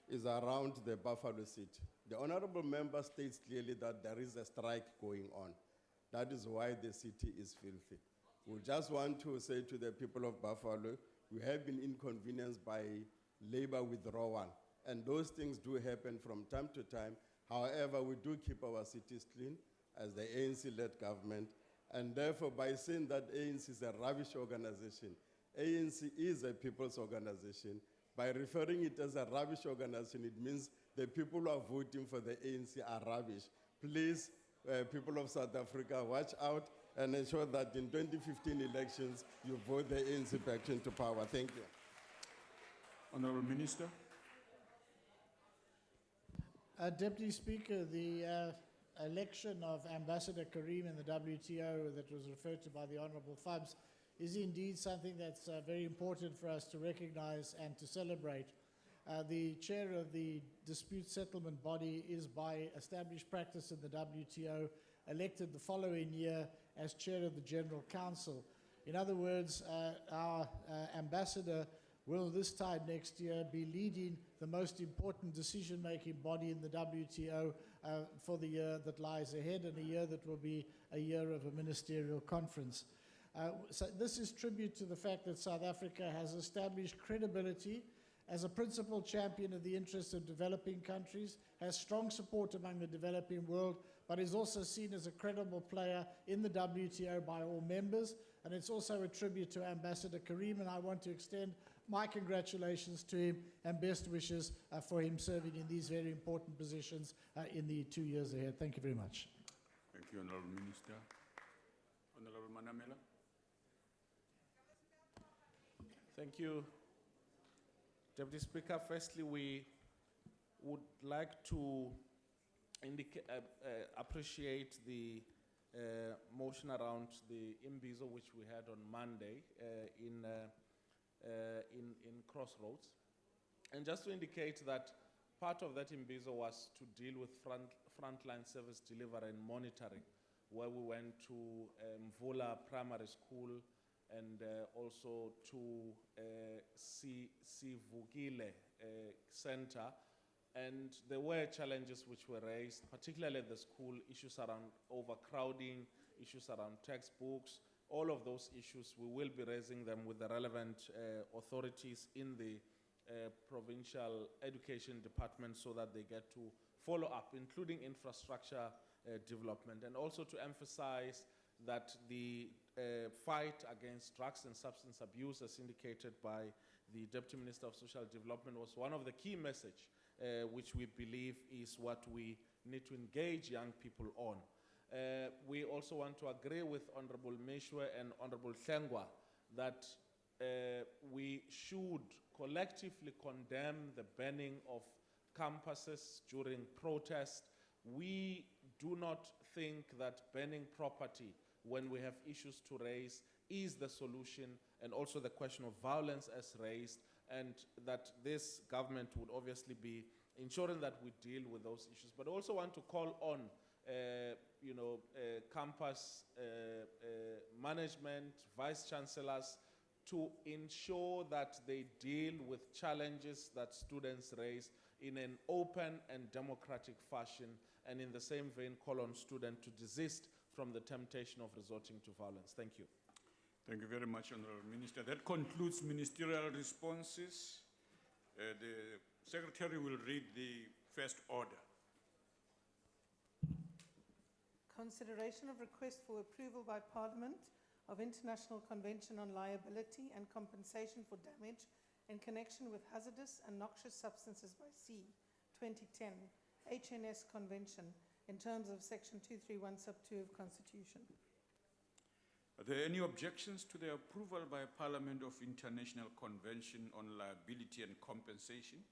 E: is around the Buffalo seat. The honorable member states clearly that there is a strike going on. That is why the city is filthy. We just want to say to the people of Buffalo, we have been inconvenienced by labor withdrawal, and those things do happen from time to time. However, we do keep our cities clean as the ANC-led government, and therefore by saying that ANC is a rubbish organization, ANC is a people's organization. By referring it as a rubbish organization, it means the people who are voting for the ANC are rubbish. Please, people of South Africa, watch out and ensure that in 2015 elections, you vote the ANC back into power. Thank you.
A: Honorable Minister.
G: Deputy Speaker, the election of Ambassador Karim in the WTO that was referred to by the Honourable Fubs is indeed something that's very important for us to recognize and to celebrate. The chair of the dispute settlement body is, by established practice in the WTO, elected the following year as chair of the General Council. In other words, our ambassador will this time next year be leading the most important decision-making body in the WTO for the year that lies ahead, and a year that will be a year of a ministerial conference. So this is tribute to the fact that South Africa has established credibility as a principal champion of the interests of developing countries, has strong support among the developing world, but is also seen as a credible player in the WTO by all members. And it's also a tribute to Ambassador Karim, and I want to extend my congratulations to him and best wishes for him serving in these very important positions in the 2 years ahead. Thank you very much.
A: Thank you, Honorable Minister. Honorable Manamela.
K: Thank you, Deputy Speaker. Firstly, we would like to appreciate the motion around the imbizo which we had on Monday in Crossroads. And just to indicate that part of that imbizo was to deal with frontline service delivery and monitoring, where we went to Mvula Primary School and also to Sivukile Center. And there were challenges which were raised, particularly at the school, issues around overcrowding, issues around textbooks. All of those issues, we will be raising them with the relevant authorities in the provincial education department so that they get to follow up, including infrastructure development, and also to emphasize that the fight against drugs and substance abuse, as indicated by the Deputy Minister of Social Development, was one of the key messages which we believe is what we need to engage young people on. We also want to agree with Honorable Meshwe and Honorable Hlengwa that we should collectively condemn the banning of campuses during protest. We do not think that banning property when we have issues to raise is the solution, and also the question of violence as raised, and that this government would obviously be ensuring that we deal with those issues. But also want to call on campus management, vice chancellors, to ensure that they deal with challenges that students raise in an open and democratic fashion, and in the same vein call on students to desist from the temptation of resorting to violence. Thank you.
A: Thank you very much, Honorable Minister. That concludes ministerial responses. The Secretary will read the first order.
L: Consideration of request for approval by Parliament of International Convention on Liability and Compensation for Damage in connection with hazardous and noxious substances by sea, 2010, HNS Convention, in terms of Section 231, Sub 2 of Constitution.
A: Are there any objections to the approval by Parliament of International Convention on Liability and Compensation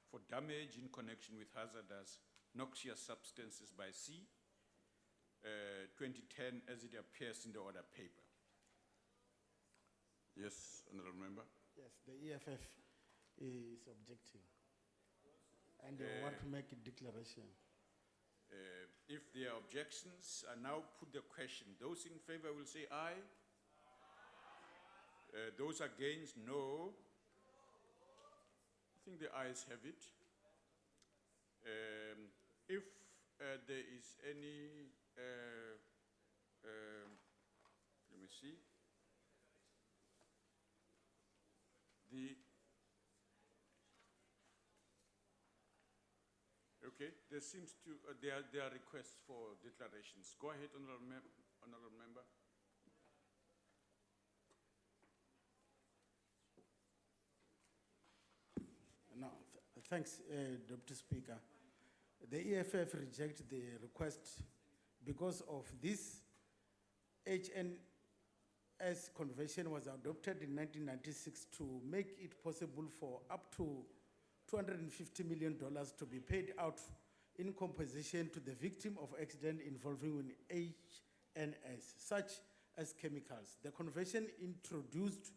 A: for damage in connection with hazardous noxious substances by sea, 2010, as it appears in the order paper? Yes, Honourable Member.
M: Yes, the EFF is objecting, and they want to make a declaration.
A: If there are objections, I now put the question. Those in favor will say aye. Those against, no. I think the ayes have it. If there is any, let me see. Okay, there seems to, there are requests for declarations. Go ahead, Honourable Member.
M: No, thanks, Deputy Speaker. The EFF rejects the request because of this HNS Convention was adopted in 1996 to make it possible for up to $250 million to be paid out in compensation to the victim of accident involving HNS, such as chemicals. The convention introduced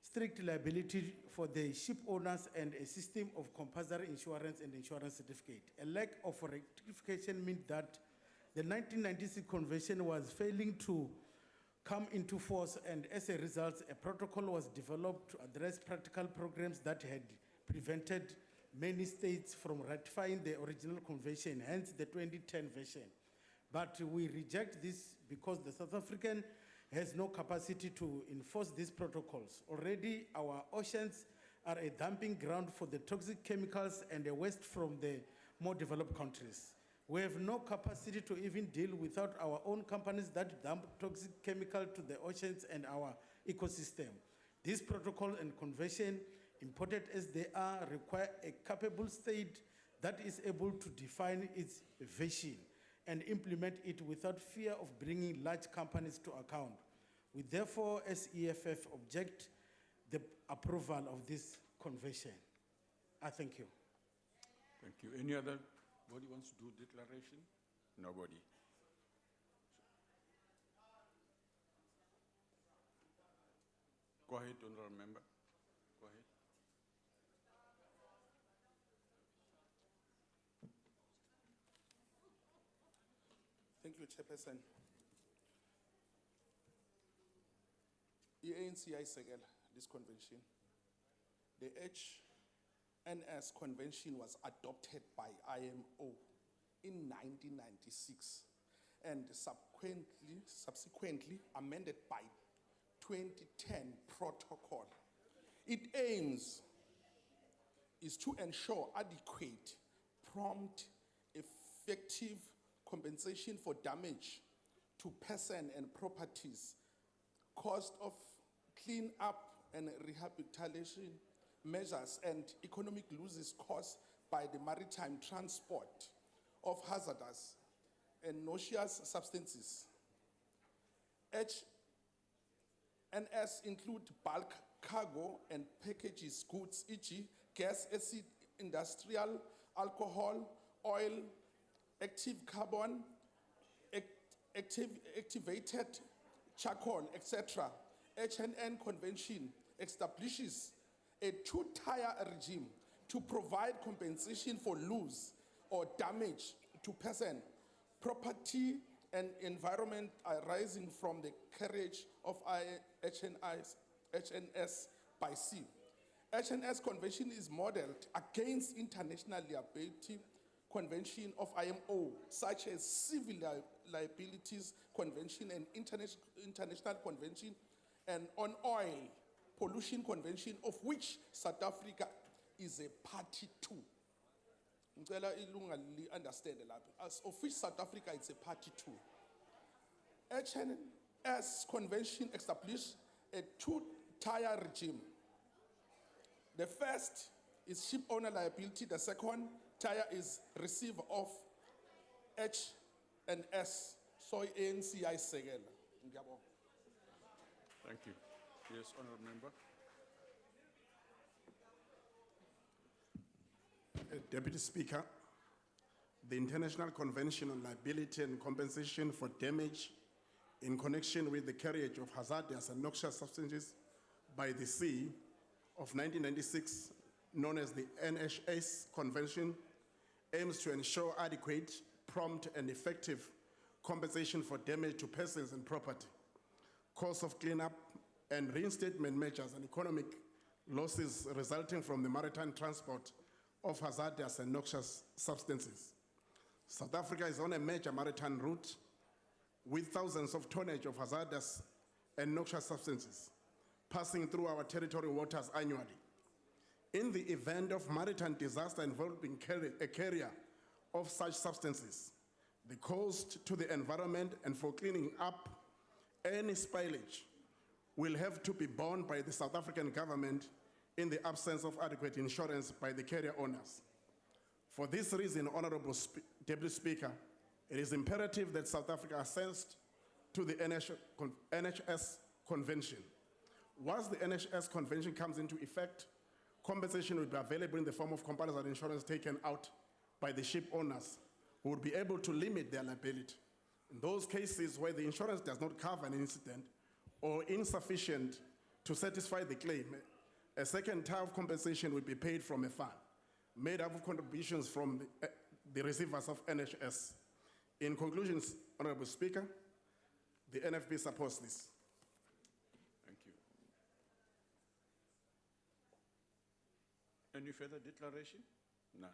M: strict liability for the ship owners and a system of compulsory insurance and insurance certificate. A lack of rectification meant that the 1996 convention was failing to come into force, and as a result, a protocol was developed to address practical programs that had prevented many states from ratifying the original convention, hence the 2010 version. But we reject this because the South African has no capacity to enforce these protocols. Already, our oceans are a dumping ground for the toxic chemicals and a waste from the more developed countries. We have no capacity to even deal without our own companies that dump toxic chemical to the oceans and our ecosystem. This protocol and convention, important as they are, require a capable state that is able to define its vision and implement it without fear of bringing large companies to account. We therefore, as EFF, object the approval of this convention. I thank you.
A: Thank you. Any other body wants to do declaration? Nobody. Go ahead, Honourable Member. Go ahead.
N: Thank you, Chairperson. ANC isekela this convention. The HNS convention was adopted by IMO in 1996 and subsequently amended by 2010 protocol. Its aims is to ensure adequate, prompt, effective compensation for damage to person and properties, cost of clean up and rehabilitation measures, and economic losses caused by the maritime transport of hazardous and noxious substances. HNS include bulk cargo and packages goods, e.g. gas, acid, industrial, alcohol, oil, active carbon, activated charcoal, etc. HNN Convention establishes a two-tier regime to provide compensation for loss or damage to person, property, and environment arising from the carriage of HNS by sea. HNS Convention is modeled against International Liability Convention of IMO, such as Civil Liabilities Convention and International Convention and on Oil Pollution Convention, of which South Africa is a party to. Ngicela ilunga understand lapha. As of which South Africa is a party to. HNS Convention established a two-tier regime. The first is ship owner liability. The second tier is receiver of HNS. So ANCI Segela.
A: Thank you. Yes, Honourable Member.
H: Deputy Speaker, the International Convention on Liability and Compensation for Damage in connection with the carriage of hazardous and noxious substances by the sea of 1996, known as the NHS Convention, aims to ensure adequate, prompt, and effective compensation for damage to persons and property, costs of cleanup and reinstatement measures, and economic losses resulting from the maritime transport of hazardous and noxious substances. South Africa is on a major maritime route with thousands of tonnage of hazardous and noxious substances passing through our territorial waters annually. In the event of maritime disaster involving a carrier of such substances, the cost to the environment and for cleaning up any spillage will have to be borne by the South African government in the absence of adequate insurance by the carrier owners. For this reason, Honourable Deputy Speaker, it is imperative that South Africa assents to the NHS Convention. Once the NHS Convention comes into effect, compensation will be available in the form of compulsory insurance taken out by the ship owners, who will be able to limit their liability. In those cases where the insurance does not cover an incident or insufficient to satisfy the claim, a second tier of compensation will be paid from a fund made up of contributions from the receivers of NHS. In conclusion, Honourable Speaker, the NFP supports this.
A: Thank you. Any further declaration? None.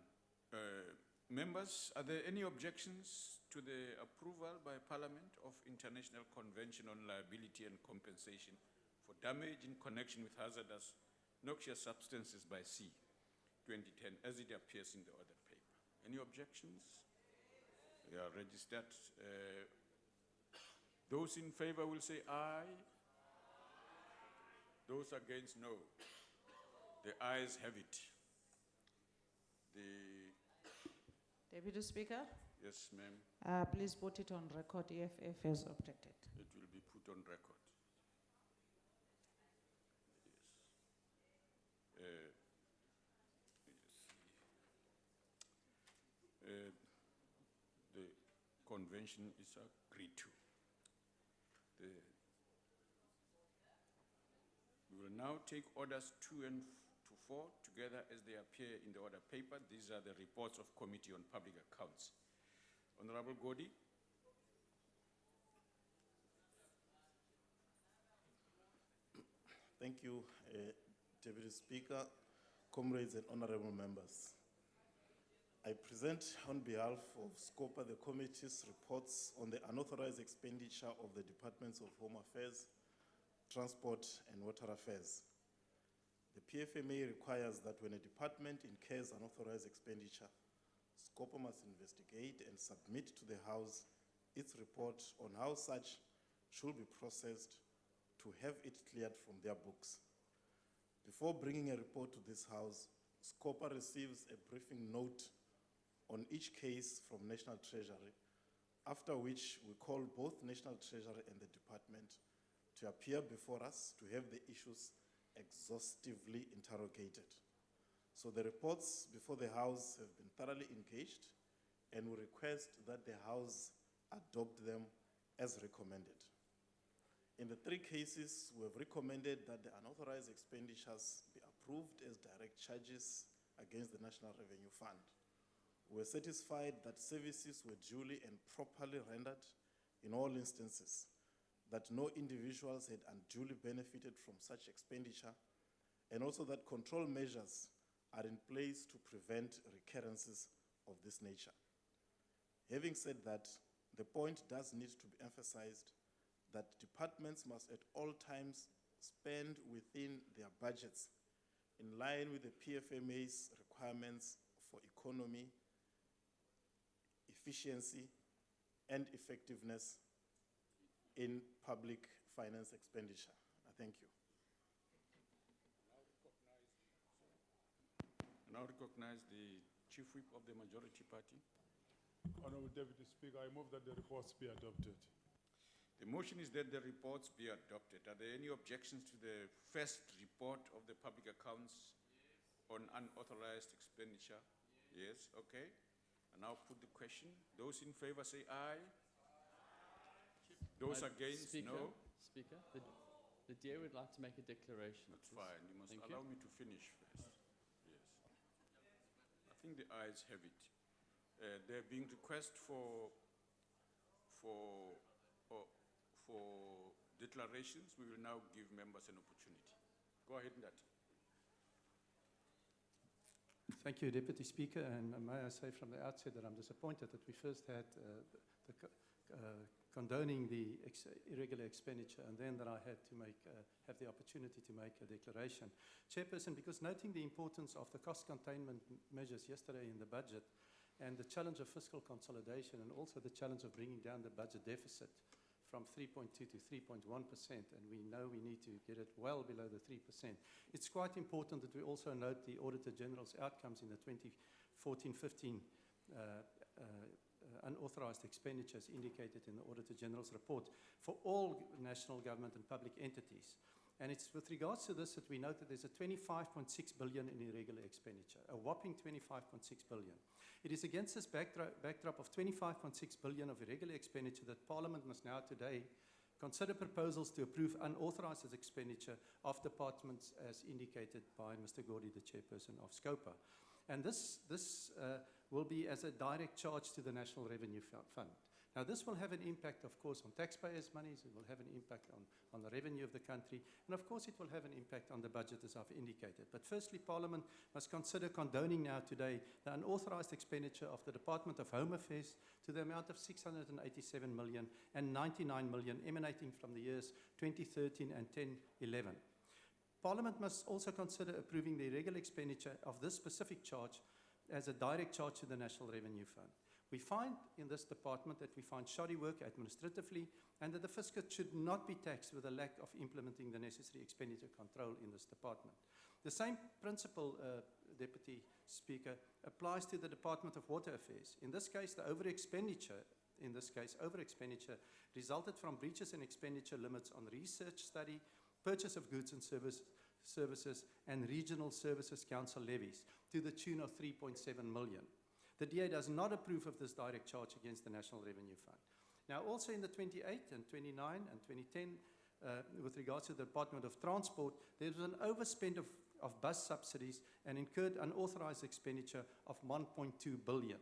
A: Members, are there any objections to the approval by Parliament of International Convention on Liability and Compensation for Damage in Connection with Hazardous Noxious Substances by Sea, 2010, as it appears in the order paper? Any objections? They are registered. Those in favor will say aye. Those against, no. The ayes have it.
O: Deputy Speaker?
A: Yes, ma'am.
O: Please put it on record. EFF has objected.
A: It will be put on record. Yes. The convention is agreed to. We will now take orders 2 and 4 together as they appear in the order paper. These are the reports of Committee on Public Accounts. Honorable Kgosi.
U: Thank you, Deputy Speaker, comrades and honorable members. I present on behalf of SCOPA the committee's reports on the unauthorized expenditure of the Departments of Home Affairs, Transport and Water Affairs. The PFMA requires that when a department incurs unauthorized expenditure, SCOPA must investigate and submit to the House its report on how such should be processed to have it cleared from their books. Before bringing a report to this House, SCOPA receives a briefing note on each case from National Treasury, after which we call both National Treasury and the department to appear before us to have the issues exhaustively interrogated. So the reports before the House have been thoroughly engaged, and we request that the House adopt them as recommended. In the 3 cases, we have recommended that the unauthorized expenditures be approved as direct charges against the National Revenue Fund. We were satisfied that services were duly and properly rendered in all instances, that no individuals had unduly benefited from such expenditure, and also that control measures are in place to prevent recurrences of this nature. Having said that, the point does need to be emphasized that departments must at all times spend within their budgets in line with the PFMA's requirements for economy, efficiency, and effectiveness in public finance expenditure. I thank you.
A: I now recognize the Chief Whip of the Majority Party.
Q: Honorable Deputy Speaker, I move that the reports be adopted.
A: The motion is that the reports be adopted. Are there any objections to the first report of the public accounts on unauthorized expenditure? Yes, okay. I now put the question. Those in favor say aye. Those against,
J: Speaker,
A: no.
J: Speaker, the DA would like to make a declaration.
A: That's fine. You must
J: Thank
A: allow
J: you.
A: me to finish first. Yes. I think the ayes have it. There being request for declarations, we will now give members an opportunity. Go ahead, Ndati.
R: Thank you, Deputy Speaker, and may I say from the outset that I'm disappointed that we first had condoning the irregular expenditure, and then that I had to have the opportunity to make a declaration. Chairperson, because noting the importance of the cost containment measures yesterday in the budget, and the challenge of fiscal consolidation, and also the challenge of bringing down the budget deficit from 3.2 to 3.1%, and we know we need to get it well below the 3%. It's quite important that we also note the Auditor General's outcomes in the 2014-15 unauthorized expenditures indicated in the Auditor General's report for all national government and public entities. And it's with regards to this that we note that there's a 25.6 billion in irregular expenditure, a whopping 25.6 billion. It is against this backdrop of 25.6 billion of irregular expenditure that Parliament must now today consider proposals to approve unauthorized expenditure of departments as indicated by Mr. Kgosi, the chairperson of SCOPA. And this will be as a direct charge to the National Revenue Fund. Now, this will have an impact, of course, on taxpayers' monies. It will have an impact on the revenue of the country. And, of course, it will have an impact on the budget, as I've indicated. But firstly, Parliament must consider condoning now today the unauthorized expenditure of the Department of Home Affairs to the amount of 687 million and 99 million emanating from the years 2013 and 10-11. Parliament must also consider approving the irregular expenditure of this specific charge as a direct charge to the National Revenue Fund. We find in this department that we find shoddy work administratively, and that the fiscus should not be taxed with a lack of implementing the necessary expenditure control in this department. The same principle, Deputy Speaker, applies to the Department of Water Affairs. In this case, the overexpenditure resulted from breaches in expenditure limits on research study, purchase of goods and services, and regional services council levies to the tune of 3.7 million. The DA does not approve of this direct charge against the National Revenue Fund. Now, also in the 28 and 29 and 2010, with regards to the Department of Transport, there was an overspend of bus subsidies and incurred unauthorized expenditure of 1.2 billion.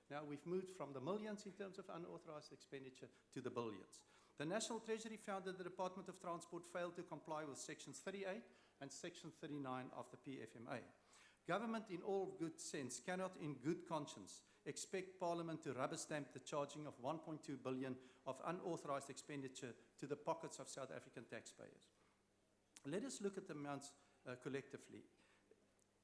R: Now, we've moved from the millions in terms of unauthorized expenditure to the billions. The National Treasury found that the Department of Transport failed to comply with Sections 38 and Section 39 of the PFMA. Government, in all good sense, cannot in good conscience expect Parliament to rubber stamp the charging of 1.2 billion of unauthorized expenditure to the pockets of South African taxpayers. Let us look at the amounts collectively.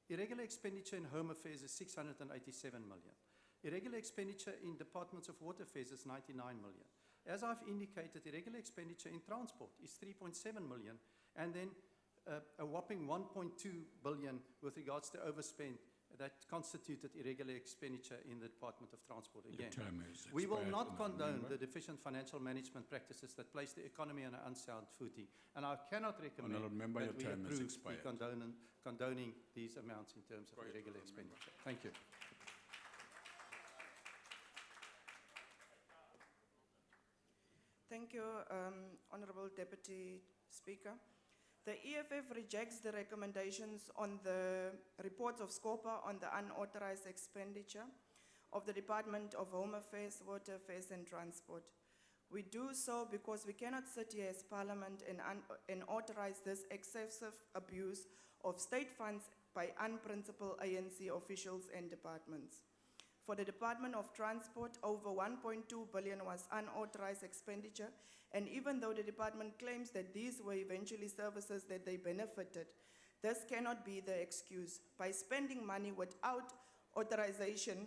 R: Irregular expenditure in Home Affairs is 687 million. Irregular expenditure in Departments of Water Affairs is 99 million. As I've indicated, irregular expenditure in transport is 3.7 million, and then a whopping 1.2 billion with regards to overspend that constituted irregular expenditure in the Department of Transport
A: Your
R: again.
A: term is
R: We will
A: expired,
R: not
A: honourable
R: condone
A: member.
R: the deficient financial management practices that place the economy on an unsound footing. And I cannot recommend
A: Honourable member,
R: that
A: your
R: we
A: term has
R: approve
A: expired.
R: the condoning these amounts in terms of irregular expenditure. Thank you.
C: Thank you, Honourable Deputy Speaker. The EFF rejects the recommendations on the reports of SCOPA on the unauthorized expenditure of the Department of Home Affairs, Water Affairs and Transport. We do so because we cannot sit here as Parliament and authorize this excessive abuse of state funds by unprincipled ANC officials and departments. For the Department of Transport, over 1.2 billion was unauthorized expenditure, and even though the department claims that these were eventually services that they benefited, this cannot be the excuse. By spending money without authorization,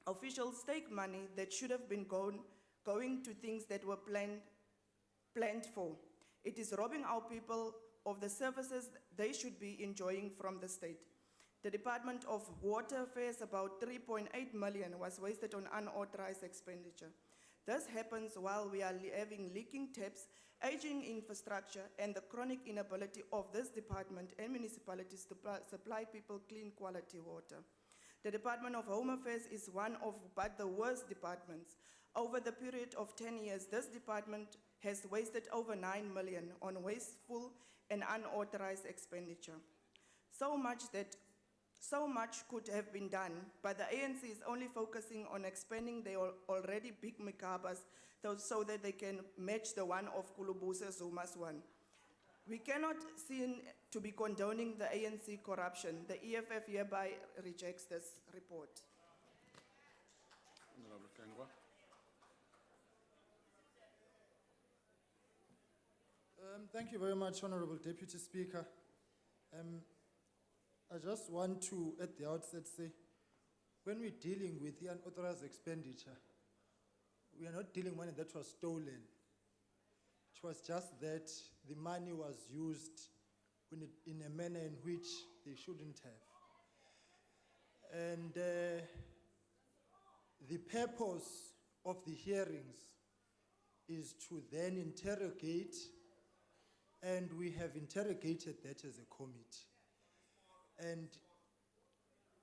C: officials take money that should have been going to things that were planned for. It is robbing our people of the services they should be enjoying from the state. The Department of Water Affairs, about 3.8 million was wasted on unauthorized expenditure. This happens while we are having leaking taps, aging infrastructure, and the chronic inability of this department and municipalities to supply people clean quality water. The Department of Home Affairs is one of but the worst departments. Over the period of 10 years, this department has wasted over 9 million on wasteful and unauthorized expenditure. So much could have been done, but the ANC is only focusing on expanding their already big mikabas so that they can match the one of Kulubuse Zuma's one. We cannot seem to be condoning the ANC corruption. The EFF hereby rejects this report.
A: Honourable Kengwa.
S: Thank you very much, Honourable Deputy Speaker. I just want to, at the outset, say, when we're dealing with the unauthorized expenditure, we are not dealing with money that was stolen. It was just that the money was used in a manner in which they shouldn't have. And the purpose of the hearings is to then interrogate, and we have interrogated that as a committee. And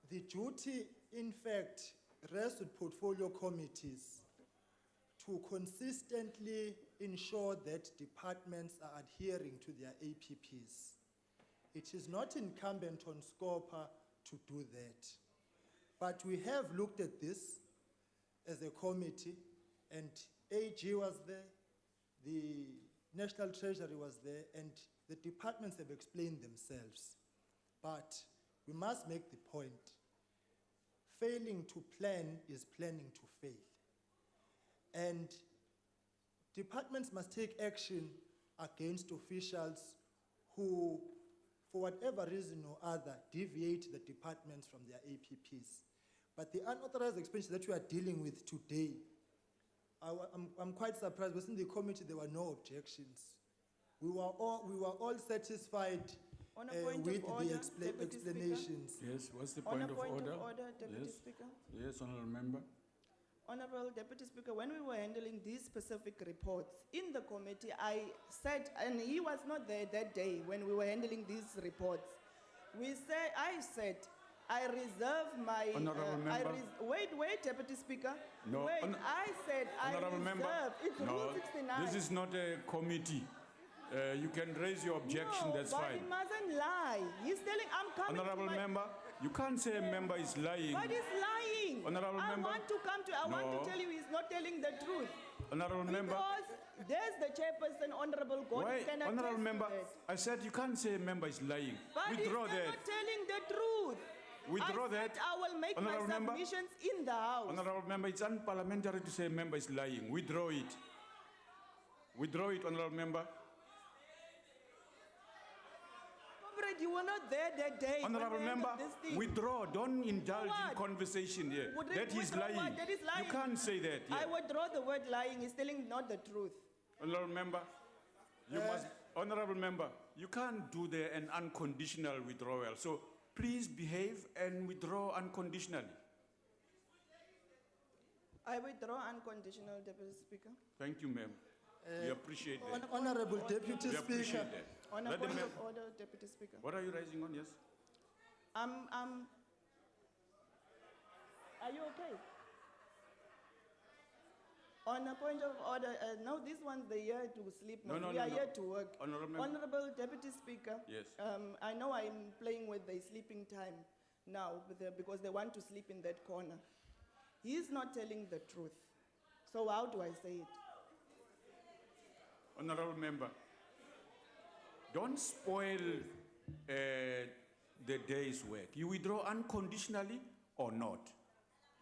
S: the duty, in fact, rests with portfolio committees to consistently ensure that departments are adhering to their APPs. It is not incumbent on SCOPA to do that. But we have looked at this as a committee, and AG was there, the National Treasury was there, and the departments have explained themselves. But we must make the point, failing to plan is planning to fail. And departments must take action against officials who, for whatever reason or other, deviate the departments from their APPs. But the unauthorized expenditure that we are dealing with today, I'm quite surprised. Within the committee, there were no objections. We were all satisfied
C: On a point
S: with
C: of order,
S: the
C: Deputy
S: explanations.
A: Yes, what's the
C: On
A: point
C: a
A: of
C: point
A: order?
C: of order, Deputy
A: Yes.
C: Speaker.
A: Yes, Honourable Member.
C: Honourable Deputy Speaker, when we were handling these specific reports in the committee, I said, and he was not there that day when we were handling these reports. I said, I reserve my.
A: Honourable Member.
C: Wait, Deputy Speaker.
A: No,
C: Wait, I said I
A: Honourable
C: reserve.
A: Member.
C: It's
A: No,
C: Rule 69.
A: this is not a committee. You can raise your objection,
C: No,
A: that's
C: but
A: fine.
C: he mustn't lie. He's telling, I'm coming
A: Honourable
C: to my...
A: Member, you can't say a member is lying.
C: But he's lying.
A: Honourable
C: I
A: Member.
C: want to come to, I want
A: No.
C: to tell you he's not telling the truth.
A: Honourable Member.
C: Because there's the chairperson, Honourable God,
A: Why,
C: who can
A: Honourable
C: attest to
A: Member,
C: that.
A: I said you can't say a member is lying.
C: But
A: Withdraw
C: he's
A: that.
C: not telling the truth.
A: Withdraw
C: I said
A: that.
C: I will make
A: Honourable
C: my
A: Member.
C: submissions in the House.
A: Honourable Member, it's unparliamentary to say a member is lying. Withdraw it. Withdraw it, Honourable Member.
C: Comrade, you were not there that day. when
A: Honourable
C: we
A: Member,
C: handled this thing.
A: withdraw. Don't indulge
C: what?
A: in conversation here. That is
C: Withdraw what?
A: lying.
C: That is lying.
A: You can't say that here.
C: I withdraw the word lying. He's telling not the truth.
A: Honourable Member, you must Honorable member, you can't do an unconditional withdrawal. So please behave and withdraw unconditionally.
C: I withdraw unconditional, Deputy Speaker.
A: Thank you, ma'am. We appreciate that.
S: Honorable Deputy
A: We
S: Speaker.
A: appreciate that.
C: On a
A: Let the
C: point
A: mem-
C: of order, Deputy Speaker.
A: What are you raising on? Yes.
C: Are you okay? On a point of order, no, these ones, they're here to sleep.
A: No, no,
C: we
A: no,
C: are
A: no.
C: here to work.
A: Honorable member.
C: Honorable Deputy Speaker.
A: Yes.
C: I know I'm playing with the sleeping time now because they want to sleep in that corner. He is not telling the truth. So how do I say it?
A: Honorable member, don't spoil the day's work. You withdraw unconditionally or not.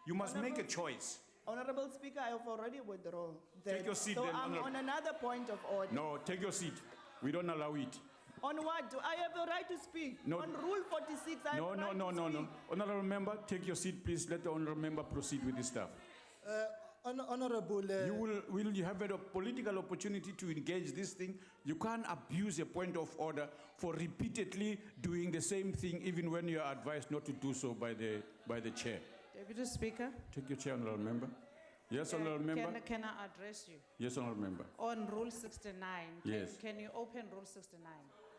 A: You must make a choice.
C: Honorable Speaker, I have already withdrawn.
A: Take your seat
C: so
A: then,
C: I'm
A: Honorable.
C: on another point of order.
A: No, take your seat. We don't allow it.
C: On what? Do I have the right to speak?
A: No.
C: On Rule 46, I
A: No,
C: have the
A: no,
C: right
A: no,
C: to
A: no,
C: speak.
A: no. Honorable member, take your seat, please. Let the honorable member proceed with his stuff.
S: Honorable,
A: Will you have a political opportunity to engage this thing? You can't abuse a point of order for repeatedly doing the same thing, even when you are advised not to do so by the chair.
O: Deputy Speaker.
A: Take your chair, honorable member. Yes, honorable member.
O: Can I address you?
A: Yes, honorable member.
O: On Rule 69,
A: Yes.
O: can you open Rule 69?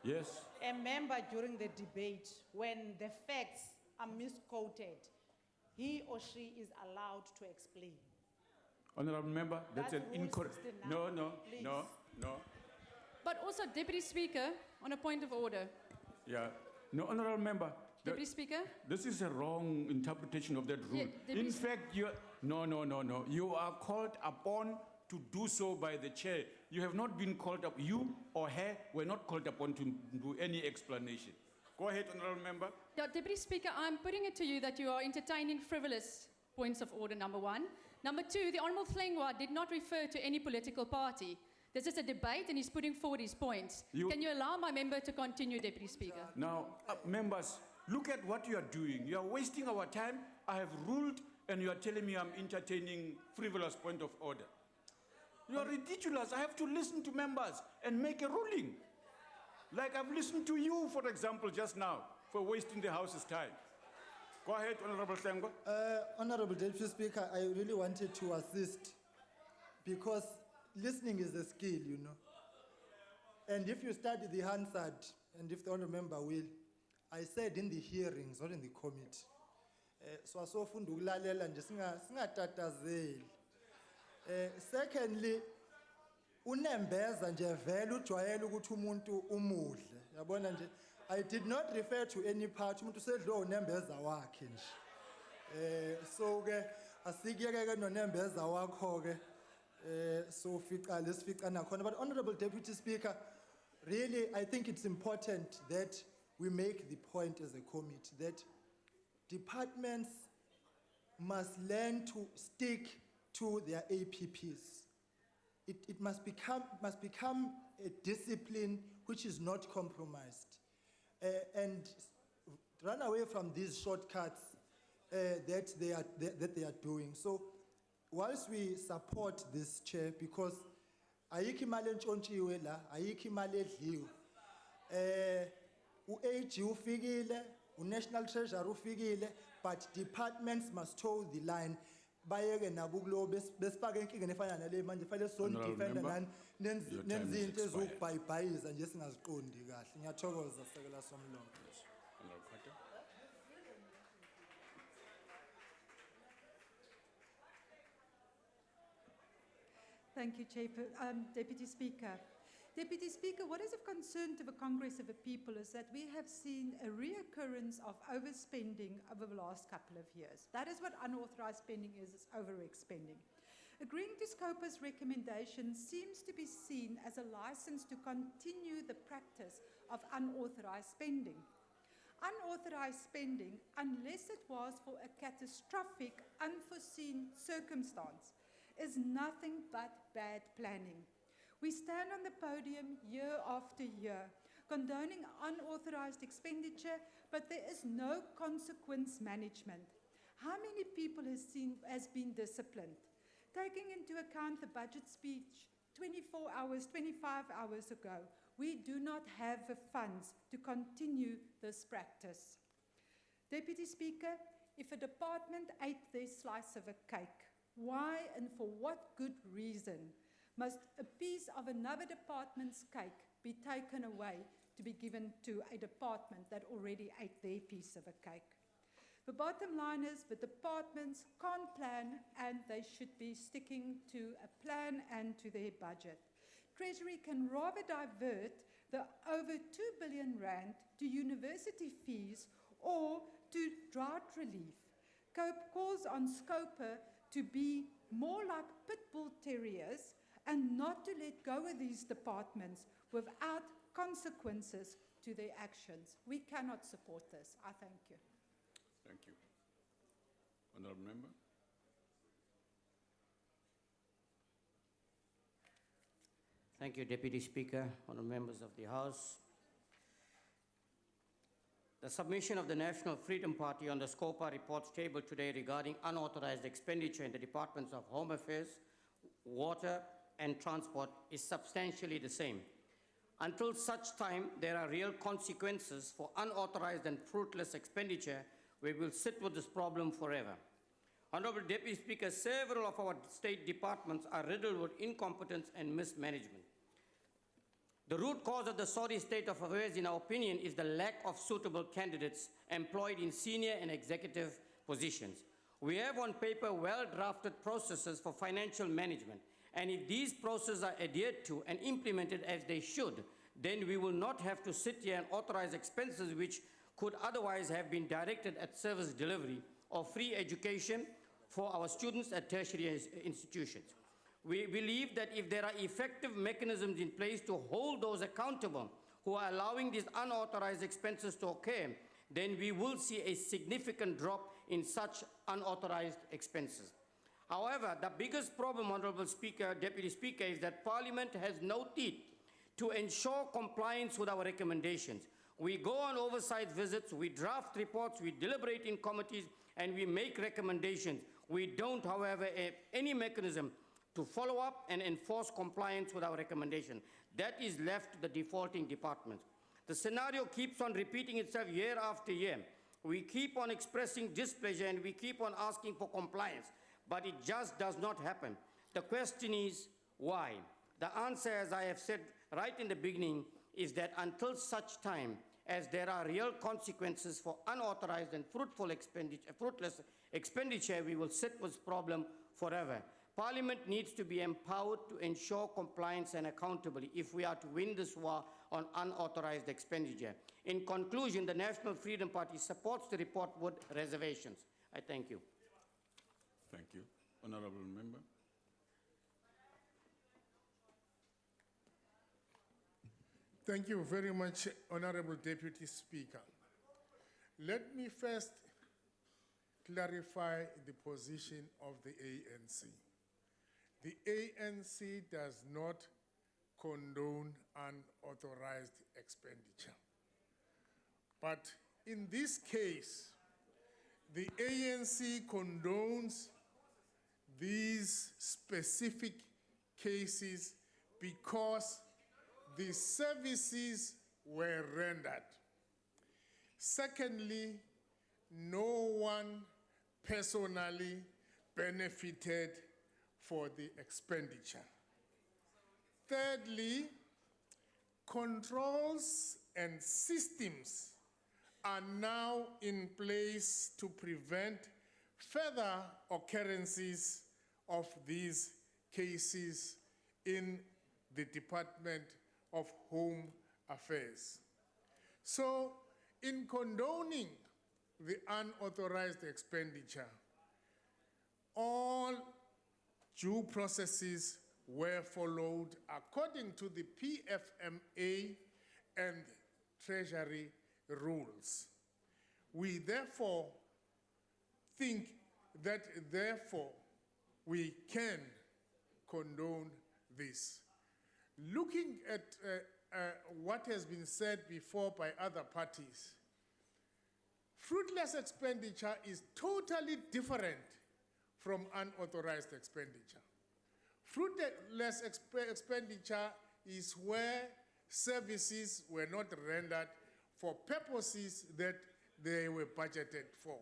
A: Yes.
O: A member during the debate, when the facts are misquoted, he or she is allowed to explain.
A: Honorable member, that's an
O: Rule
A: incorrect.
O: 69.
A: No, no,
O: Please.
A: no, no.
I: But also, Deputy Speaker, on a point of order.
A: Yeah. No, honorable member.
I: Deputy Speaker?
A: This is a wrong interpretation of that rule.
I: Yeah, Deputy
A: In fact, no. You are called upon to do so by the chair. You have not been called up. You or her were not called upon to do any explanation. Go ahead, honorable member.
I: Yeah, Deputy Speaker, I'm putting it to you that you are entertaining frivolous points of order, number one. Number two, the Honourable Flengwa did not refer to any political party. This is a debate and he's putting forward his points. Can you allow my member to continue, Deputy Speaker?
A: Now, members, look at what you are doing. You are wasting our time. I have ruled and you are telling me I'm entertaining frivolous point of order. You are ridiculous. I have to listen to members and make a ruling. Like I've listened to you, for example, just now, for wasting the House's time. Go ahead, Honorable Flengwa.
S: Honorable Deputy Speaker, I really wanted to assist because listening is a skill, you know. And if you study the Hansard, and if the honourable member will, I said in the hearings, not in the committee. So asofunda ukulalela nje singatatazeli. Secondly, unembeza nje vele ujwayele ukuthi umuntu umudle. Yabona nje, I did not refer to any part. Umuntu sedlo unembeza wakhe nje. So ke asikiyeke ke nonembeza wakho ke. So fica lesifica nakhona. But Honourable Deputy Speaker, really I think it's important that we make the point as a committee that departments must learn to stick to their APPs. It must become a discipline which is not compromised, and run away from these shortcuts that they are doing. So, whilst we support this chair, because ayikho imali entshontshiwe la, ayikho imali edliwe. U-AG ufikile, u-National Treasury ufikile, but departments must toe the line. Bayeke nabo kulo besifake inkinga efana nale manje fanele sona defender nani nenza into ezokubhayibhayiza nje singaziqondi kahle. Ngiyathokoza sekela somlomo.
T: Thank you, Deputy Speaker. Deputy Speaker, what is of concern to the Congress of the People is that we have seen a reoccurrence of overspending over the last couple of years. That is what unauthorized spending is, it's overexpending. Agreeing to Scopa's recommendation seems to be seen as a license to continue the practice of unauthorized spending. Unauthorized spending, unless it was for a catastrophic, unforeseen circumstance, is nothing but bad planning. We stand on the podium year after year, condoning unauthorized expenditure, but there is no consequence management. How many people has been disciplined? Taking into account the budget speech
D: 24 hours, 25 hours ago. We do not have the funds to continue this practice. Deputy Speaker, if a department ate their slice of a cake, why and for what good reason must a piece of another department's cake be taken away to be given to a department that already ate their piece of a cake? The bottom line is the departments can't plan, and they should be sticking to a plan and to their budget. Treasury can rather divert the over 2 billion rand to university fees or to drought relief. Calls on Scopa to be more like pit bull terriers and not to let go of these departments without consequences to their actions. We cannot support this. I thank you.
A: Thank you. Honourable Member.
F: Thank you, Deputy Speaker, honourable members of the House. The submission of the National Freedom Party on the SCOPA reports tabled today regarding unauthorized expenditure in the Departments of Home Affairs, Water and Transport is substantially the same. Until such time there are real consequences for unauthorized and fruitless expenditure, we will sit with this problem forever. Honourable Deputy Speaker, several of our state departments are riddled with incompetence and mismanagement. The root cause of the sorry state of affairs, in our opinion, is the lack of suitable candidates employed in senior and executive positions. We have on paper well-drafted processes for financial management, and if these processes are adhered to and implemented as they should, then we will not have to sit here and authorize expenses which could otherwise have been directed at service delivery or free education for our students at tertiary institutions. We believe that if there are effective mechanisms in place to hold those accountable who are allowing these unauthorized expenses to occur, then we will see a significant drop in such unauthorized expenses. However, the biggest problem, Honourable Speaker, Deputy Speaker, is that Parliament has no teeth to ensure compliance with our recommendations. We go on oversight visits, we draft reports, we deliberate in committees, and we make recommendations. We don't, however, have any mechanism to follow up and enforce compliance with our recommendation. That is left to the defaulting departments. The scenario keeps on repeating itself year after year. We keep on expressing displeasure and we keep on asking for compliance, but it just does not happen. The question is, why? The answer, as I have said right in the beginning, is that until such time as there are real consequences for unauthorized and fruitless expenditure, we will sit with this problem forever. Parliament needs to be empowered to ensure compliance and accountability if we are to win this war on unauthorized expenditure. In conclusion, the National Freedom Party supports the report with reservations. I thank you.
A: Thank you. Honourable Member.
W: Thank you very much, Honourable Deputy Speaker. Let me first clarify the position of the ANC. The ANC does not condone unauthorized expenditure. But in this case, the ANC condones these specific cases because the services were rendered. Secondly, no one personally benefited for the expenditure. Thirdly, controls and systems are now in place to prevent further occurrences of these cases in the Department of Home Affairs. So, in condoning the unauthorized expenditure, all due processes were followed according to the PFMA and Treasury rules. We therefore think that we can condone this. Looking at what has been said before by other parties, fruitless expenditure is totally different from unauthorized expenditure. Fruitless expenditure is where services were not rendered for purposes that they were budgeted for.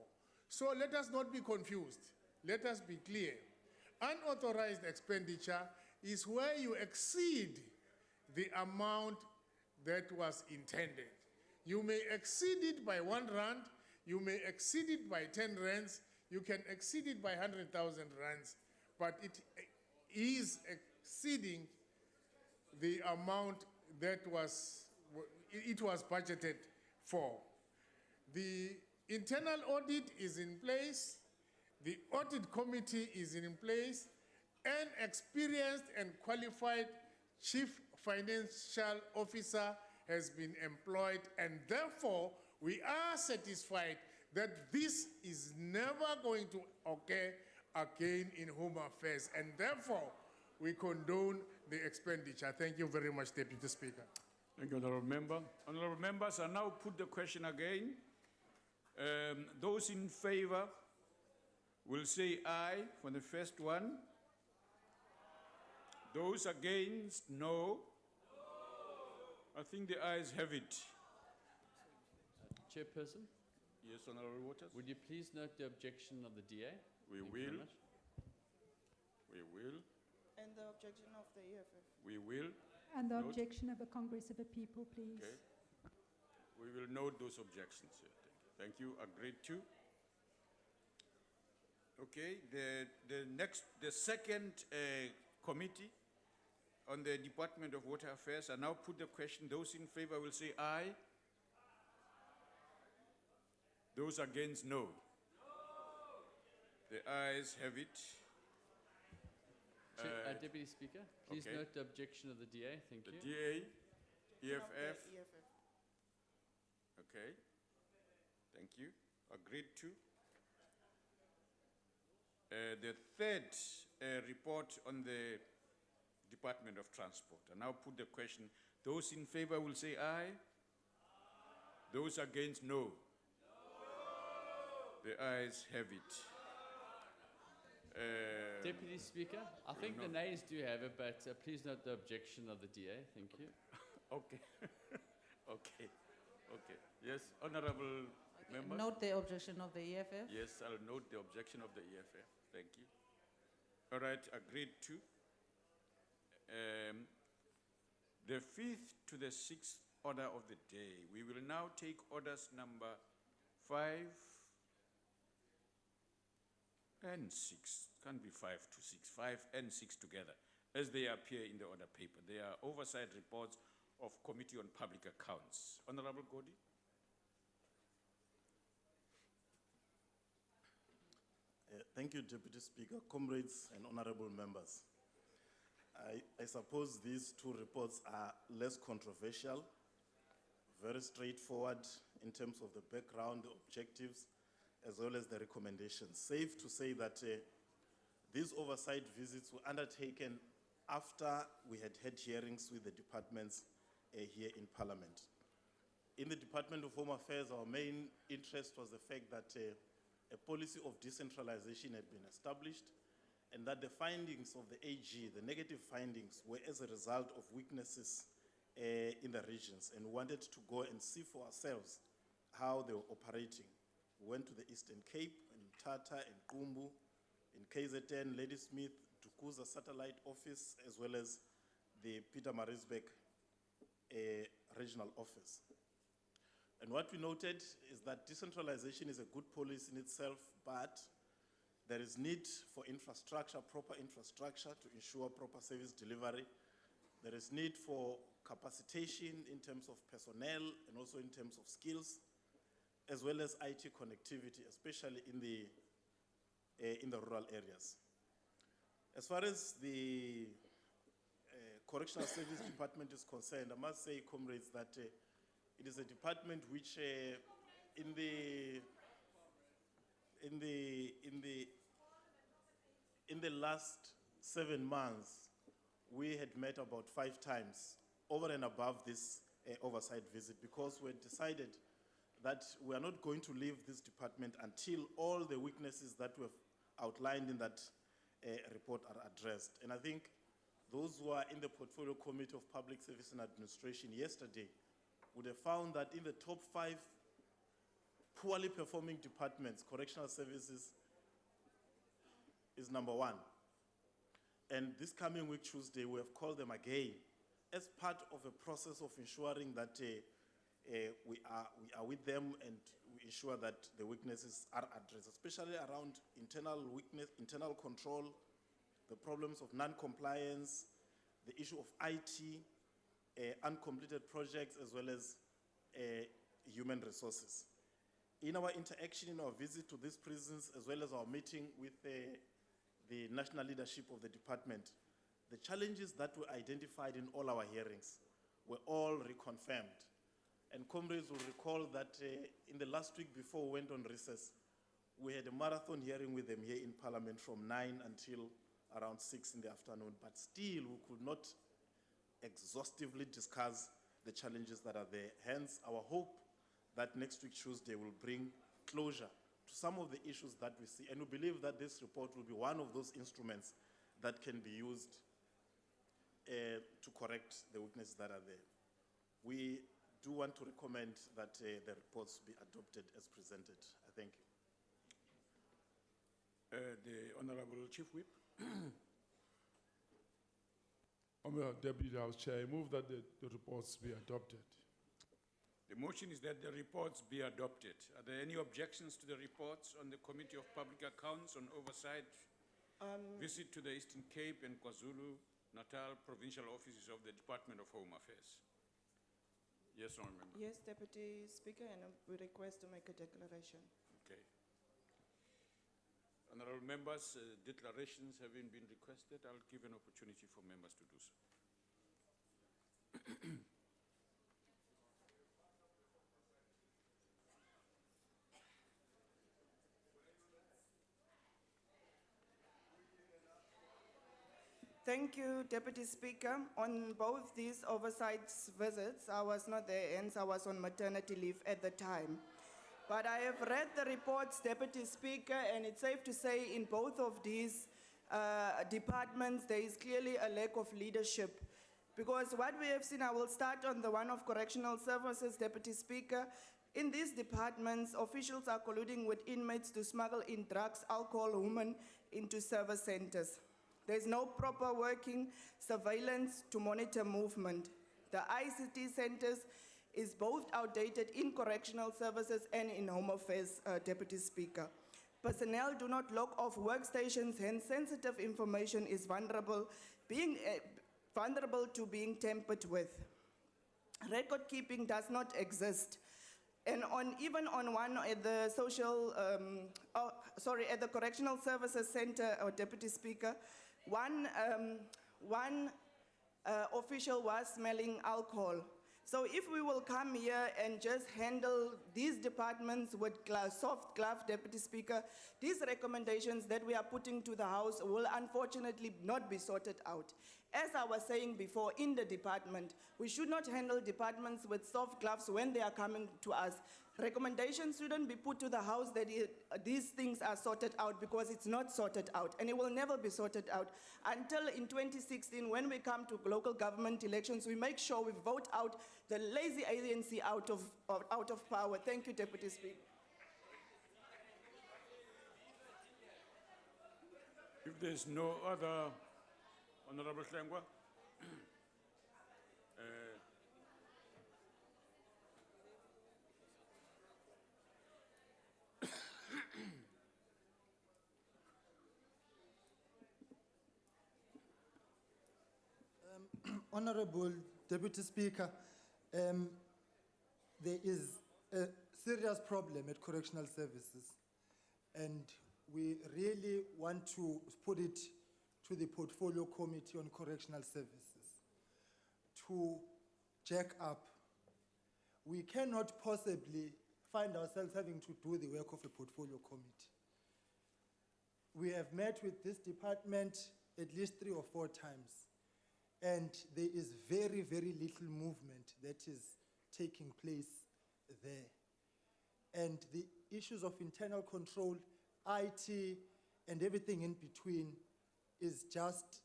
W: So let us not be confused. Let us be clear. Unauthorized expenditure is where you exceed the amount that was intended. You may exceed it by R1, you may exceed it by 10 rands, you can exceed it by 100,000 rands, but it is exceeding the amount that it was budgeted for. The internal audit is in place, the audit committee is in place, an experienced and qualified chief financial officer has been employed, and therefore we are satisfied that this is never going to occur again in Home Affairs, and therefore we condone the expenditure. Thank you very much, Deputy Speaker.
A: Thank you, Honourable Member. Honourable Members, I now put the question again. Those in favour will say aye for the first one. Those against, no. I think the ayes have it.
J: Chairperson,
A: Yes, Honourable Waters.
J: would you please note the objection of the DA?
A: We
J: Thank you very
A: will.
J: much.
A: We will.
C: And the objection of the EFF.
A: We will.
D: And the
A: Note.
D: objection of the Congress of the People, please.
A: Okay. We will note those objections here. Thank you. Agreed to. Okay. The second committee on the Department of Water Affairs, I now put the question. Those in favor will say aye. Those against, no. The ayes have it.
J: Deputy Speaker, please
A: okay.
J: note the objection of the DA. Thank
A: The
J: you.
A: DA, EFF.
C: Of the EFF.
A: Okay. Thank you. Agreed to. The third report on the Department of Transport. I now put the question. Those in favor will say aye. Those against, no. The ayes have it.
J: Deputy Speaker, I think the nays do have it, but please note the objection of the DA. Thank you.
A: Okay. Okay. Okay. Yes, Honourable Member.
O: Note the objection of the EFF.
A: Yes, I'll note the objection of the EFF. Thank you. All right, agreed to. The fifth to the sixth order of the day. We will now take orders number 5 and 6. Can't be 5 to 6. 5 and 6 together, as they appear in the order paper. They are oversight reports of Committee on Public Accounts. Honourable Kgosi.
U: Thank you, Deputy Speaker, comrades and honorable members. I suppose these two reports are less controversial, very straightforward in terms of the background, the objectives, as well as the recommendations. Safe to say that these oversight visits were undertaken after we had hearings with the departments here in Parliament. In the Department of Home Affairs, our main interest was the fact that a policy of decentralization had been established, and that the findings of the AG, the negative findings, were as a result of weaknesses in the regions, and wanted to go and see for ourselves how they were operating. We went to the Eastern Cape, in Tata, in Qumbu, in KZN, Ladysmith, Dukuza Satellite Office, as well as the Peter Marisbeck regional office. And what we noted is that decentralization is a good policy in itself, but there is need for infrastructure, proper infrastructure to ensure proper service delivery. There is need for capacitation in terms of personnel and also in terms of skills, as well as IT connectivity, especially in the rural areas. As far as the Correctional Service Department is concerned, I must say, comrades, that it is a department which in the last 7 months, we had met about 5 times over and above this oversight visit, because we had decided that we are not going to leave this department until all the weaknesses that were outlined in that report are addressed. And I think those who are in the Portfolio Committee of Public Service and Administration yesterday would have found that in the top 5 poorly performing departments, correctional services is number 1. And this coming week, Tuesday, we have called them again as part of a process of ensuring that we are with them and we ensure that the weaknesses are addressed, especially around internal control, the problems of non-compliance, the issue of IT, uncompleted projects, as well as human resources. In our interaction, in our visit to these prisons, as well as our meeting with the national leadership of the department, the challenges that were identified in all our hearings were all reconfirmed. And comrades will recall that in the last week before we went on recess, we had a marathon hearing with them here in Parliament from 9 until around 6 in the afternoon, but still we could not exhaustively discuss the challenges that are there. Hence, our hope that next week Tuesday will bring closure to some of the issues that we see, and we believe that this report will be one of those instruments that can be used to correct the weaknesses that are there. We do want to recommend that the reports be adopted as presented. I thank you.
A: The Honorable Chief Whip.
Q: Honourable Deputy House Chair, I move that the reports be adopted.
A: The motion is that the reports be adopted. Are there any objections to the reports on the Committee of Public Accounts on Oversight, visit to the Eastern Cape and KwaZulu-Natal provincial offices of the Department of Home Affairs? Yes, Honourable Member.
C: Yes, Deputy Speaker, and we request to make a declaration.
A: Okay. Honourable members, declarations having been requested, I'll give an opportunity for members to do so.
C: Thank you, Deputy Speaker. On both these oversight visits, I was not there, hence I was on maternity leave at the time. But I have read the reports, Deputy Speaker, and it's safe to say in both of these departments, there is clearly a lack of leadership. Because what we have seen, I will start on the one of correctional services, Deputy Speaker. In these departments, officials are colluding with inmates to smuggle in drugs, alcohol, women into service centers. There's no proper working surveillance to monitor movement. The ICT centers is both outdated in correctional services and in home affairs, Deputy Speaker. Personnel do not log off workstations, hence sensitive information is vulnerable to being tampered with. Record keeping does not exist. And even on one at the at the Correctional Services Center, Deputy Speaker, one official was smelling alcohol. So if we will come here and just handle these departments with soft glove, Deputy Speaker, these recommendations that we are putting to the House will unfortunately not be sorted out. As I was saying before, in the department, we should not handle departments with soft gloves when they are coming to us. Recommendations shouldn't be put to the House that these things are sorted out, because it's not sorted out, and it will never be sorted out until in 2016, when we come to local government elections, we make sure we vote out the lazy agency out of power. Thank you, Deputy Speaker.
A: If there's no other, Honorable Hlengwa.
S: Honorable Deputy Speaker, there is a serious problem at correctional services, and we really want to put it to the Portfolio Committee on Correctional Services to jack up. We cannot possibly find ourselves having to do the work of a Portfolio Committee. We have met with this department at least 3 or 4 times, and there is very, very little movement that is taking place there. And the issues of internal control, IT, and everything in between is just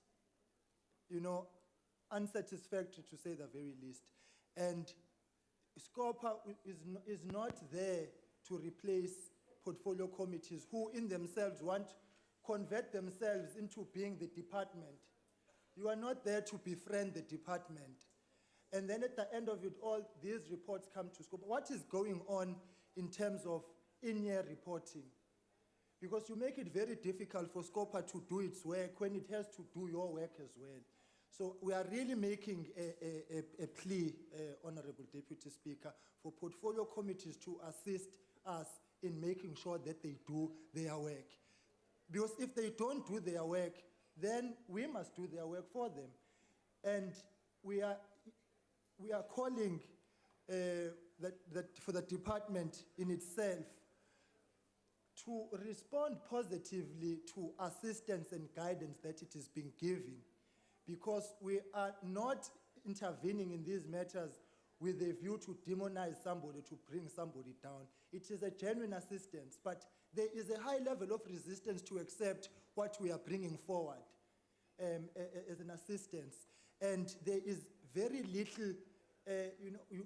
S: unsatisfactory to say the very least. And SCOPA is not there to replace portfolio committees who in themselves convert themselves into being the department. You are not there to befriend the department. And then at the end of it all, these reports come to SCOPA. What is going on in terms of in-year reporting? Because you make it very difficult for SCOPA to do its work when it has to do your work as well. So we are really making a plea, Honorable Deputy Speaker, for portfolio committees to assist us in making sure that they do their work. Because if they don't do their work, then we must do their work for them. And we are calling for the department in itself to respond positively to assistance and guidance that it is being given, because we are not intervening in these matters with a view to demonize somebody, to bring somebody down. It is a genuine assistance, but there is a high level of resistance to accept what we are bringing forward as an assistance. And there is very little,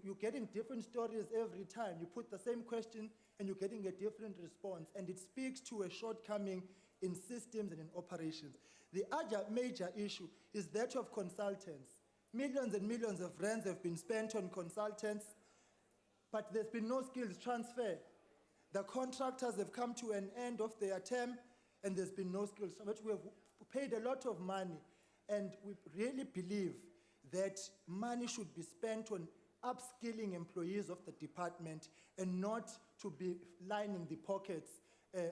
S: you're getting different stories every time. You put the same question and you're getting a different response, and it speaks to a shortcoming in systems and in operations. The other major issue is that of consultants. Millions and millions of rands have been spent on consultants, but there's been no skills transfer. The contractors have come to an end of their term, and there's been no skills transfer. We have paid a lot of money, and we really believe that money should be spent on upskilling employees of the department and not to be lining the pockets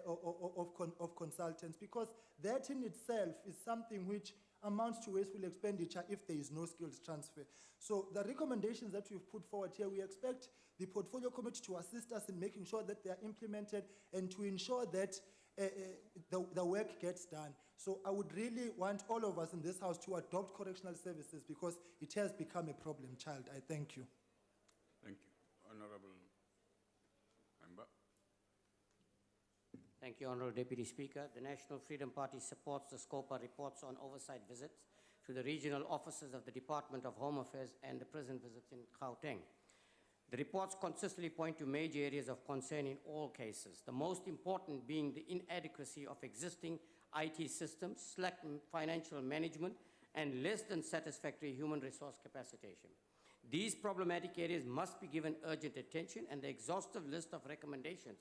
S: of consultants, because that in itself is something which amounts to wasteful expenditure if there is no skills transfer. So the recommendations that we've put forward here, we expect the portfolio committee to assist us in making sure that they are implemented and to ensure that the work gets done. So I would really want all of us in this house to adopt correctional services, because it has become a problem child. I thank you.
A: Thank you. Honorable Member.
F: Thank you, Honourable Deputy Speaker. The National Freedom Party supports the SCOPA reports on oversight visits to the regional offices of the Department of Home Affairs and the prison visits in Gauteng. The reports consistently point to major areas of concern in all cases, the most important being the inadequacy of existing IT systems, slack financial management, and less than satisfactory human resource capacitation. These problematic areas must be given urgent attention, and the exhaustive list of recommendations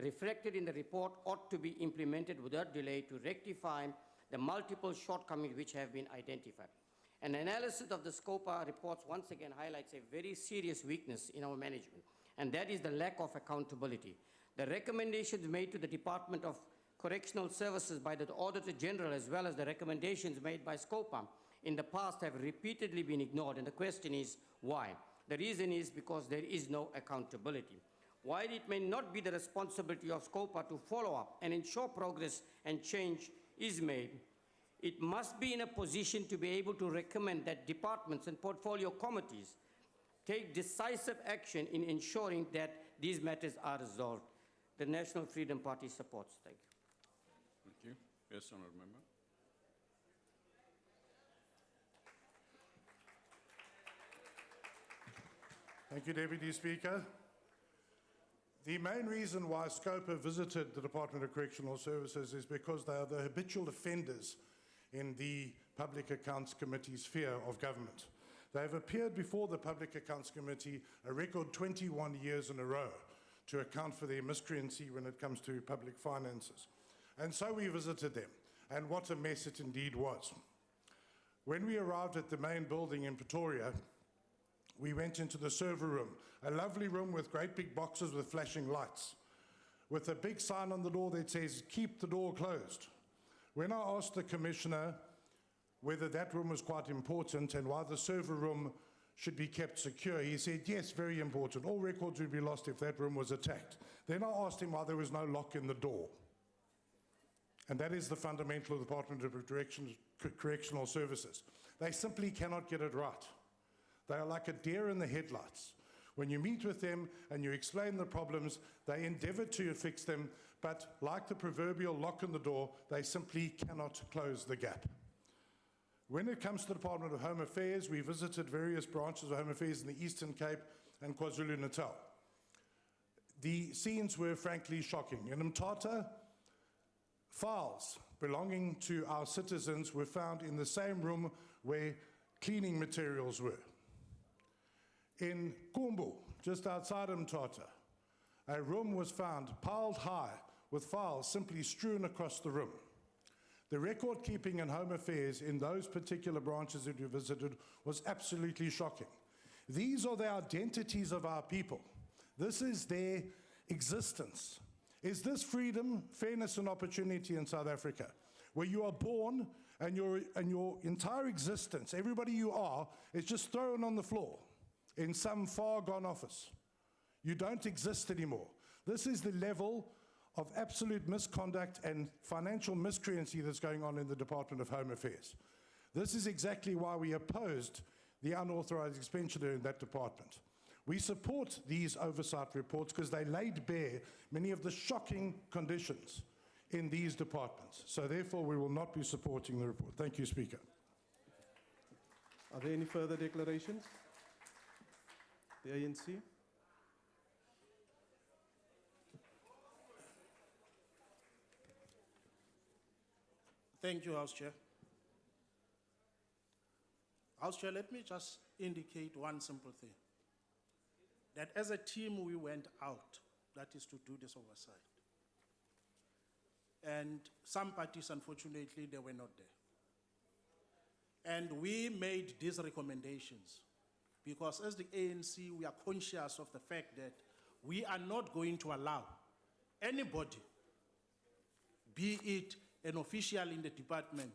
F: reflected in the report ought to be implemented without delay to rectify the multiple shortcomings which have been identified. An analysis of the SCOPA reports once again highlights a very serious weakness in our management, and that is the lack of accountability. The recommendations made to the Department of Correctional Services by the Auditor General, as well as the recommendations made by SCOPA in the past, have repeatedly been ignored, and the question is why? The reason is because there is no accountability. While it may not be the responsibility of SCOPA to follow up and ensure progress and change is made, it must be in a position to be able to recommend that departments and portfolio committees take decisive action in ensuring that these matters are resolved. The National Freedom Party supports. Thank you.
A: Thank you. Yes, Honourable Member.
B: Thank you, Deputy Speaker. The main reason why SCOPA visited the Department of Correctional Services is because they are the habitual offenders in the Public Accounts Committee sphere of government. They have appeared before the Public Accounts Committee a record 21 years in a row to account for their miscreancy when it comes to public finances. And so we visited them, and what a mess it indeed was. When we arrived at the main building in Pretoria, we went into the server room, a lovely room with great big boxes with flashing lights, with a big sign on the door that says, "Keep the door closed." When I asked the Commissioner whether that room was quite important and why the server room should be kept secure, he said, yes, very important. All records would be lost if that room was attacked. Then I asked him why there was no lock in the door. And that is the fundamental of the Department of Correctional Services. They simply cannot get it right. They are like a deer in the headlights. When you meet with them and you explain the problems, they endeavor to fix them, but like the proverbial lock in the door, they simply cannot close the gap. When it comes to the Department of Home Affairs, we visited various branches of Home Affairs in the Eastern Cape and KwaZulu-Natal. The scenes were frankly shocking. In Mthatha, files belonging to our citizens were found in the same room where cleaning materials were. In Kumbu, just outside of Mthatha, a room was found piled high with files simply strewn across the room. The record keeping and Home Affairs in those particular branches that we visited was absolutely shocking. These are the identities of our people. This is their existence. Is this freedom, fairness, and opportunity in South Africa, where you are born and your entire existence, everybody you are, is just thrown on the floor in some far gone office? You don't exist anymore. This is the level of absolute misconduct and financial miscreancy that's going on in the Department of Home Affairs. This is exactly why we opposed the unauthorized expenditure in that department. We support these oversight reports because they laid bare many of the shocking conditions in these departments. So therefore, we will not be supporting the report. Thank you, Speaker.
E: Are there any further declarations? The ANC.
P: Thank you, House Chair. House Chair, let me just indicate one simple thing. That as a team, we went out, that is to do this oversight. And some parties, unfortunately, they were not there. And we made these recommendations because as the ANC, we are conscious of the fact that we are not going to allow anybody, be it an official in the department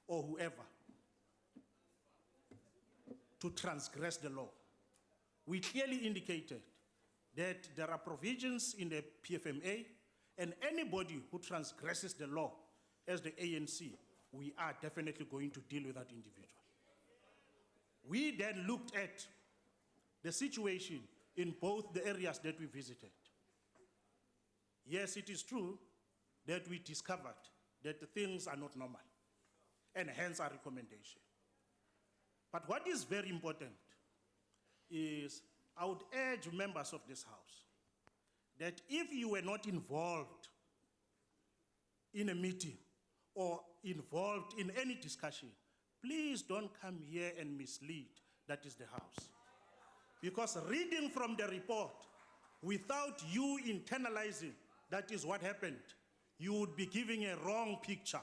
P: or whoever, to transgress the law. We clearly indicated that there are provisions in the PFMA, and anybody who transgresses the law as the ANC, we are definitely going to deal with that individual. We then looked at the situation in both the areas that we visited. Yes, it is true that we discovered that the things are not normal, and hence our recommendation. But what is very important is I would urge members of this House that if you were not involved in a meeting or involved in any discussion, please don't come here and mislead. That is the House. Because reading from the report without you internalizing that is what happened, you would be giving a wrong picture.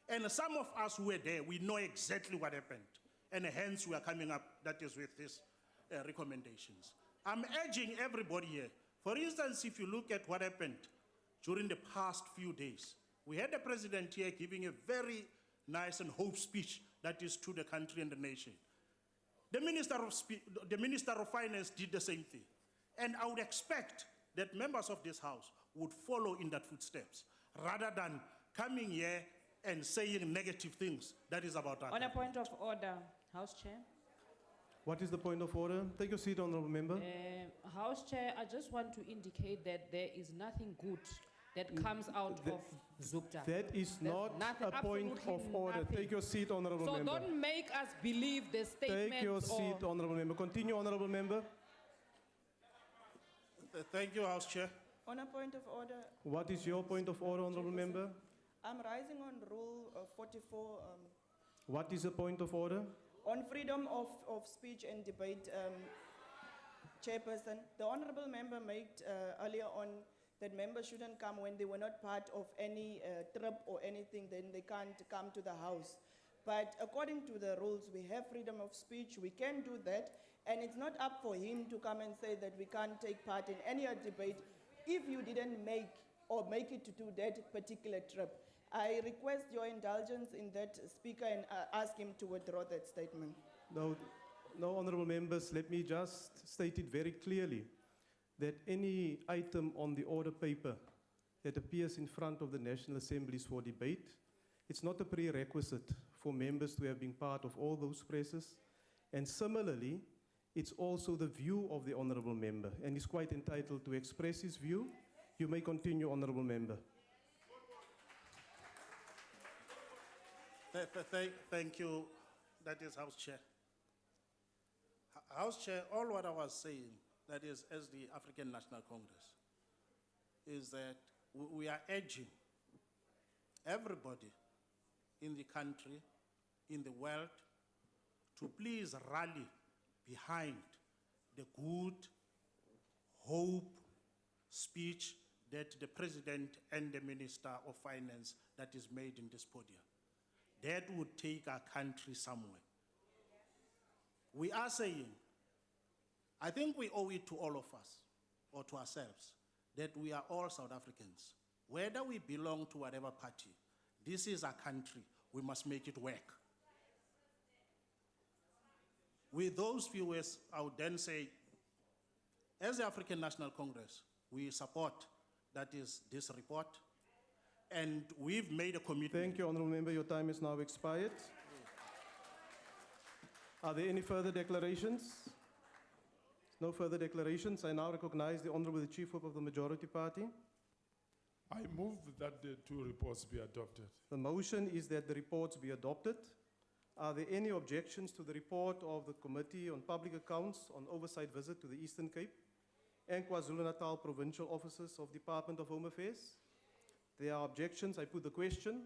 P: And some of us who were there, we know exactly what happened. And hence we are coming up, that is with these recommendations. I'm urging everybody here, for instance, if you look at what happened during the past few days, we had the president here giving a very nice and hope speech that is to the country and the nation. The Minister of Finance did the same thing. And I would expect that members of this House would follow in that footsteps, rather than coming here and saying negative things that is about that.
V: On a point of order, House Chair.
E: What is the point of order? Take your seat, Honourable Member.
V: House Chair, I just want to indicate that there is nothing good that comes out of Zukta.
E: That is not a point of order.
V: Nothing.
E: Take your seat, Honourable
V: So
E: Member.
V: don't make us believe the statement.
E: Take your seat, Honourable Member. Continue, Honourable Member.
P: Thank you, House Chair.
C: On a point of order,
E: What is your point of order, Honourable Member?
C: I'm rising on Rule 44
E: What is the point of order?
C: on freedom of speech and debate. Chairperson, the honourable member made earlier on that members shouldn't come when they were not part of any trip or anything, then they can't come to the House. But according to the rules, we have freedom of speech, we can do that, and it's not up for him to come and say that we can't take part in any debate if you didn't make it to do that particular trip. I request your indulgence in that, Speaker, and ask him to withdraw that statement.
E: No, honourable members, let me just state it very clearly that any item on the order paper that appears in front of the National Assemblies for debate, it's not a prerequisite for members to have been part of all those presses. And similarly, it's also the view of the honourable member, and he's quite entitled to express his view. You may continue, honourable member.
P: Thank you. That is House Chair. House Chair, all what I was saying, that is as the African National Congress, is that we are urging everybody in the country, in the world, to please rally behind the good hope speech that the President and the Minister of Finance that is made in this podium. That would take our country somewhere. We are saying, I think we owe it to all of us, or to ourselves, that we are all South Africans. Whether we belong to whatever party, this is our country. We must make it work. With those few words, I would then say, as the African National Congress, we support, that is, this report, and we've made a commitment.
E: Thank you, Honourable Member. Your time is now expired. Are there any further declarations? No further declarations. I now recognize the Honourable Chief Whip of the Majority Party.
Q: I move that the two reports be adopted.
E: The motion is that the reports be adopted. Are there any objections to the report of the Committee on Public Accounts on Oversight visit to the Eastern Cape and KwaZulu-Natal Provincial Offices of Department of Home Affairs? There are objections. I put the question.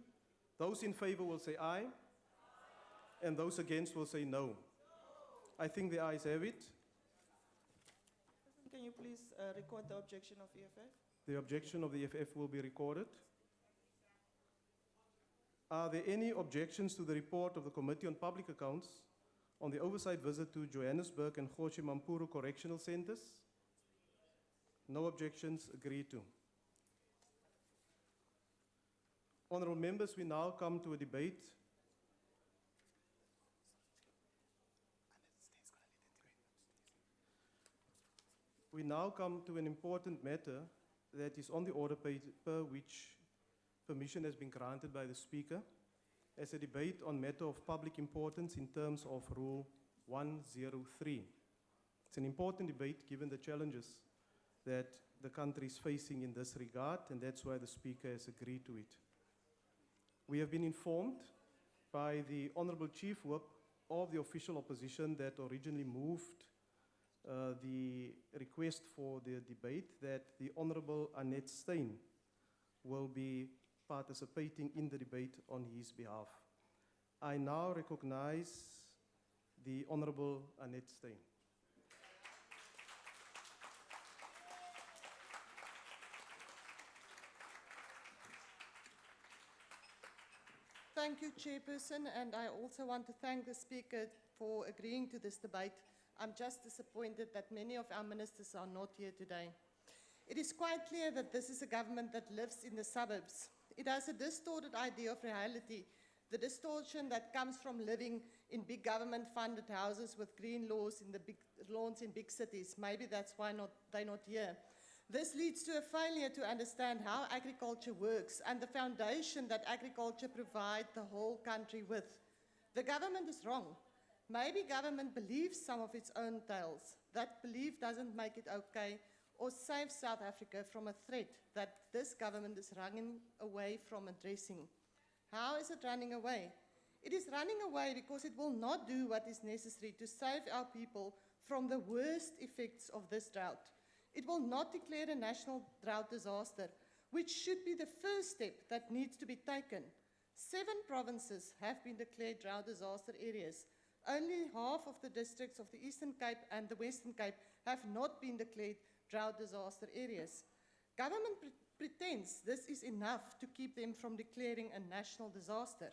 E: Those in favor will say aye, and those against will say no. I think the ayes have it.
C: Can you please record the objection of EFF?
E: The objection of the EFF will be recorded. Are there any objections to the report of the Committee on Public Accounts on the oversight visit to Johannesburg and Kgosi Mampuru Correctional Centers? No objections. Agreed to. Honourable members, we now come to a debate We now come to an important matter that is on the order paper, which permission has been granted by the Speaker as a debate on matter of public importance in terms of Rule 103. It's an important debate given the challenges that the country is facing in this regard, and that's why the Speaker has agreed to it. We have been informed by the Honourable Chief Whip of the official opposition that originally moved the request for the debate that the Honourable Annette Steyn will be participating in the debate on his behalf. I now recognize the Honourable Annette Steyn.
G: Thank you, Chairperson, and I also want to thank the Speaker for agreeing to this debate. I'm just disappointed that many of our ministers are not here today. It is quite clear that this is a government that lives in the suburbs. It has a distorted idea of reality, the distortion that comes from living in big government-funded houses with green lawns in big cities. Maybe that's why they're not here. This leads to a failure to understand how agriculture works and the foundation that agriculture provides the whole country with. The government is wrong. Maybe government believes some of its own tales. That belief doesn't make it okay or save South Africa from a threat that this government is running away from addressing. How is it running away? It is running away because it will not do what is necessary to save our people from the worst effects of this drought. It will not declare a national drought disaster, which should be the first step that needs to be taken. 7 provinces have been declared drought disaster areas. Only half of the districts of the Eastern Cape and the Western Cape have not been declared drought disaster areas. Government pretends this is enough to keep them from declaring a national disaster.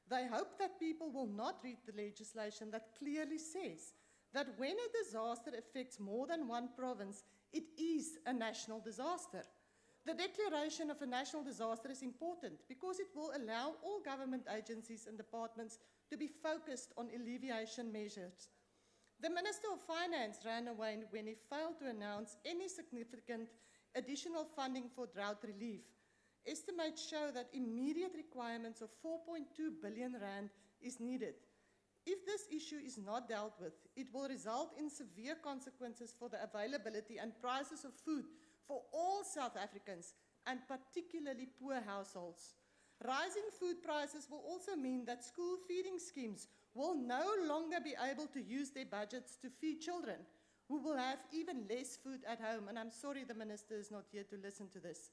G: They hope that people will not read the legislation that clearly says that when a disaster affects more than one province, it is a national disaster. The declaration of a national disaster is important because it will allow all government agencies and departments to be focused on alleviation measures. The Minister of Finance ran away when he failed to announce any significant additional funding for drought relief. Estimates show that immediate requirements of 4.2 billion rand is needed. If this issue is not dealt with, it will result in severe consequences for the availability and prices of food for all South Africans, and particularly poor households. Rising food prices will also mean that school feeding schemes will no longer be able to use their budgets to feed children, who will have even less food at home. And I'm sorry the minister is not here to listen to this.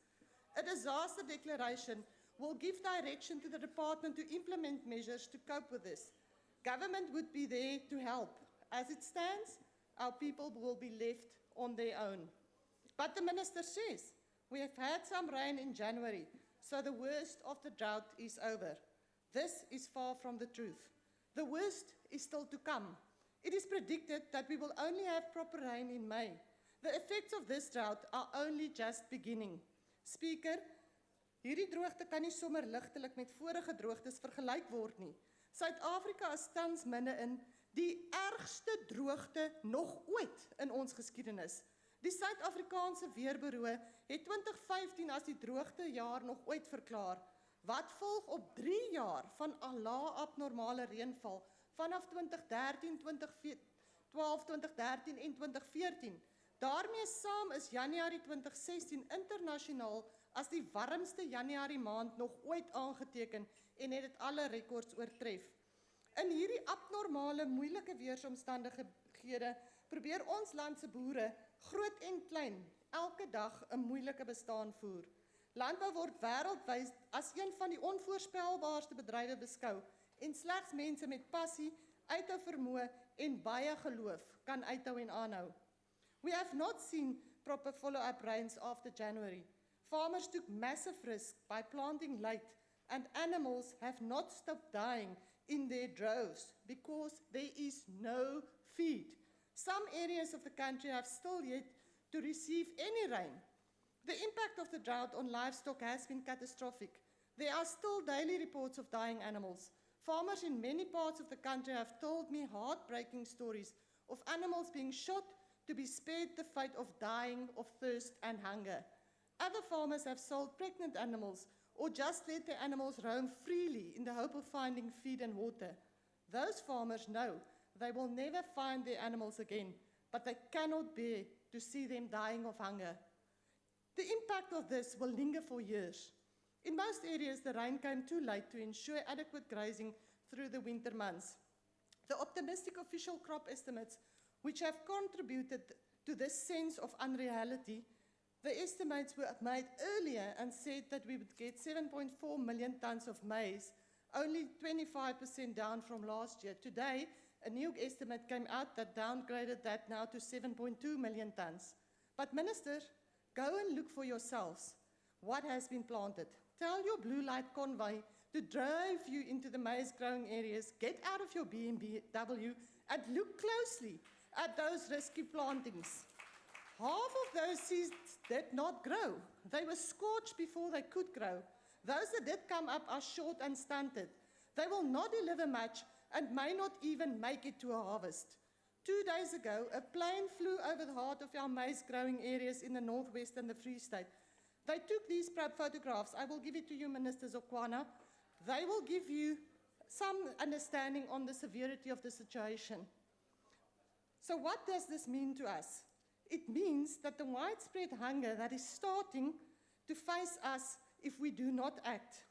G: A disaster declaration will give direction to the department to implement measures to cope with this. Government would be there to help. As it stands, our people will be left on their own. But the minister says, we have had some rain in January, so the worst of the drought is over. This is far from the truth. The worst is still to come. It is predicted that we will only have proper rain in May. The effects of this drought are only just beginning. Speaker, hierdie droogte kan nie sommer ligtelik met vorige droogtes vergelyk word nie. Suid-Afrika is tans binne in die ergste droogte nog ooit in ons geskiedenis. Die Suid-Afrikaanse Weerbureau het 2015 as die droogtejaar nog ooit verklaar, wat volg op 3 jaar van abnormale reënval vanaf 2013, 2012, 2013 en 2014. Daarmee saam is Januarie 2016 internasionaal as die warmste Januarie maand nog ooit aangeteken en het dit alle rekords oortref. In hierdie abnormale, moeilike weersomstandighede probeer ons land se boere, groot en klein, elke dag 'n moeilike bestaan voer. Landbou word wêreldwyd as een van die onvoorspelbaarste bedrywe beskou en slegs mense met passie, uithou vermoë en baie geloof kan uithou en aanhou. We have not seen proper follow-up rains after January. Farmers took massive risk by planting late, and animals have not stopped dying in their droves because there is no feed. Some areas of the country have still yet to receive any rain. The impact of the drought on livestock has been catastrophic. There are still daily reports of dying animals. Farmers in many parts of the country have told me heartbreaking stories of animals being shot to be spared the fate of dying of thirst and hunger. Other farmers have sold pregnant animals or just let their animals roam freely in the hope of finding feed and water. Those farmers know they will never find their animals again, but they cannot bear to see them dying of hunger. The impact of this will linger for years. In most areas, the rain came too late to ensure adequate grazing through the winter months. The optimistic official crop estimates, which have contributed to this sense of unreality, the estimates were made earlier and said that we would get 7.4 million tons of maize, only 25% down from last year. Today, a new estimate came out that downgraded that now to 7.2 million tons. But Minister, go and look for yourselves what has been planted. Tell your blue light convoy to drive you into the maize growing areas, get out of your BMW and look closely at those risky plantings. Half of those seeds did not grow. They were scorched before they could grow. Those that did come up are short and stunted. They will not deliver much and may not even make it to a harvest. 2 days ago, a plane flew over the heart of our maize growing areas in the northwest and the Free State. They took these photographs. I will give it to you, Minister Zokwana. They will give you some understanding on the severity of the situation. So what does this mean to us? It means that the widespread hunger that is starting to face us if we do not act.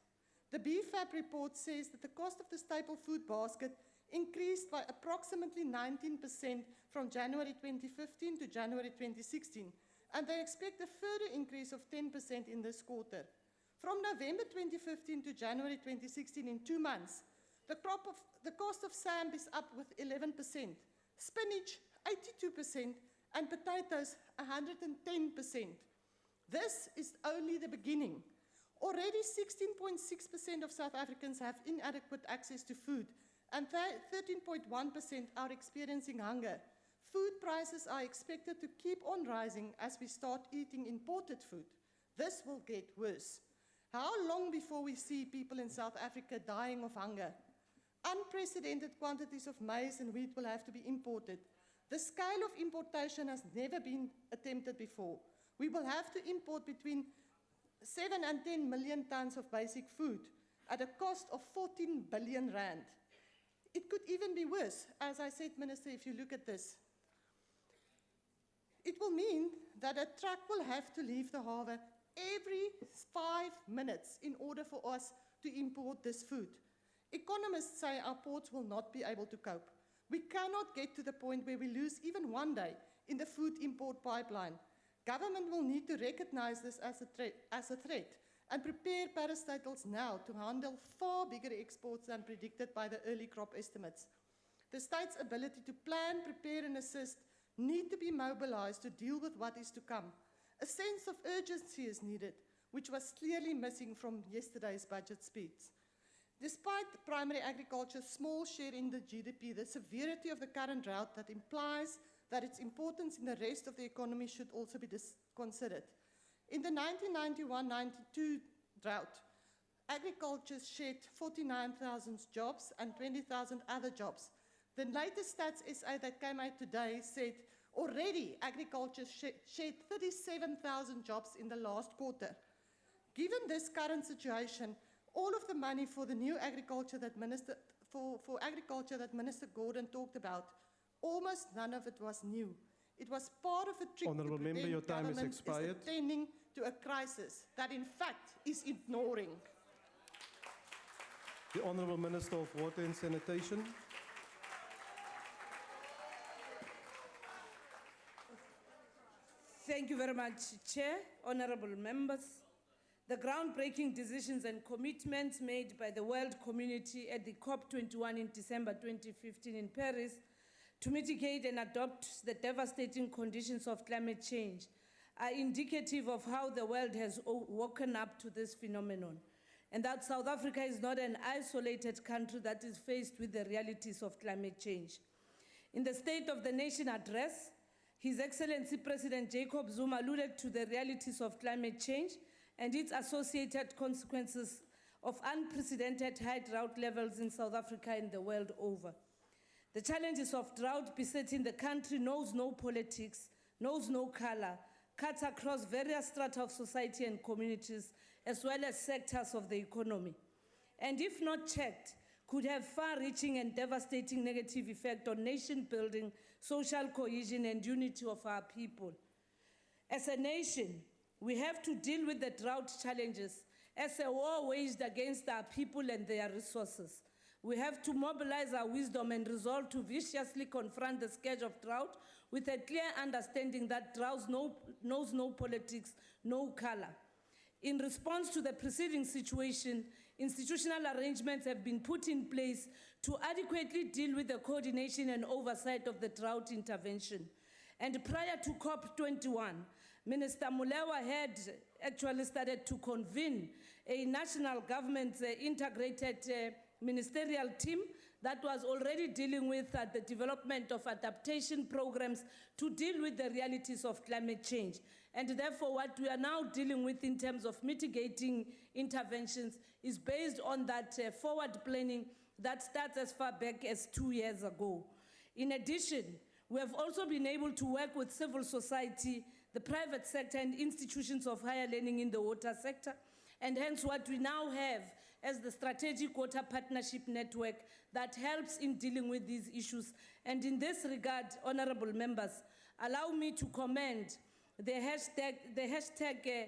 G: The BFAP report says that the cost of the staple food basket increased by approximately 19% from January 2015 to January 2016, and they expect a further increase of 10% in this quarter. From November 2015 to January 2016, in 2 months, the cost of SAMP is up with 11%, spinach 82%, and potatoes 110%. This is only the beginning. Already 16.6% of South Africans have inadequate access to food, and 13.1% are experiencing hunger. Food prices are expected to keep on rising as we start eating imported food. This will get worse. How long before we see people in South Africa dying of hunger? Unprecedented quantities of maize and wheat will have to be imported. The scale of importation has never been attempted before. We will have to import between 7 and 10 million tons of basic food at a cost of 14 billion rand. It could even be worse, as I said, Minister, if you look at this. It will mean that a truck will have to leave the harbour every 5 minutes in order for us to import this food. Economists say our ports will not be able to cope. We cannot get to the point where we lose even one day in the food import pipeline. Government will need to recognize this as a threat and prepare parastatals now to handle far bigger exports than predicted by the early crop estimates. The state's ability to plan, prepare and assist need to be mobilized to deal with what is to come. A sense of urgency is needed, which was clearly missing from yesterday's budget speech. Despite primary agriculture's small share in the GDP, the severity of the current drought that implies that its importance in the rest of the economy should also be considered. In the 1991-92 drought, agriculture shed 49,000 jobs and 20,000 other jobs. The latest stats SA that came out today said already agriculture shed 37,000 jobs in the last quarter. Given this current situation, all of the money for the new agriculture that Minister Gordon talked about, almost none of it was new. It was part of a trick
E: Honourable
G: to
E: Member, your
G: prevent
E: time is
G: government
E: expired.
G: attending to a crisis that in fact is ignoring.
E: The Honourable Minister of Water and Sanitation.
K: Thank you very much, Chair, honourable members. The groundbreaking decisions and commitments made by the world community at the COP21 in December 2015 in Paris to mitigate and adopt the devastating conditions of climate change are indicative of how the world has woken up to this phenomenon, and that South Africa is not an isolated country that is faced with the realities of climate change. In the State of the Nation address, His Excellency President Jacob Zuma alluded to the realities of climate change and its associated consequences of unprecedented high drought levels in South Africa and the world over. The challenges of drought besetting the country knows no politics, knows no color, cuts across various strata of society and communities, as well as sectors of the economy, and if not checked, could have far-reaching and devastating negative effect on nation building, social cohesion and unity of our people. As a nation, we have to deal with the drought challenges as a war waged against our people and their resources. We have to mobilize our wisdom and resolve to viciously confront the scourge of drought with a clear understanding that drought knows no politics, no color. In response to the preceding situation, institutional arrangements have been put in place to adequately deal with the coordination and oversight of the drought intervention. And prior to COP21, Minister Mulewa had actually started to convene a national government integrated ministerial team that was already dealing with the development of adaptation programs to deal with the realities of climate change. And therefore, what we are now dealing with in terms of mitigating interventions is based on that forward planning that starts as far back as 2 years ago. In addition, we have also been able to work with civil society, the private sector and institutions of higher learning in the water sector, and hence what we now have as the Strategic Water Partnership Network that helps in dealing with these issues. And in this regard, honorable members, allow me to commend the hashtag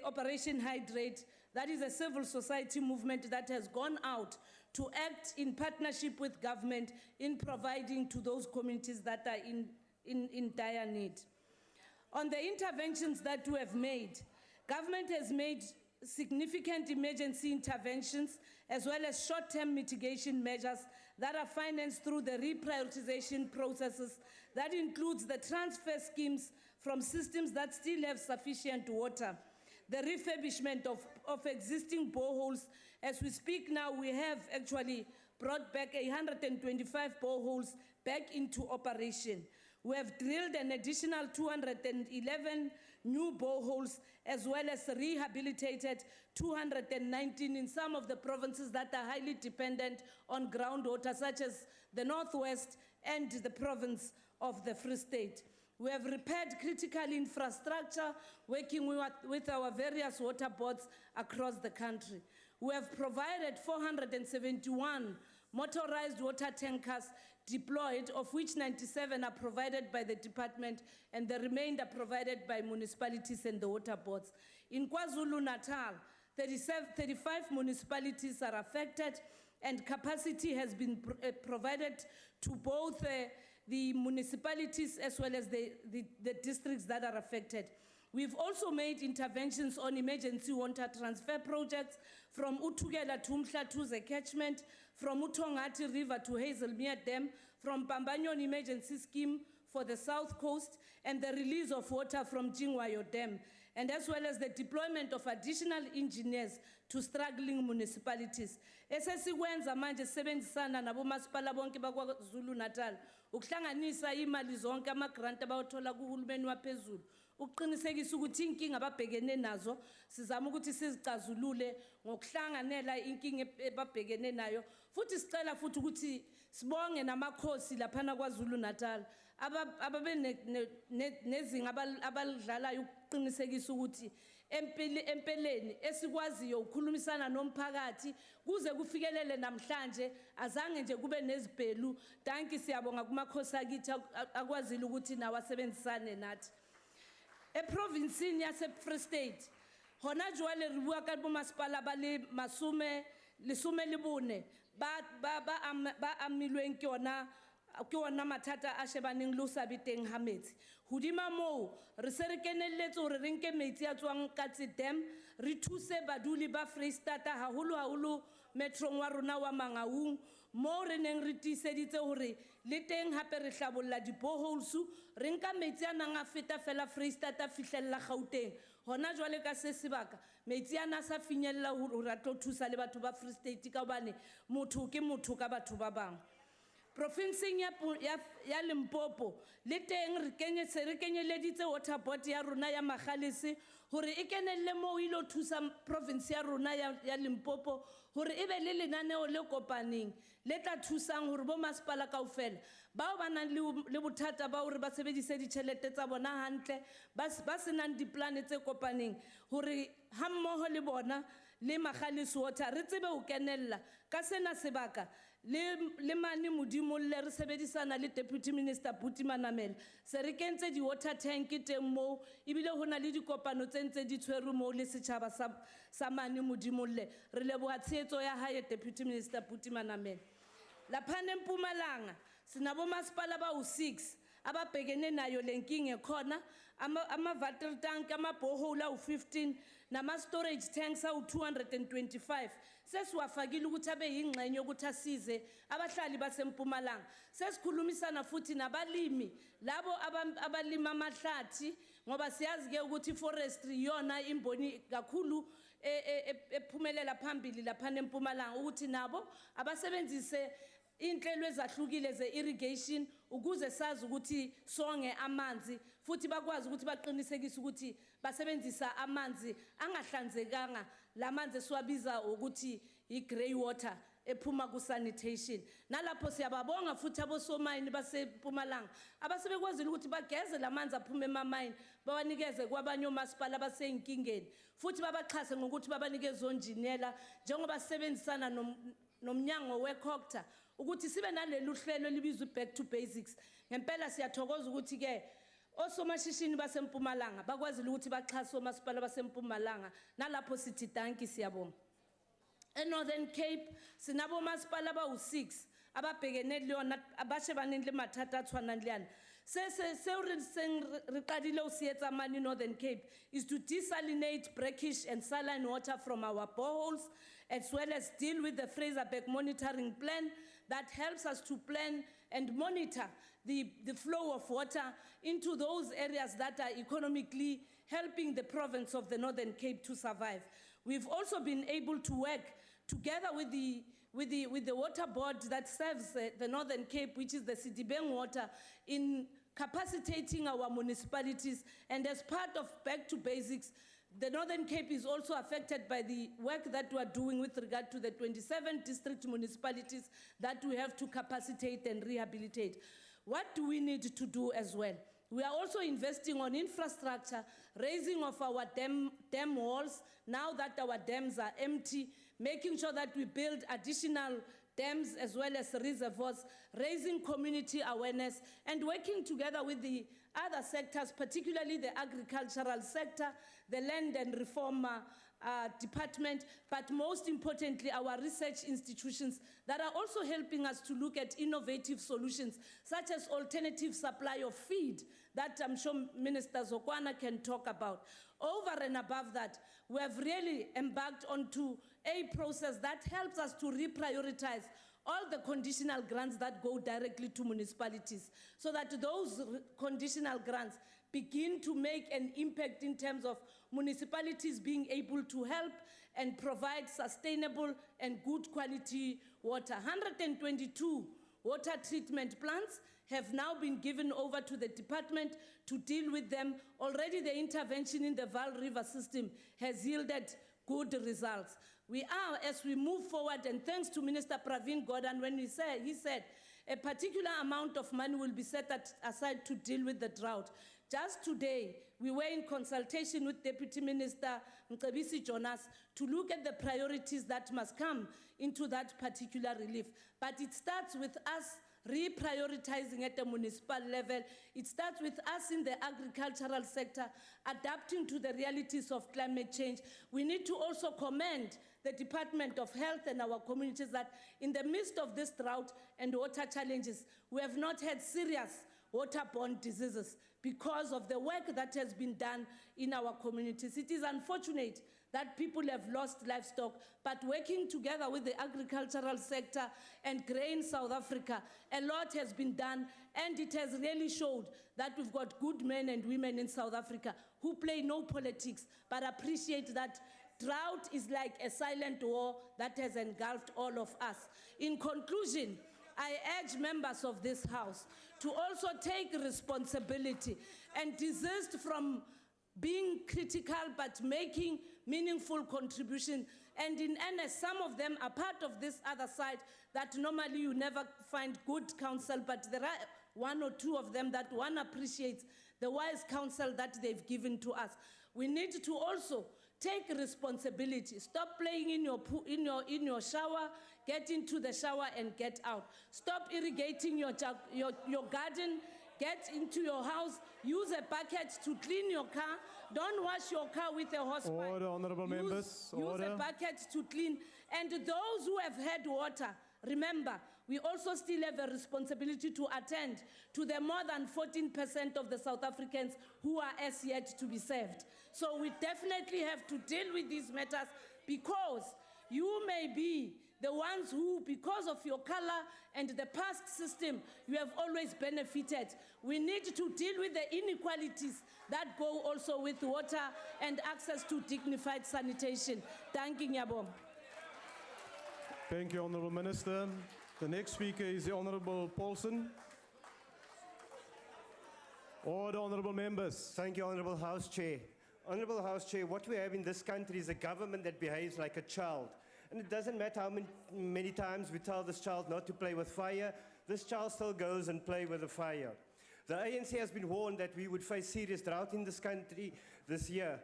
K: Operation Hydrate. That is a civil society movement that has gone out to act in partnership with government in providing to those communities that are in dire need. On the interventions that we have made, government has made significant emergency interventions as well as short-term mitigation measures that are financed through the reprioritization processes. That includes the transfer schemes from systems that still have sufficient water, the refurbishment of existing boreholes. As we speak now, we have actually brought back 125 boreholes back into operation. We have drilled an additional 211 new boreholes, as well as rehabilitated 219 in some of the provinces that are highly dependent on groundwater, such as the Northwest and the province of the Free State. We have repaired critical infrastructure, working with our various water boards across the country. We have provided 471 motorized water tankers deployed, of which 97 are provided by the department and the remainder provided by municipalities and the water boards. In KwaZulu-Natal, 35 municipalities are affected, and capacity has been provided to both the municipalities as well as the districts that are affected. We've also made interventions on emergency water transfer projects from Utugela to Umhlatuze catchment, from Utongati River to Hazelmere Dam, from Pambanyon emergency scheme for the South Coast, and the release of water from Jingwayo Dam, and as well as the deployment of additional engineers to struggling municipalities. Esesikwenza manje sebenzisana nabomasipala bonke bakwaZulu-Natal ukuhlanganisa imali zonke ama-grant abawathola kuhulumeni waphezulu ukuqinisekisa ukuthi inkinga ababhekene nazo sizama ukuthi sizicazulule ngokuhlanganela inkinga ababhekene nayo, futhi sicela futhi ukuthi sibonge namakhosi laphana kwaZulu-Natal ababe nezinga abalidlalayo ukuqinisekisa ukuthi empeleni esikwaziyo ukukhulumisana nomphakathi kuze kufikelele namhlanje azange nje kube nezibhelu. Danki siyabonga kumakhosi akithi akwazile ukuthi nawo asebenzisane nathi. Eprovinsini yase-Free State hona jwale re bua ka bomasepala ba le lesome le bone ba amilweng ke ona mathata a shebaneng le ho sa be teng ha metsi. Hodima moo re se re kenelletse hore re nke metsi a tswang Katse Dam re thuse baduli ba Freistata haholo metrong wa rona wa Mangaung, moo re neng re tiiseditse hore le teng hape re hlabolla di-boreholes re nka metsi a nang a feta fela Freistata fihlella Gauteng. Hona jwale ka se sebaka metsi a na sa finyella hore a tlo thusa le batho ba Free State ka hobane motho ke motho ka batho ba bang. Provinsing ya Limpopo le teng re kenyeleditse water board ya rona ya Magalese hore e kenelle moo ilo thusa province ya rona ya Limpopo hore e be le lenaneo le kopaneng le tla thusang hore bo masepala kaofela bao ba nang le bothata ba hore ba sebedise ditjhelete tsa bona hantle ba senang diplane tse kopaneng hore ha mmoho le bona le Magalese water re tsebe ho kenella ka sena sebaka le mane modimo le re sebedisana le Deputy Minister Buti Manamela se re kentse di-water tank teng moo ebile ho na le dikopano tse ntse di tshwerwe moo le setjhaba sa mane modimo le re leboha tshehetso ya hae Deputy Minister Buti Manamela. Laphane Mpumalanga sinabo masipala ba u-6 ababhekene nayo lenkinga ekhona ama-water tank ama-borehole awu-15 nama-storage tanks awu-225 sesiwafakile ukuthi abe yingxenye ukuthi asize abahlali baseMpumalanga. Sesikhulumisana futhi nabalimi labo abalima amahlathi ngoba siyazi ke ukuthi forestry yona imboni kakhulu ephumelela phambili laphana eMpumalanga ukuthi nabo abasebenzise inhlelo ezahlukile ze-irrigation ukuze sazi ukuthi songe amanzi futhi bakwazi ukuthi baqinisekise ukuthi basebenzisa amanzi angahlanzekanga lamanzi esiwabiza ukuthi i-grey water ephuma ku-sanitation. Nalapho siyababonga futhi abosomayini baseMpumalanga abasebekwazile ukuthi bageze lamanzi aphume emamayini bawanikeze kwabanye omasipala abasey'nkingeni futhi babaxhase ngokuthi babanikeze onjiniyela njengoba sisebenzisana nomnyango we-COCTA ukuthi sibe nalelu hlelo libizwa back to basics. Ngempela siyathokoza ukuthi ke osomashishini baseMpumalanga bakwazile ukuthi baxhase omasipala baseMpumalanga nalapho sithi danki siyabonga. eNorthern Cape sinabo masipala abawu-6 ababhekene leyona abashebaneng le mathata a tshwanang le yana. Seo re qadile ho se etsa mane Northern Cape is to desalinate brackish and saline water from our boreholes as well as deal with the Fraserburg monitoring plan that helps us to plan and monitor the flow of water into those areas that are economically helping the province of the Northern Cape to survive. We've also been able to work together with the water board that serves the Northern Cape, which is the Sidibeng Water, in capacitating our municipalities. And as part of Back to Basics, the Northern Cape is also affected by the work that we are doing with regard to the 27 district municipalities that we have to capacitate and rehabilitate. What do we need to do as well? We are also investing on infrastructure, raising of our dam walls, now that our dams are empty, making sure that we build additional dams as well as reservoirs, raising community awareness and working together with the other sectors, particularly the agricultural sector, the land and reform department, but most importantly, our research institutions that are also helping us to look at innovative solutions, such as alternative supply of feed that I'm sure Minister Zokwana can talk about. Over and above that, we have really embarked onto a process that helps us to reprioritize all the conditional grants that go directly to municipalities, so that those conditional grants begin to make an impact in terms of municipalities being able to help and provide sustainable and good quality water. 122 water treatment plants have now been given over to the department to deal with them. Already the intervention in the Vaal River system has yielded good results. We are, as we move forward, and thanks to Minister Pravin Gordhan, when he said a particular amount of money will be set aside to deal with the drought. Just today, we were in consultation with Deputy Minister Kgosi Jonas to look at the priorities that must come into that particular relief. But it starts with us reprioritizing at the municipal level. It starts with us in the agricultural sector, adapting to the realities of climate change. We need to also commend the Department of Health and our communities that in the midst of this drought and water challenges, we have not had serious waterborne diseases because of the work that has been done in our communities. It is unfortunate that people have lost livestock, but working together with the agricultural sector and Grain South Africa, a lot has been done, and it has really showed that we've got good men and women in South Africa who play no politics, but appreciate that drought is like a silent war that has engulfed all of us. In conclusion, I urge members of this House to also take responsibility and desist from being critical but making meaningful contribution. And in earnest, some of them are part of this other side that normally you never find good counsel, but there are one or two of them that one appreciates the wise counsel that they've given to us. We need to also take responsibility. Stop playing in your shower, get into the shower and get out. Stop irrigating your garden, get into your house, use a bucket to clean your car. Don't wash your car with a hosepipe.
E: Order, honorable members. Order.
K: Use a bucket to clean. And those who have had water, remember, we also still have a responsibility to attend to the more than 14% of the South Africans who are as yet to be served. So we definitely have to deal with these matters, because you may be the ones who, because of your color and the past system, you have always benefited. We need to deal with the inequalities that go also with water and access to dignified sanitation. Thank you, Nyabong.
E: Thank you, Honourable Minister. The next speaker is the Honourable Paulson. Order, Honourable members.
L: Thank you, Honourable House Chair. Honourable House Chair, what we have in this country is a government that behaves like a child. And it doesn't matter how many times we tell this child not to play with fire, this child still goes and plays with the fire. The ANC has been warned that we would face serious drought in this country this year.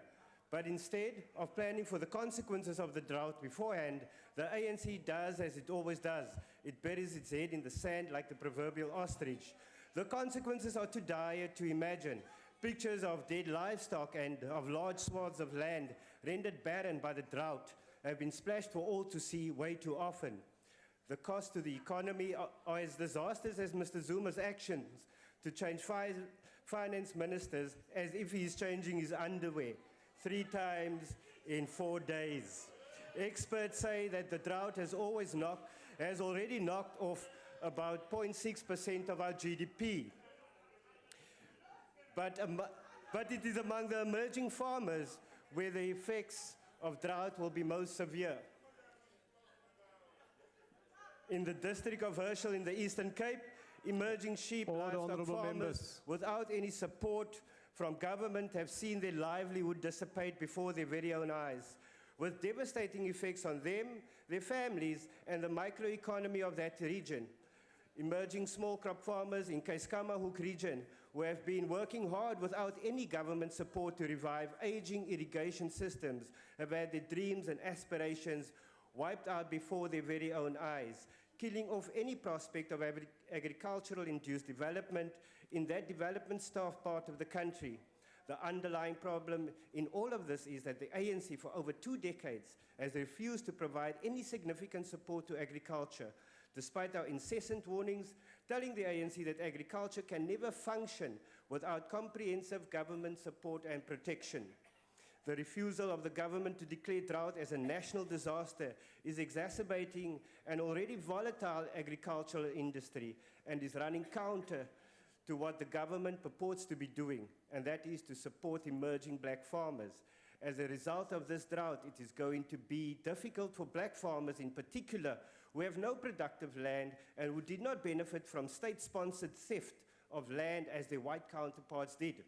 L: But instead of planning for the consequences of the drought beforehand, the ANC does as it always does. It buries its head in the sand like the proverbial ostrich. The consequences are too dire to imagine. Pictures of dead livestock and of large swaths of land rendered barren by the drought have been splashed for all to see way too often. The cost to the economy are as disastrous as Mr. Zuma's actions to change finance ministers as if he's changing his underwear 3 times in 4 days. Experts say that the drought has already knocked off about 0.6% of our GDP. But it is among the emerging farmers where the effects of drought will be most severe. In the district of Herschel in the Eastern Cape, emerging sheep livestock farmers without any support from government have seen their livelihood dissipate before their very own eyes, with devastating effects on them, their families, and the microeconomy of that region. Emerging small crop farmers in Keiskamma region, who have been working hard without any government support to revive aging irrigation systems, have had their dreams and aspirations wiped out before their very own eyes. killing off any prospect of agricultural-induced development in that development-starved part of the country. The underlying problem in all of this is that the ANC for over 2 decades has refused to provide any significant support to agriculture, despite our incessant warnings telling the ANC that agriculture can never function without comprehensive government support and protection. The refusal of the government to declare drought as a national disaster is exacerbating an already volatile agricultural industry and is running counter to what the government purports to be doing, and that is to support emerging black farmers. As a result of this drought, it is going to be difficult for black farmers in particular who have no productive land and who did not benefit from state-sponsored theft of land as their white counterparts did.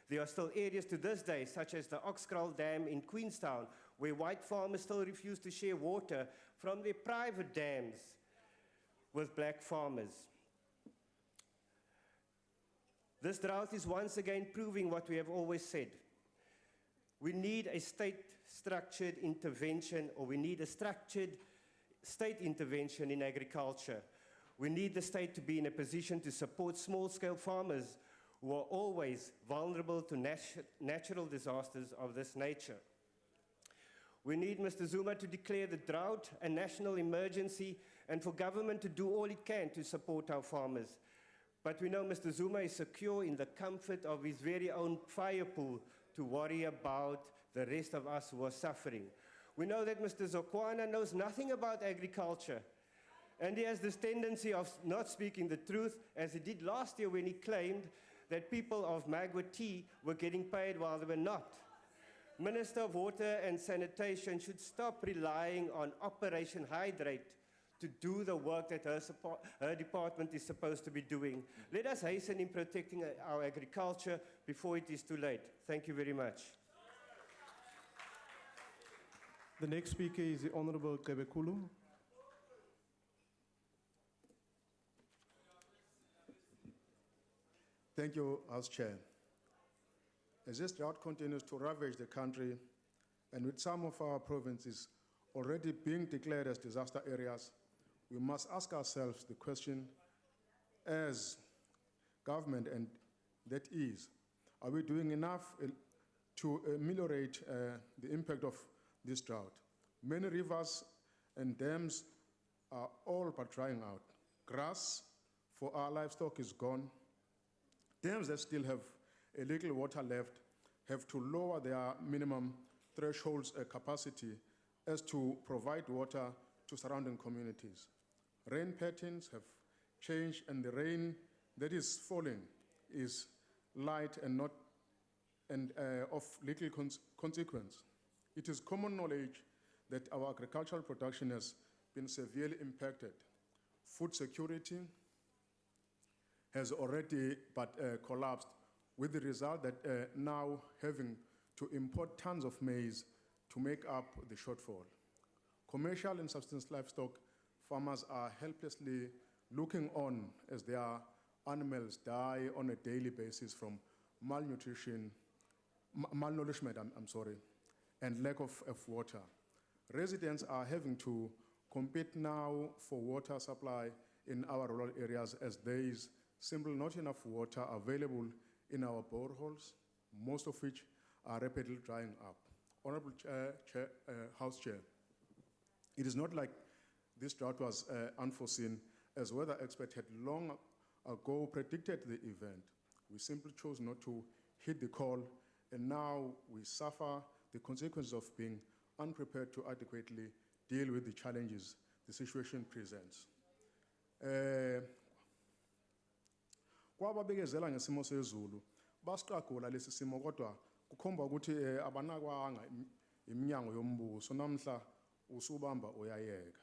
L: There are still areas to this day, such as the Oxkraal Dam in Queenstown, where white farmers still refuse to share water from their private dams with black farmers. This drought is once again proving what we have always said. We need a state-structured intervention, or we need a structured state intervention in agriculture. We need the state to be in a position to support small-scale farmers who are always vulnerable to natural disasters of this nature. We need Mr. Zuma to declare the drought a national emergency and for government to do all it can to support our farmers. But we know Mr. Zuma is secure in the comfort of his very own fire pool to worry about the rest of us who are suffering. We know that Mr. Zokwana knows nothing about agriculture, and he has this tendency of not speaking the truth, as he did last year when he claimed that people of Magwa Tea were getting paid while they were not. Minister of Water and Sanitation should stop relying on Operation Hydrate to do the work that her department is supposed to be doing. Let us hasten in protecting our agriculture before it is too late. Thank you very much.
E: The next speaker is the Honorable Kebekulu.
H: Thank you, House Chair. As this drought continues to ravage the country, and with some of our provinces already being declared as disaster areas, we must ask ourselves the question, as government, and that is, are we doing enough to ameliorate the impact of this drought? Many rivers and dams are all but drying out. Grass for our livestock is gone. Dams that still have a little water left have to lower their minimum thresholds capacity as to provide water to surrounding communities. Rain patterns have changed, and the rain that is falling is light and of little consequence. It is common knowledge that our agricultural production has been severely impacted. Food security has already collapsed, with the result that now having to import tons of maize to make up the shortfall. Commercial and subsistence livestock farmers are helplessly looking on as their animals die on a daily basis from malnourishment, and lack of water. Residents are having to compete now for water supply in our rural areas, as there is simply not enough water available in our boreholes, most of which are rapidly drying up. Honorable House Chair, it is not like this drought was unforeseen, as weather experts had long ago predicted the event. We simply chose not to heed the call, and now we suffer the consequences of being unprepared to adequately deal with the challenges the situation presents. Kwababekezela ngesimo sezulu basiqagula lesi simo, kodwa kukhomba ukuthi abanakwanga iminyango yombuso, namhla usubamba uyayeka.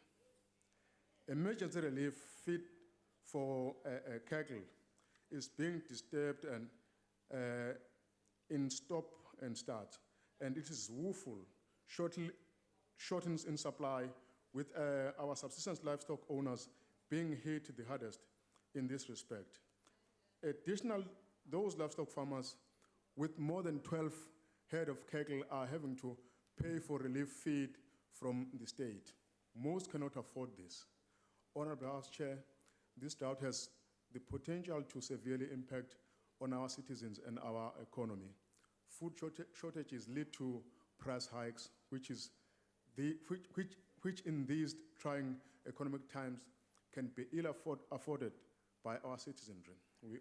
H: Emergency relief fit for cattle is being disturbed and in stop and start, and it is woeful, shortens in supply, with our subsistence livestock owners being hit the hardest in this respect. Additional, those livestock farmers with more than 12 head of cattle are having to pay for relief feed from the state. Most cannot afford this. Honorable House Chair, this drought has the potential to severely impact on our citizens and our economy. Food shortages lead to price hikes, which in these trying economic times can be ill afforded by our citizenry. We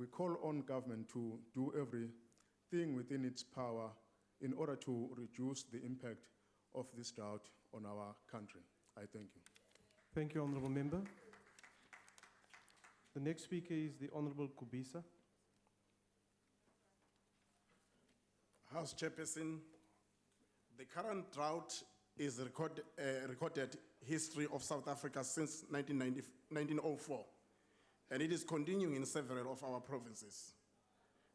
H: call on government to do everything within its power in order to reduce the impact of this drought on our country. I thank you.
E: Thank you, Honourable Member. The next speaker is the Honourable Kgosi.
M: House Chairperson, the current drought is recorded history of South Africa since 1904, and it is continuing in several of our provinces.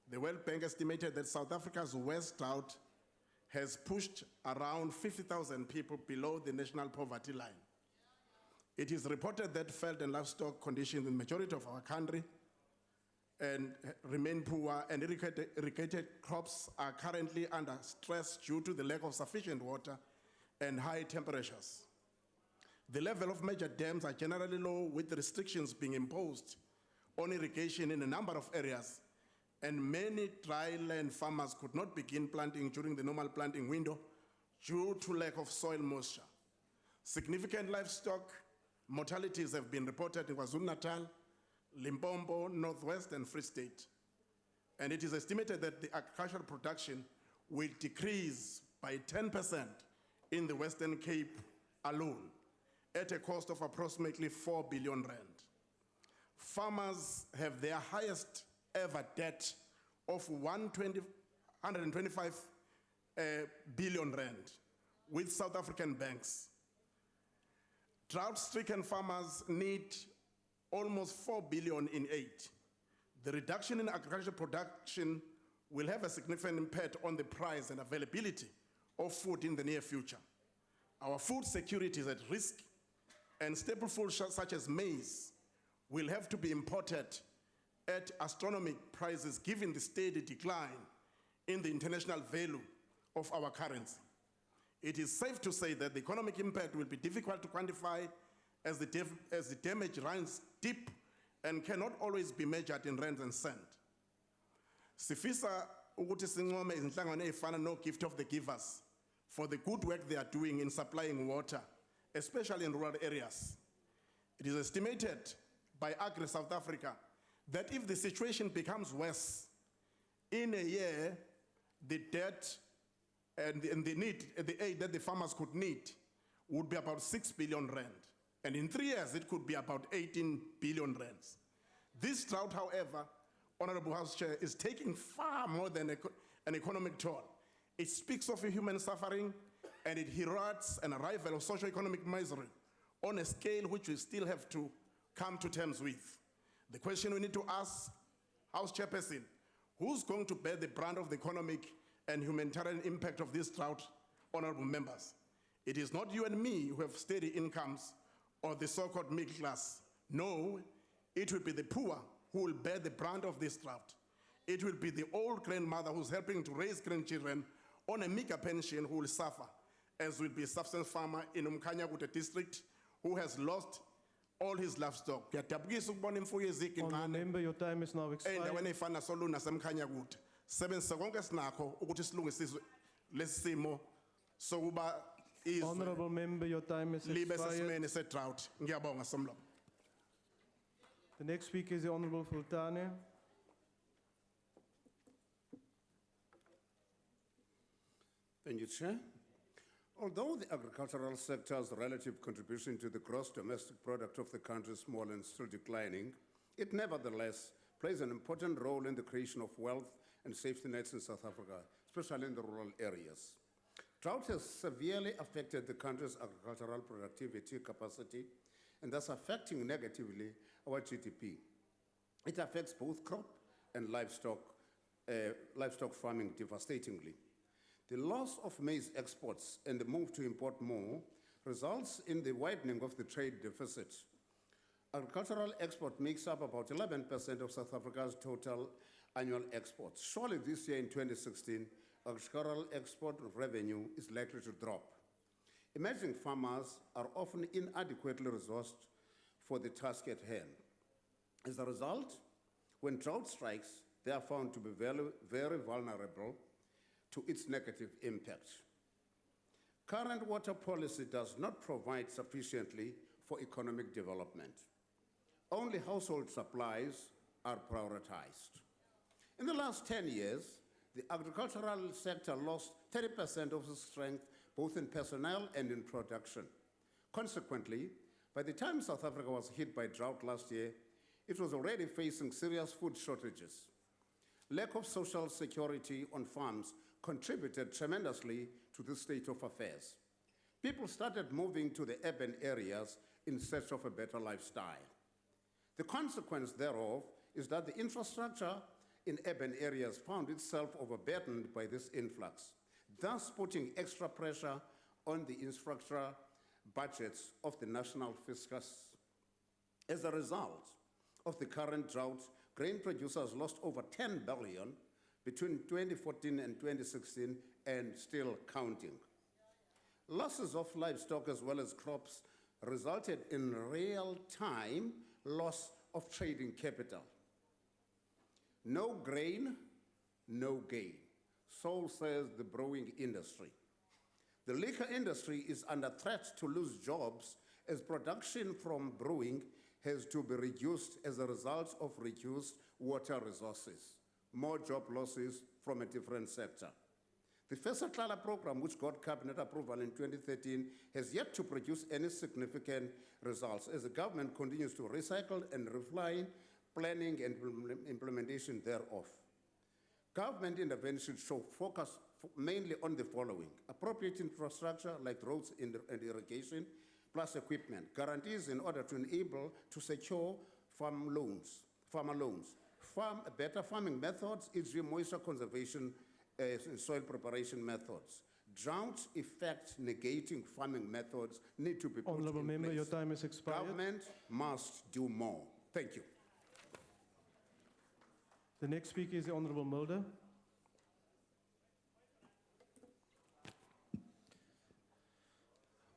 M: The World Bank estimated that South Africa's worst drought has pushed around 50,000 people below the national poverty line. It is reported that field and livestock conditions in the majority of our country and remain poor, and irrigated crops are currently under stress due to the lack of sufficient water and high temperatures. The level of major dams are generally low, with restrictions being imposed on irrigation in a number of areas, and many dry land farmers could not begin planting during the normal planting window due to lack of soil moisture. Significant livestock mortalities have been reported in KwaZulu-Natal, Limpopo, Northwest, and Free State. And it is estimated that the agricultural production will decrease by 10% in the Western Cape alone, at a cost of approximately 4 billion rand. Farmers have their highest ever debt of 125 billion rand with South African banks. Drought-stricken farmers need almost 4 billion in aid. The reduction in agricultural production will have a significant impact on the price and availability of food in the near future. Our food security is at risk, and staple foods such as maize will have to be imported at astronomical prices given the steady decline in the international value of our currency. It is safe to say that the economic impact will be difficult to quantify as the damage runs deep and cannot always be measured in rands and cents. Sifisa ukuthi sincome izinhlangano ezifana no Gift of the Givers for the good work they are doing in supplying water, especially in rural areas. It is estimated by Agri South Africa that if the situation becomes worse, in a year, the debt and the aid that the farmers could need would be about 6 billion rand. And in 3 years, it could be about 18 billion rands. This drought, however, Honorable House Chair, is taking far more than an economic toll. It speaks of a human suffering, and it heralds an arrival of socio-economic misery on a scale which we still have to come to terms with. The question we need to ask, House Chairperson, who's going to bear the brunt of the economic and humanitarian impact of this drought, honorable members? It is not you and me who have steady incomes or the so-called middle class. No, it will be the poor who will bear the brunt of this drought. It will be the old grandmother who's helping to raise grandchildren on a meager pension who will suffer, as will be a subsistence farmer in Umkhanyakuta district who has lost all his livestock.
E: Honourable Member, your time is now expired.
M: Endaweni ey'fana naSoluna naseMkhanyakuta. Sebenzisa konke esinakho ukuthi silungisiswe lesi simo sokuba
E: Honourable Member, your time is
M: libe
E: expired.
M: sesimeni se-drought. Ngiyabonga somlomo.
E: The next speaker is the Honourable Fultane.
N: Thank you, Chair. Although the agricultural sector's relative contribution to the gross domestic product of the country is small and still declining, it nevertheless plays an important role in the creation of wealth and safety nets in South Africa, especially in the rural areas. Drought has severely affected the country's agricultural productivity capacity, and thus affecting negatively our GDP. It affects both crop and livestock farming devastatingly. The loss of maize exports and the move to import more results in the widening of the trade deficit. Agricultural export makes up about 11% of South Africa's total annual exports. Surely this year in 2016, agricultural export revenue is likely to drop. Emerging farmers are often inadequately resourced for the task at hand. As a result, when drought strikes, they are found to be very, very vulnerable to its negative impact. Current water policy does not provide sufficiently for economic development. Only household supplies are prioritized. In the last 10 years, the agricultural sector lost 30% of its strength, both in personnel and in production. Consequently, by the time South Africa was hit by drought last year, it was already facing serious food shortages. Lack of social security on farms contributed tremendously to this state of affairs. People started moving to the urban areas in search of a better lifestyle. The consequence thereof is that the infrastructure in urban areas found itself overburdened by this influx, thus putting extra pressure on the infrastructure budgets of the national fiscus. As a result of the current drought, grain producers lost over 10 billion between 2014 and 2016 and still counting. Losses of livestock as well as crops resulted in real-time loss of trading capital. No grain, no gain, so says the brewing industry. The liquor industry is under threat to lose jobs as production from brewing has to be reduced as a result of reduced water resources. More job losses from a different sector. The Fesatlala program, which got cabinet approval in 2013, has yet to produce any significant results as the government continues to recycle and refine planning and implementation thereof. Government intervention should focus mainly on the following: appropriate infrastructure like roads and irrigation, plus equipment, guarantees in order to enable to secure farmer loans, better farming methods, e.g. moisture conservation, soil preparation methods. Drought effect negating farming methods need to be put
E: Honourable
N: in
E: Member,
N: place.
E: your time has expired.
N: Government must do more. Thank you.
E: The next speaker is the Honourable Mulder.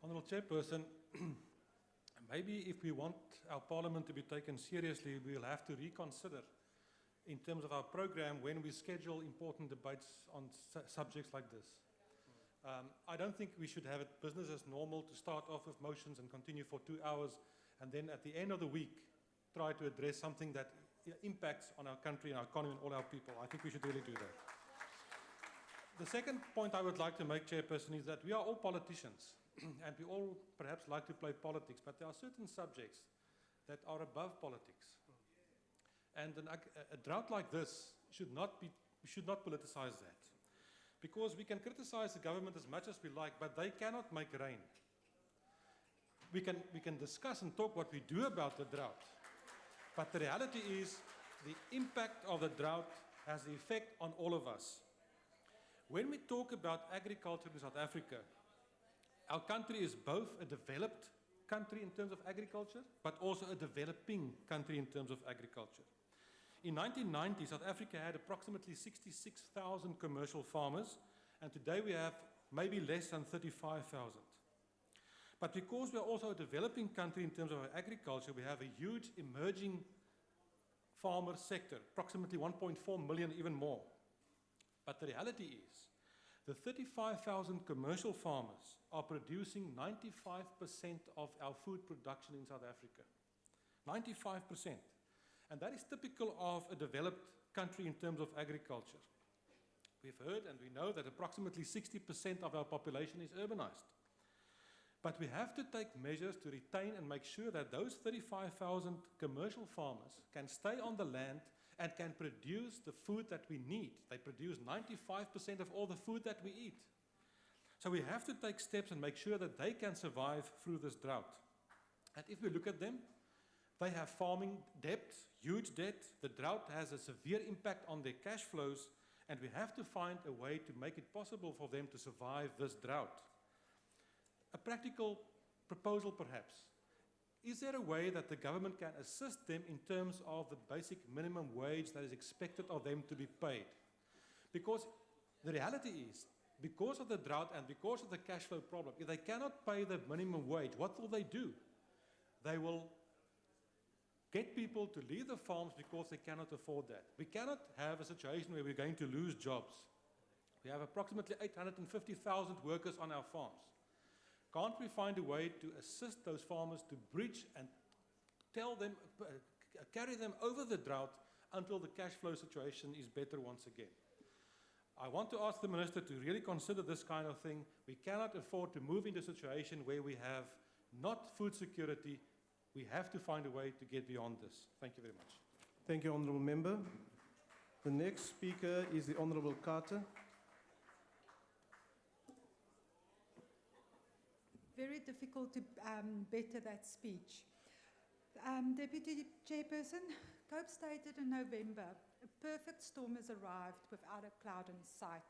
I: Honourable Chairperson, maybe if we want our Parliament to be taken seriously, we'll have to reconsider in terms of our programme when we schedule important debates on subjects like this. I don't think we should have it business as normal to start off with motions and continue for 2 hours and then at the end of the week try to address something that impacts on our country and our economy and all our people. I think we should really do that. The second point I would like to make, Chairperson, is that we are all politicians and we all perhaps like to play politics, but there are certain subjects that are above politics. And a drought like this should not politicize that. Because we can criticize the government as much as we like, but they cannot make rain. We can discuss and talk what we do about the drought. But the reality is the impact of the drought has the effect on all of us. When we talk about agriculture in South Africa, our country is both a developed country in terms of agriculture, but also a developing country in terms of agriculture. In 1990, South Africa had approximately 66,000 commercial farmers, and today we have maybe less than 35,000. But because we are also a developing country in terms of our agriculture, we have a huge emerging farmer sector, approximately 1.4 million, even more. But the reality is, the 35,000 commercial farmers are producing 95% of our food production in South Africa. 95%. And that is typical of a developed country in terms of agriculture. We've heard and we know that approximately 60% of our population is urbanized. But we have to take measures to retain and make sure that those 35,000 commercial farmers can stay on the land and can produce the food that we need. They produce 95% of all the food that we eat. So we have to take steps and make sure that they can survive through this drought. And if we look at them, they have farming debt, huge debt. The drought has a severe impact on their cash flows, and we have to find a way to make it possible for them to survive this drought. A practical proposal, perhaps. Is there a way that the government can assist them in terms of the basic minimum wage that is expected of them to be paid? Because the reality is, because of the drought and because of the cash flow problem, if they cannot pay the minimum wage, what will they do? They will get people to leave the farms because they cannot afford that. We cannot have a situation where we're going to lose jobs. We have approximately 850,000 workers on our farms. Can't we find a way to assist those farmers to bridge and tell them, carry them over the drought until the cash flow situation is better once again? I want to ask the Minister to really consider this kind of thing. We cannot afford to move into a situation where we have not food security. We have to find a way to get beyond this. Thank you very much.
E: Thank you, Honourable Member. The next speaker is the Honourable Carter.
D: Very difficult to better that speech. Deputy Chairperson, Cope stated in November, a perfect storm has arrived without a cloud in sight.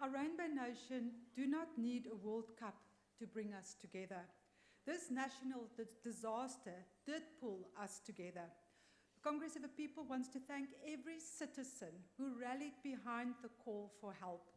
D: Our Rainbow Nation do not need a World Cup to bring us together. This national disaster did pull us together. The Congress of the People wants to thank every citizen who rallied behind the call for help.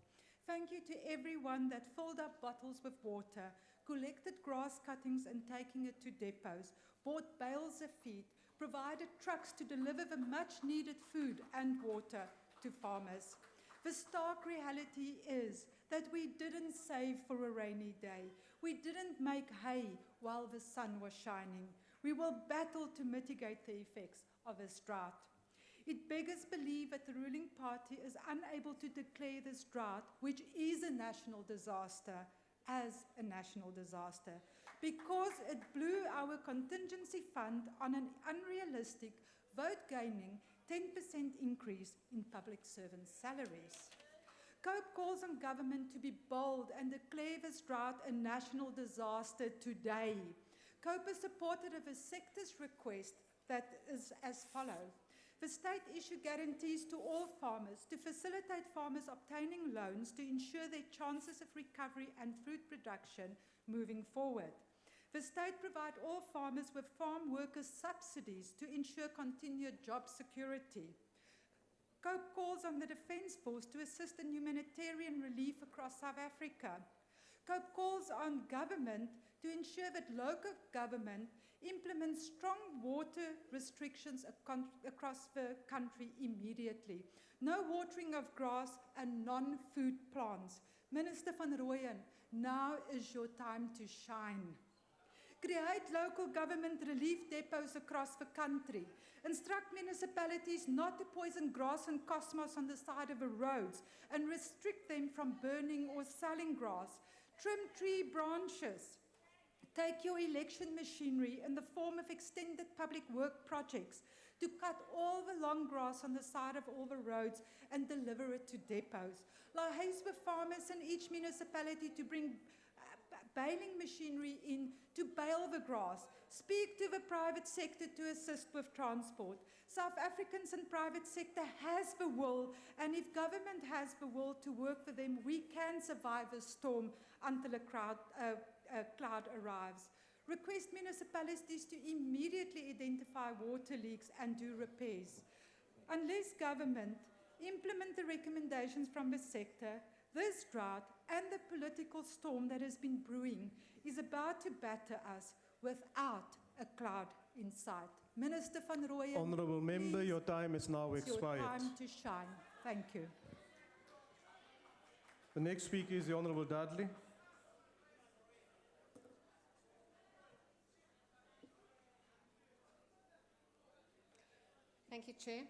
D: Thank you to everyone that filled up bottles with water, collected grass cuttings and taking it to depots, bought bales of feed, provided trucks to deliver the much-needed food and water to farmers. The stark reality is that we didn't save for a rainy day. We didn't make hay while the sun was shining. We will battle to mitigate the effects of this drought. It beggars belief that the ruling party is unable to declare this drought, which is a national disaster, as a national disaster, because it blew our contingency fund on an unrealistic, vote-gaining 10% increase in public servants' salaries. Cope calls on government to be bold and declare this drought a national disaster today. Cope is supportive of a sector's request that is as follows. The state issue guarantees to all farmers to facilitate farmers obtaining loans to ensure their chances of recovery and food production moving forward. The state provide all farmers with farm workers subsidies to ensure continued job security. Cope calls on the Defence Force to assist in humanitarian relief across South Africa. Cope calls on government to ensure that local government implements strong water restrictions across the country immediately. No watering of grass and non-food plants. Minister van Rooyen, now is your time to shine. Create local government relief depots across the country. Instruct municipalities not to poison grass and cosmos on the side of the roads and restrict them from burning or selling grass. Trim tree branches. Take your election machinery in the form of extended public work projects to cut all the long grass on the side of all the roads and deliver it to depots. Liaise with farmers in each municipality to bring baling machinery in to bale the grass. Speak to the private sector to assist with transport. South Africans and private sector has the will, and if government has the will to work for them, we can survive a storm until a cloud arrives. Request municipalities to immediately identify water leaks and do repairs. Unless government implement the recommendations from the sector, this drought and the political storm that has been brewing is about to batter us without a cloud in sight. Minister van Rooyen,
E: Honourable Member, your time is now expired.
D: It's your time to shine. Thank you.
E: The next speaker is the Honourable Dudley.
R: Thank you, Chair.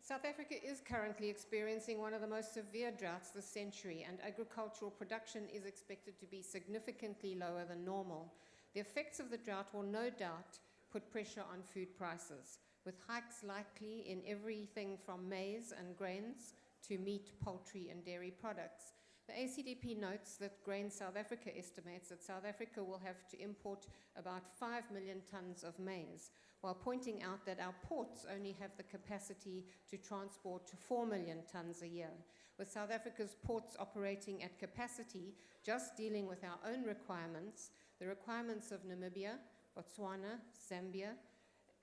R: South Africa is currently experiencing one of the most severe droughts this century, and agricultural production is expected to be significantly lower than normal. The effects of the drought will no doubt put pressure on food prices, with hikes likely in everything from maize and grains to meat, poultry, and dairy products. The ACDP notes that Grain South Africa estimates that South Africa will have to import about 5 million tonnes of maize, while pointing out that our ports only have the capacity to transport to 4 million tonnes a year. With South Africa's ports operating at capacity, just dealing with our own requirements, the requirements of Namibia, Botswana, Zambia,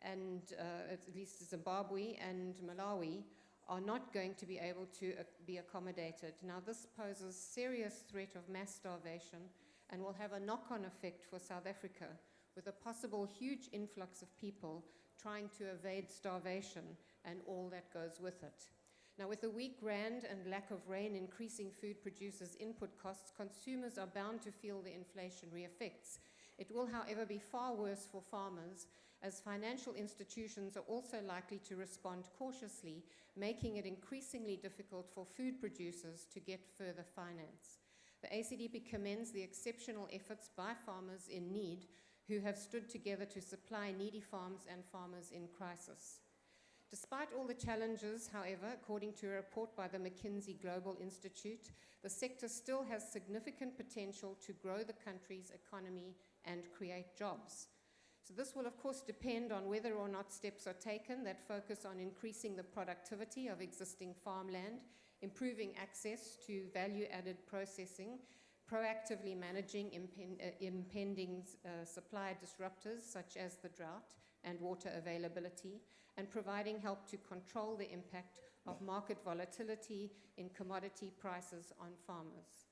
R: and at least Zimbabwe and Malawi are not going to be able to be accommodated. Now, this poses serious threat of mass starvation and will have a knock-on effect for South Africa, with a possible huge influx of people trying to evade starvation and all that goes with it. Now, with the weak rand and lack of rain increasing food producers' input costs, consumers are bound to feel the inflationary effects. It will, however, be far worse for farmers, as financial institutions are also likely to respond cautiously, making it increasingly difficult for food producers to get further finance. The ACDP commends the exceptional efforts by farmers in need who have stood together to supply needy farms and farmers in crisis. Despite all the challenges, however, according to a report by the McKinsey Global Institute, the sector still has significant potential to grow the country's economy and create jobs. So this will, of course, depend on whether or not steps are taken that focus on increasing the productivity of existing farmland, improving access to value-added processing, proactively managing impending supply disruptors such as the drought and water availability, and providing help to control the impact of market volatility in commodity prices on farmers.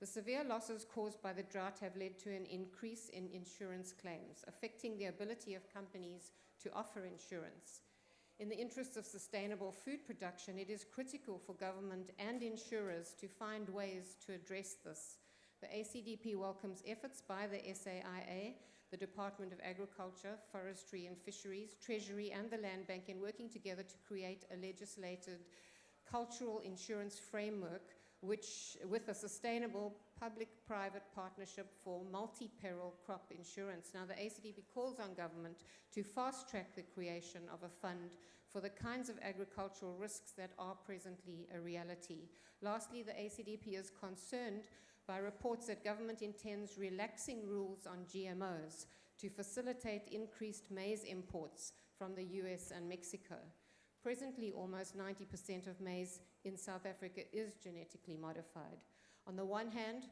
R: The severe losses caused by the drought have led to an increase in insurance claims, affecting the ability of companies to offer insurance. In the interests of sustainable food production, it is critical for government and insurers to find ways to address this. The ACDP welcomes efforts by the SAIA, the Department of Agriculture, Forestry and Fisheries, Treasury and the Land Bank in working together to create a legislated cultural insurance framework with a sustainable public-private partnership for multi-peril crop insurance. Now, the ACDP calls on government to fast-track the creation of a fund for the kinds of agricultural risks that are presently a reality. Lastly, the ACDP is concerned by reports that government intends relaxing rules on GMOs to facilitate increased maize imports from the US and Mexico. Presently, almost 90% of maize in South Africa is genetically modified. On the one hand,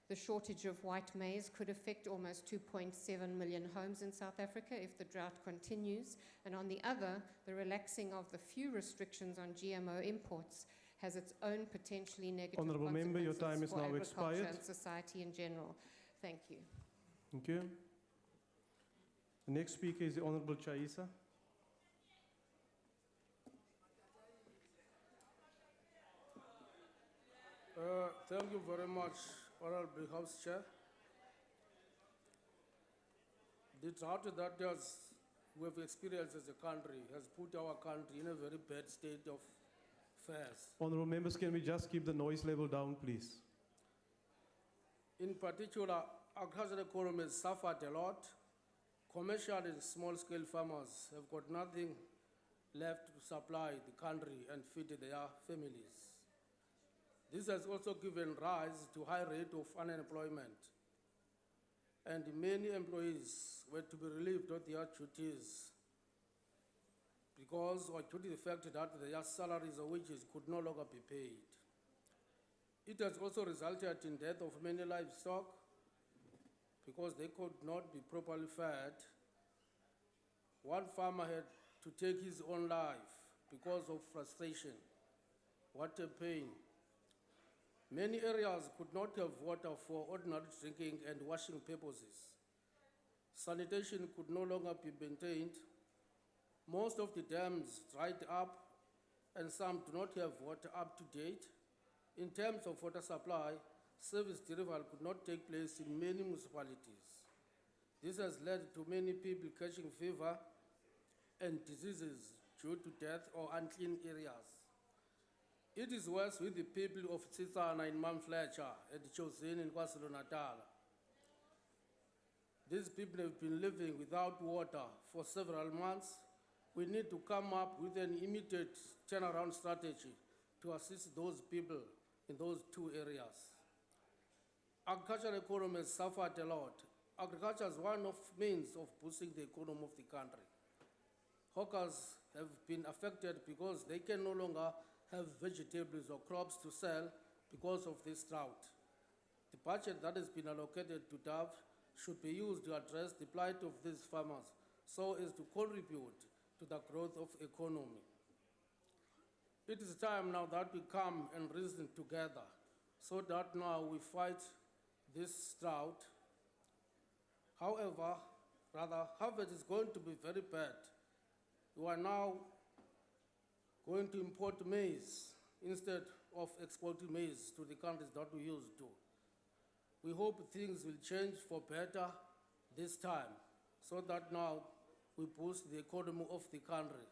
R: the shortage of white maize could affect almost 2.7 million homes in South Africa if the drought continues, and on the other, the relaxing of the few restrictions on GMO imports has its own potentially negative
E: Honourable Member, your time is
R: for
E: now
R: agriculture
E: expired.
R: and society in general. Thank you.
E: Thank you. The next speaker is the Honourable Chaisa.
J: Thank you very much, Honourable House Chair. The drought that we've experienced as a country has put our country in a very bad state of affairs.
E: Honourable members, can we just keep the noise level down, please?
J: In particular, agricultural economy has suffered a lot. Commercial and small-scale farmers have got nothing left to supply the country and feed their families. This has also given rise to high rate of unemployment, and many employees were to be relieved of their duties because or due to the fact that their salaries or wages could no longer be paid. It has also resulted in death of many livestock because they could not be properly fed. One farmer had to take his own life because of frustration. What a pain. Many areas could not have water for ordinary drinking and washing purposes. Sanitation could no longer be maintained. Most of the dams dried up, and some do not have water up to date. In terms of water supply, service delivery could not take place in many municipalities. This has led to many people catching fever and diseases due to death or unclean areas. It is worse with the people of Tsitsana in Mamfletcher and Kgosi in KwaZulu-Natal. These people have been living without water for several months. We need to come up with an immediate turnaround strategy to assist those people in those two areas. Agricultural economy has suffered a lot. Agriculture is one of means of boosting the economy of the country. Hawkers have been affected because they can no longer have vegetables or crops to sell because of this drought. The budget that has been allocated to DAV should be used to address the plight of these farmers so as to contribute to the growth of economy. it is time now that we come and reason together so that now we fight this drought. However, harvest is going to be very bad. You are now going to import maize instead of exporting maize to the countries that we used to. We hope things will change for better this time, so that now we boost the economy of the country,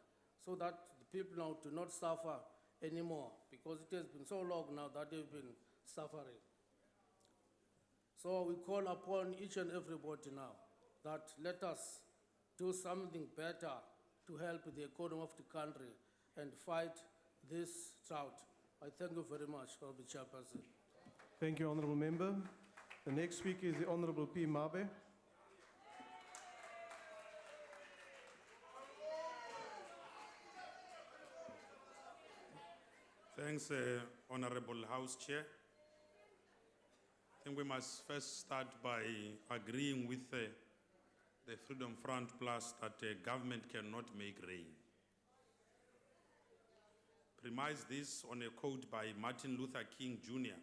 J: so that the people now do not suffer anymore, because it has been so long now that they've been suffering. So we call upon each and everybody now that let us do something better to help the economy of the country and fight this drought. I thank you very much, Honorable Chairperson.
E: Thank you, Honourable Member. The next speaker is the Honourable P. Mabe.
A: Thanks, Honorable House Chair. I think we must first start by agreeing with the Freedom Front Plus that government cannot make rain. Premise this on a quote by Martin Luther King Jr.,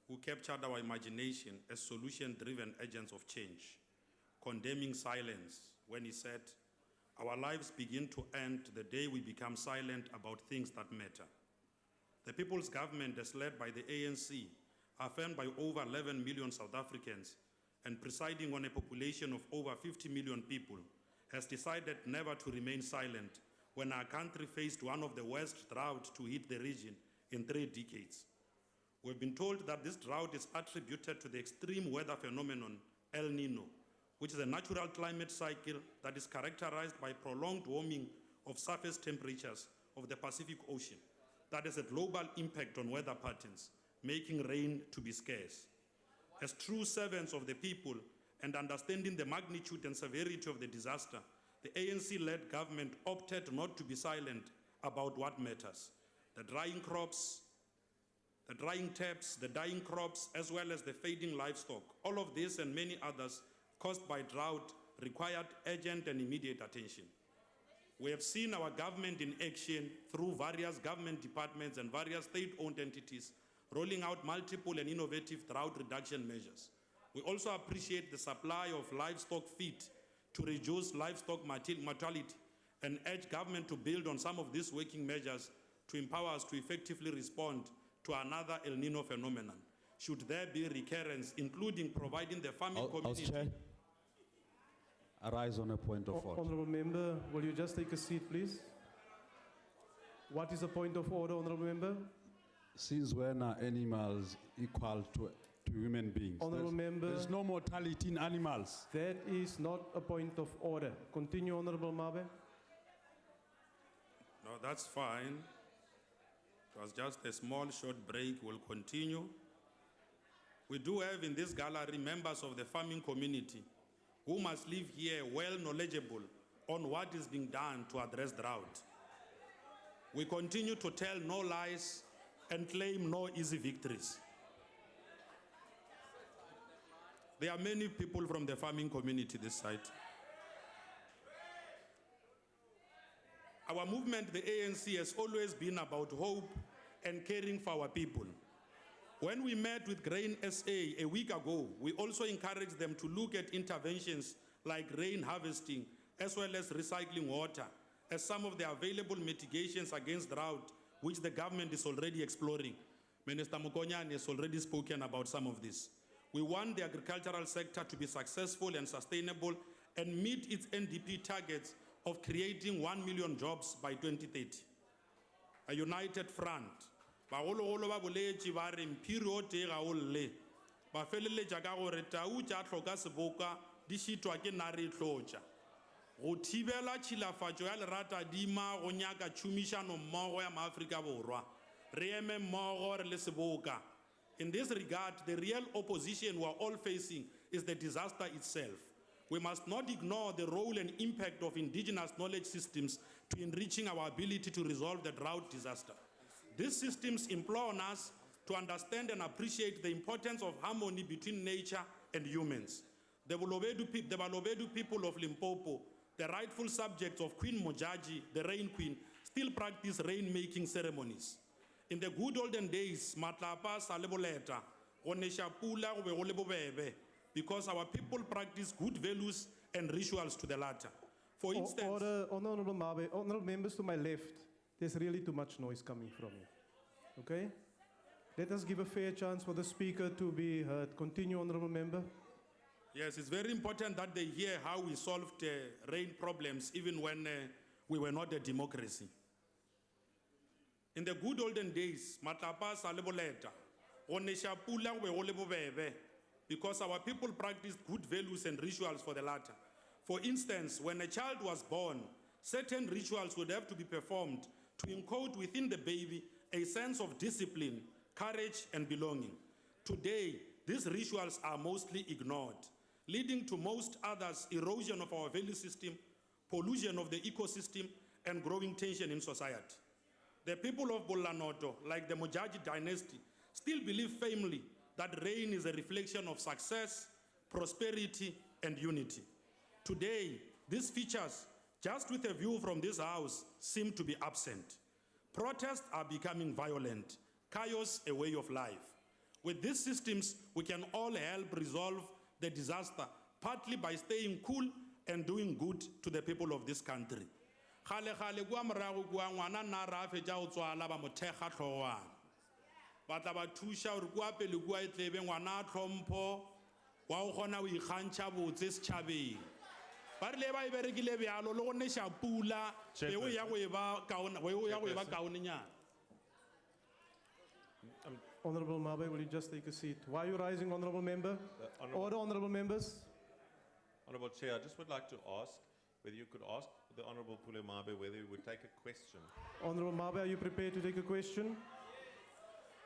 A: who captured our imagination as solution-driven agents of change, condemning silence when he said, "Our lives begin to end the day we become silent about things that matter." The People's Government, as led by the ANC, affirmed by over 11 million South Africans and presiding on a population of over 50 million people, has decided never to remain silent when our country faced one of the worst droughts to hit the region in 3 decades. We've been told that this drought is attributed to the extreme weather phenomenon El Nino, which is a natural climate cycle that is characterized by prolonged warming of surface temperatures of the Pacific Ocean that has a global impact on weather patterns, making rain to be scarce. As true servants of the people and understanding the magnitude and severity of the disaster, the ANC-led government opted not to be silent about what matters. The drying crops, the drying taps, the dying crops, as well as the fading livestock. All of this and many others caused by drought required urgent and immediate attention. We have seen our government in action through various government departments and various state-owned entities rolling out multiple and innovative drought reduction measures. We also appreciate the supply of livestock feed to reduce livestock mortality and urge government to build on some of these working measures to empower us to effectively respond to another El Nino phenomenon, should there be recurrence, including providing the farming community.
O: House Chair, arise on a point of order.
E: Honourable Member, will you just take a seat, please? What is the point of order, Honourable Member?
O: Since when are animals equal to human beings?
E: Honourable Member.
O: There's no mortality in animals.
E: That is not a point of order. Continue, Honourable Mabe.
A: No, that's fine. It was just a small, short break. We'll continue. We do have in this gallery members of the farming community who must live here well knowledgeable on what is being done to address drought. We continue to tell no lies and claim no easy victories. There are many people from the farming community this side. Our movement, the ANC, has always been about hope and caring for our people. When we met with Grain SA a week ago, we also encouraged them to look at interventions like rain harvesting as well as recycling water as some of the available mitigations against drought, which the government is already exploring. Minister Mokonyane has already spoken about some of this. We want the agricultural sector to be successful and sustainable and meet its NDP targets of creating 1 million jobs by 2030. A united front. Bagolo ba boletši ba re mphiri o tee ga o lle ba feleletša ka gore tau tša hloka seboka di šitwa ke nare e tlotša go thibela tšhilafatšo ya lerata dima go nyaka tšhomišano mmogo ya maAfrika Borwa re eme mmogo re le seboka. In this regard, the real opposition we are all facing is the disaster itself. We must not ignore the role and impact of indigenous knowledge systems to enriching our ability to resolve the drought disaster. These systems implore on us to understand and appreciate the importance of harmony between nature and humans. The Balobedu people of Limpopo, the rightful subjects of Queen Mojaji, the Rain Queen,
T: still practice rain-making ceremonies. In the good olden days, matlapa sa le boleta, go neša pula go be go le bobebe, because our people practice good values and rituals to the latter. For instance...
E: Honorable Mabe, honorable members to my left, there's really too much noise coming from you. Okay? Let us give a fair chance for the speaker to be heard. Continue, honorable member.
T: Yes, it's very important that they hear how we solved rain problems even when we were not a democracy. In the good olden days, matlapa sa le boleta, go neša pula go be go le bobebe, because our people practiced good values and rituals for the latter. For instance, when a child was born, certain rituals would have to be performed to encode within the baby a sense of discipline, courage, and belonging. Today, these rituals are mostly ignored, leading to most others erosion of our value system, pollution of the ecosystem, and growing tension in society. The people of Bolanoto, like the Mojaji dynasty, still believe firmly that rain is a reflection of success, prosperity, and unity. Today, these features, just with a view from this house, seem to be absent. Protests are becoming violent, chaos a way of life. With these systems, we can all help resolve the disaster, partly by staying cool and doing good to the people of this country. Khale kua morago kua ngwana nna ra fetša go tswala ba mo thekga tlhogwana. Ba tla ba thuša gore kua pele kua e tlebe ngwana a tlhompho wa go kgona go ikgantšha botse setšhabeng. Ba rile ba e berekile bjalo le go neša pula peo ya go e ba kaonenyana.
E: Honorable Mabe, will you just take a seat? Why are you rising, honorable member? Order, honorable members.
U: Honorable Chair, I just would like to ask whether you could ask the Honorable Pule Mabe whether he would take a question.
E: Honorable Mabe, are you prepared to take a question?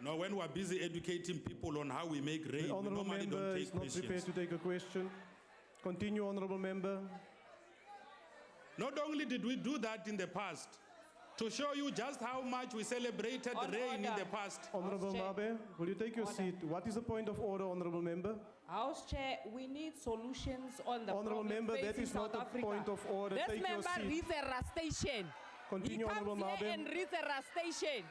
T: No, when we are busy educating people on how we make rain,
E: The honorable
T: we normally
E: member
T: don't take
E: is not
T: questions.
E: prepared to take a question. Continue, honorable member.
T: Not only did we do that in the past, to show you just how much we celebrated rain in the past.
E: Honorable Mabe, will you take your seat? What is the point of order, honorable member?
V: House Chair, we need solutions on the
E: Honorable
V: problem
E: member, that
V: facing
E: is not
V: South
E: a
V: Africa.
E: point of order.
V: This
E: Take your
V: member
E: seat.
V: reads a rustation.
E: Continue,
V: he
E: Honorable
V: comes here
E: Mabe.
V: and reads a rustation.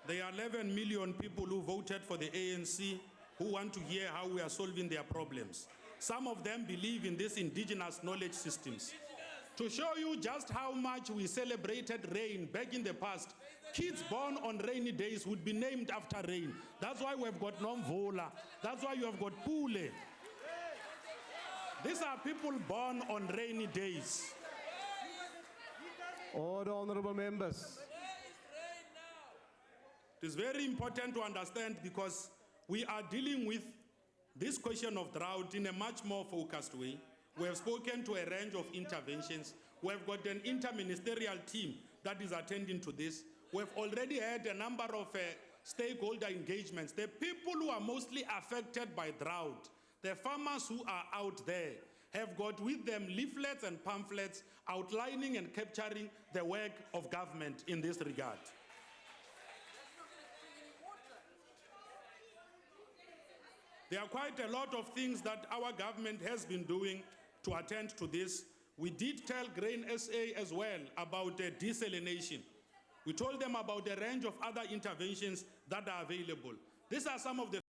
T: There are 11 million people who voted for the ANC who want to hear how we are solving their problems. Some of them believe in these indigenous knowledge systems. To show you just how much we celebrated rain back in the past, kids born on rainy days would be named after rain. That's why we've got Nomvola. That's why you have got Pule. These are people born on rainy days.
E: Order, honorable members.
T: It is very important to understand because we are dealing with this question of drought in a much more focused way. We have spoken to a range of interventions. We have got an interministerial team that is attending to this. We have already had a number of stakeholder engagements. The people who are mostly affected by drought, the farmers who are out there, have got with them leaflets and pamphlets outlining and capturing the work of government in this regard. There are quite a lot of things that our government has been doing to attend to this. We did tell Grain SA as well about desalination. We told them about a range of other interventions that are available. These are some of the